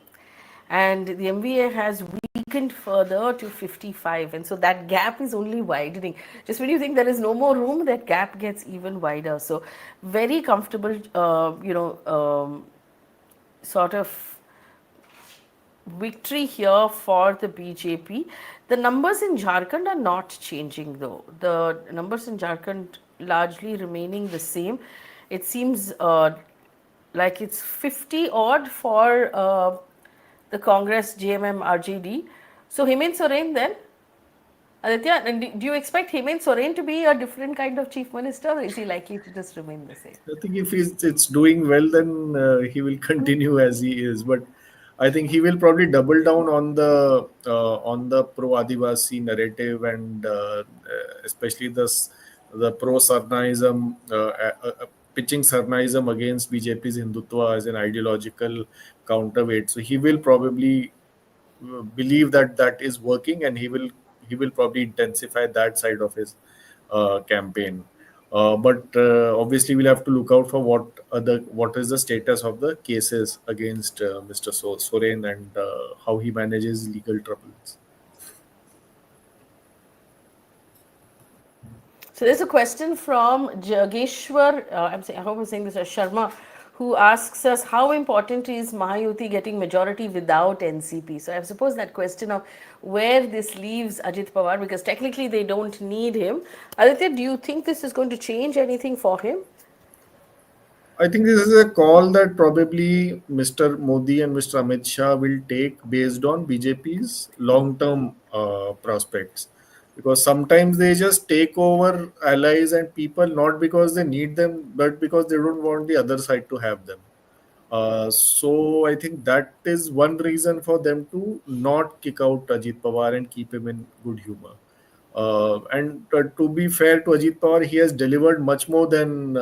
Speaker 1: And the MVA has weakened further to 55, and so that gap is only widening. Just when you think there is no more room, that gap gets even wider. So very comfortable, sort of victory here for the BJP. The numbers in Jharkhand are not changing though. The numbers in Jharkhand largely remaining the same. It seems like it's 50 odd for the Congress, JMM, RJD. So Hemant Soren then, Aditya, and do you expect Hemant Soren to be a different kind of chief minister, or is he likely to just remain the same?
Speaker 2: I think if it's doing well, then he will continue as he is. But I think he will probably double down on the pro Adivasi narrative and especially the pro Sarnaism, pitching Sarnaism against BJP's Hindutva as an ideological counterweight. So he will probably believe that that is working, and he will probably intensify that side of his campaign. But obviously, we'll have to look out for what is the status of the cases against Mr. Soren and how he manages legal troubles.
Speaker 1: So there's a question from Jageshwar, I hope I'm saying this, Sharma, who asks us how important is Mahayuti getting majority without NCP. So I suppose that question of where this leaves Ajit Pawar, because technically they don't need him. Aditya, do you think this is going to change anything for him?
Speaker 2: I think this is a call that probably Mr. Modi and Mr. Amit Shah will take based on BJP's long-term prospects. Because sometimes they just take over allies and people not because they need them, but because they don't want the other side to have them. So I think that is one reason for them to not kick out Ajit Pawar and keep him in good humor. And to be fair to Ajit Pawar, he has delivered much more than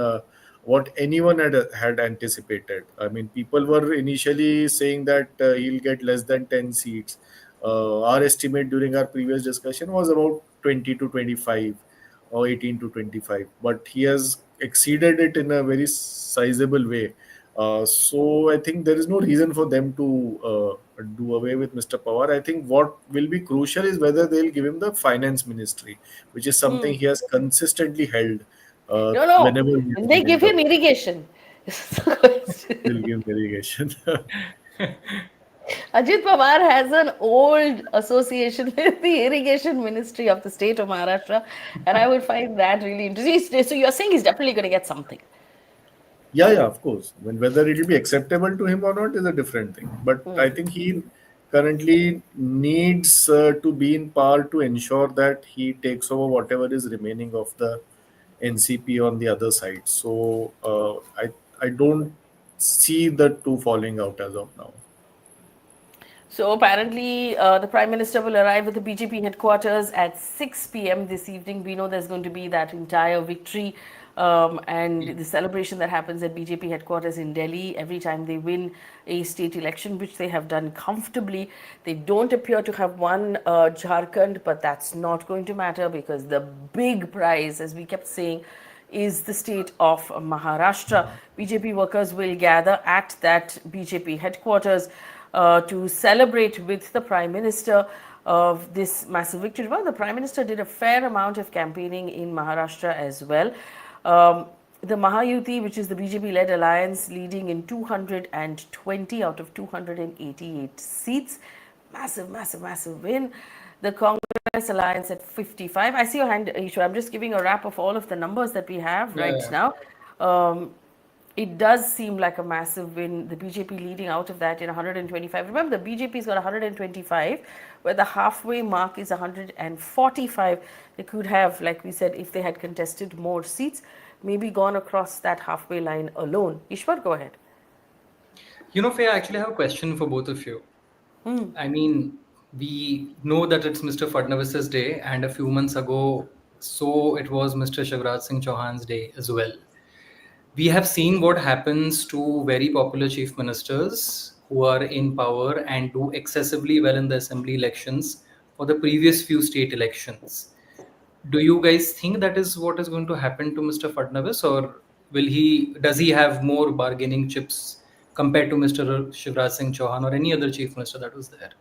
Speaker 2: what anyone had anticipated. I mean, people were initially saying that he'll get less than 10 seats. Our estimate during our previous discussion was about 20 to 25 or 18 to 25, but he has exceeded it in a very sizable way. So I think there is no reason for them to do away with Mr. Pawar. I think what will be crucial is whether they'll give him the finance ministry, which is something he has consistently held.
Speaker 1: No.
Speaker 2: Whenever
Speaker 1: Will they give him irrigation?
Speaker 2: They'll give irrigation.
Speaker 1: Ajit Pawar has an old association with the irrigation ministry of the state of Maharashtra, and I would find that really interesting. So you're saying he's definitely going to get something?
Speaker 2: Yeah, of course. Whether it will be acceptable to him or not is a different thing. But I think he currently needs to be in power to ensure that he takes over whatever is remaining of the NCP on the other side. So I don't see the two falling out as of now.
Speaker 1: So apparently, the Prime Minister will arrive at the BJP headquarters at 6 p.m. this evening. We know there's going to be that entire victory and the celebration that happens at BJP headquarters in Delhi every time they win a state election, which they have done comfortably. They don't appear to have won Jharkhand, but that's not going to matter because the big prize, as we kept saying, is the state of Maharashtra. BJP workers will gather at that BJP headquarters to celebrate with the Prime Minister of this massive victory. Well, the Prime Minister did a fair amount of campaigning in Maharashtra as well. The Mahayuti, which is the BJP-led alliance, leading in 220 out of 288 seats. Massive, massive, massive win. The Congress alliance at 55. I see your hand, Ishwar. I'm just giving a wrap of all of the numbers that we have right now. It does seem like a massive win. The BJP leading out of that in 125. Remember, the BJP's got 125, where the halfway mark is 145. They could have, like we said, if they had contested more seats, maybe gone across that halfway line alone. Ishwar, go ahead.
Speaker 4: Faye, I actually have a question for both of you. I mean, we know that it's Mr. Fadnavis's day, and a few months ago, so it was Mr. Shivraj Singh Chauhan's day as well. We have seen what happens to very popular chief ministers who are in power and do excessively well in the assembly elections for the previous few state elections. Do you guys think that is what is going to happen to Mr. Fadnavis, or does he have more bargaining chips compared to Mr. Shivraj Singh Chauhan or any other chief minister that was there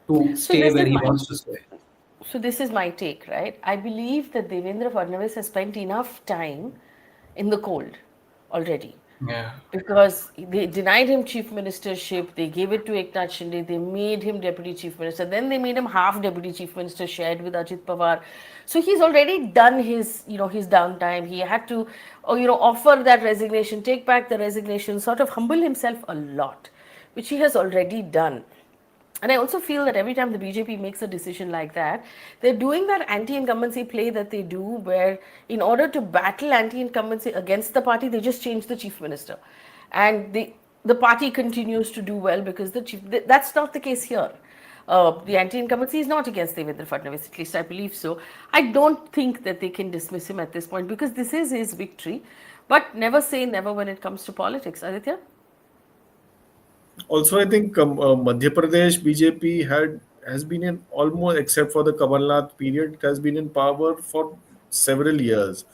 Speaker 4: to stay where he wants to stay?
Speaker 1: So this is my take, right? I believe that Devendra Fadnavis has spent enough time in the cold already.
Speaker 4: Yeah.
Speaker 1: Because they denied him chief ministership, they gave it to Eknath Shinde, they made him deputy chief minister, then they made him half deputy chief minister, shared with Ajit Pawar. So he's already done his, his downtime. He had to, offer that resignation, take back the resignation, sort of humble himself a lot, which he has already done. And I also feel that every time the BJP makes a decision like that, they're doing that anti-incumbency play that they do, where in order to battle anti-incumbency against the party, they just change the chief minister. And the party continues to do well because that's not the case here. The anti-incumbency is not against Devendra Fadnavis, at least I believe so. I don't think that they can dismiss him at this point because this is his victory. But never say never when it comes to politics. Aditya?
Speaker 2: Also, I think Madhya Pradesh BJP has been in almost, except for the Kamalnath period, it has been in power for several years,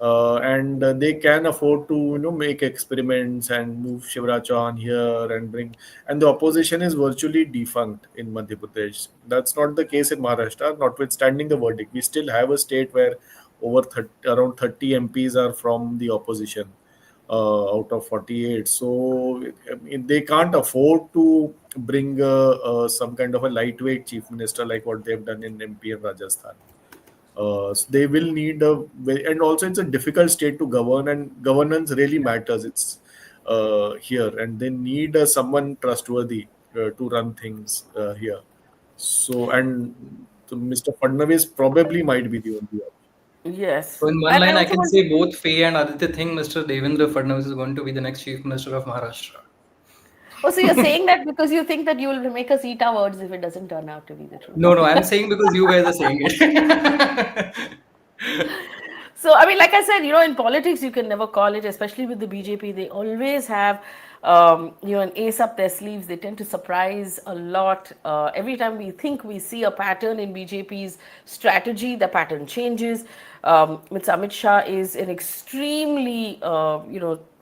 Speaker 2: and they can afford to make experiments and move Shivraj Chauhan here and and the opposition is virtually defunct in Madhya Pradesh. That's not the case in Maharashtra. Notwithstanding the verdict, we still have a state where around 30 MPs are from the opposition. Out of 48. So they can't afford to bring some kind of a lightweight chief minister like what they've done in MP and Rajasthan. So they will need and also it's a difficult state to govern, and governance really matters. It's here, and they need someone trustworthy to run things here. So, Mr. Fadnavis probably might be the only option.
Speaker 1: Yes.
Speaker 4: So in one line, I can say both Faye and Aditya think Mr. Devendra Fadnavis is going to be the next chief minister of Maharashtra.
Speaker 1: Oh, so you're saying that because you think that you will make us eat our words if it doesn't turn out to be the truth?
Speaker 4: No, I'm saying because you guys are saying it.
Speaker 1: So, I mean, like I said, in politics, you can never call it, especially with the BJP. They always have, an ace up their sleeves. They tend to surprise a lot. Every time we think we see a pattern in BJP's strategy, the pattern changes. Mr. Amit Shah is an extremely,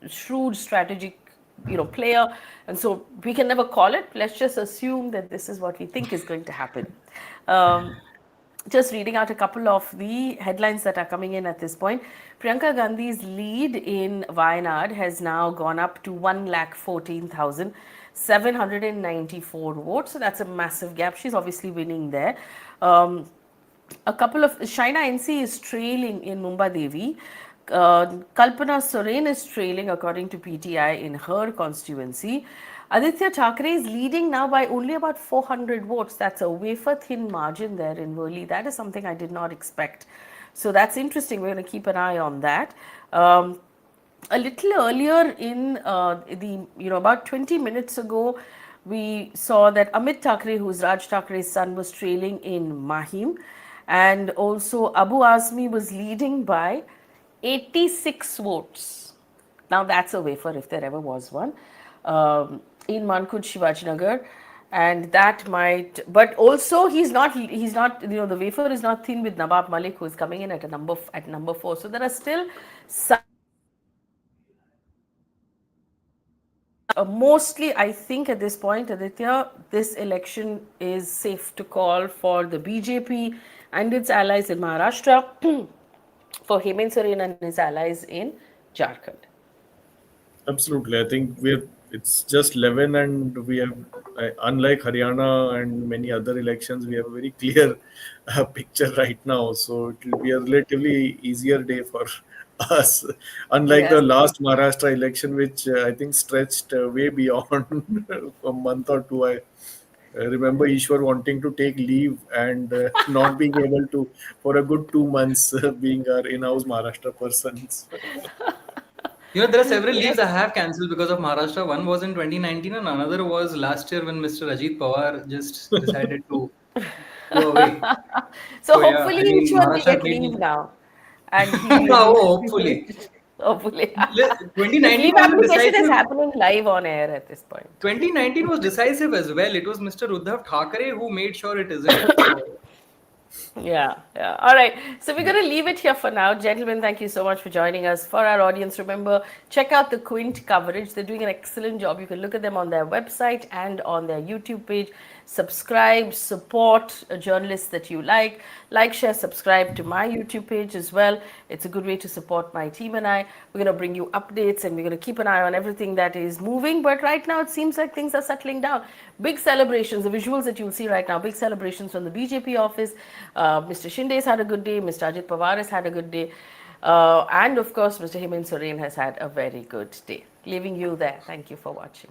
Speaker 1: shrewd strategic, player. And so we can never call it. Let's just assume that this is what we think is going to happen. Just reading out a couple of the headlines that are coming in at this point. Priyanka Gandhi's lead in Wayanad has now gone up to 1,14,794 votes. So that's a massive gap. She's obviously winning there. A couple of Shaina NC is trailing in Mumbai Devi. Kalpana Soren is trailing according to PTI in her constituency. Aditya Thackeray is leading now by only about 400 votes. That's a wafer thin margin there in Worli. That is something I did not expect. So that's interesting. We're going to keep an eye on that. A little earlier in about 20 minutes ago, we saw that Amit Thackeray, who's Raj Thackeray's son, was trailing in Mahim, and also Abu Azmi was leading by 86 votes. Now that's a wafer if there ever was one, in Mankud Shivajinagar, and that might. But also he's not. The wafer is not thin with Nawab Malik, who is coming in at number 4. So there are still some. Mostly, I think at this point, Aditya, this election is safe to call for the BJP and its allies in Maharashtra, for Hemant Soren and his allies in Jharkhand.
Speaker 2: Absolutely. I think it's just 11, and we have, unlike Haryana and many other elections, we have a very clear picture right now. So it will be a relatively easier day for us, unlike the last Maharashtra election, which I think stretched way beyond a month or two. I remember Ishwar wanting to take leave and not being able to for a good 2 months, being our in-house Maharashtra persons.
Speaker 4: There are several leaves I have cancelled because of Maharashtra. One was in 2019 and another was last year when Mr. Ajit Pawar just decided to go away.
Speaker 1: So
Speaker 4: yeah,
Speaker 1: hopefully
Speaker 4: I mean,
Speaker 1: each one will
Speaker 4: Maharashtra
Speaker 1: get
Speaker 4: made
Speaker 1: leave
Speaker 4: me.
Speaker 1: now. And
Speaker 4: hopefully.
Speaker 1: hopefully.
Speaker 4: 2019
Speaker 1: Leave
Speaker 4: was
Speaker 1: application is
Speaker 4: decisive.
Speaker 1: happening live on air at this point.
Speaker 4: 2019 was decisive as well. It was Mr. Uddhav Thackeray who made sure it isn't. So.
Speaker 1: Yeah. All right. So we're going to leave it here for now. Gentlemen, thank you so much for joining us. For our audience, remember, check out the Quint coverage. They're doing an excellent job. You can look at them on their website and on their YouTube page. Subscribe, support a journalist that you like. Like, share, subscribe to my YouTube page as well. It's a good way to support my team and I. We're going to bring you updates and we're going to keep an eye on everything that is moving. But right now, it seems like things are settling down. Big celebrations, the visuals that you'll see right now, big celebrations from the BJP office. Mr. Shinde's had a good day. Mr. Ajit Pawar has had a good day. And of course, Mr. Hemant Soren has had a very good day. Leaving you there. Thank you for watching.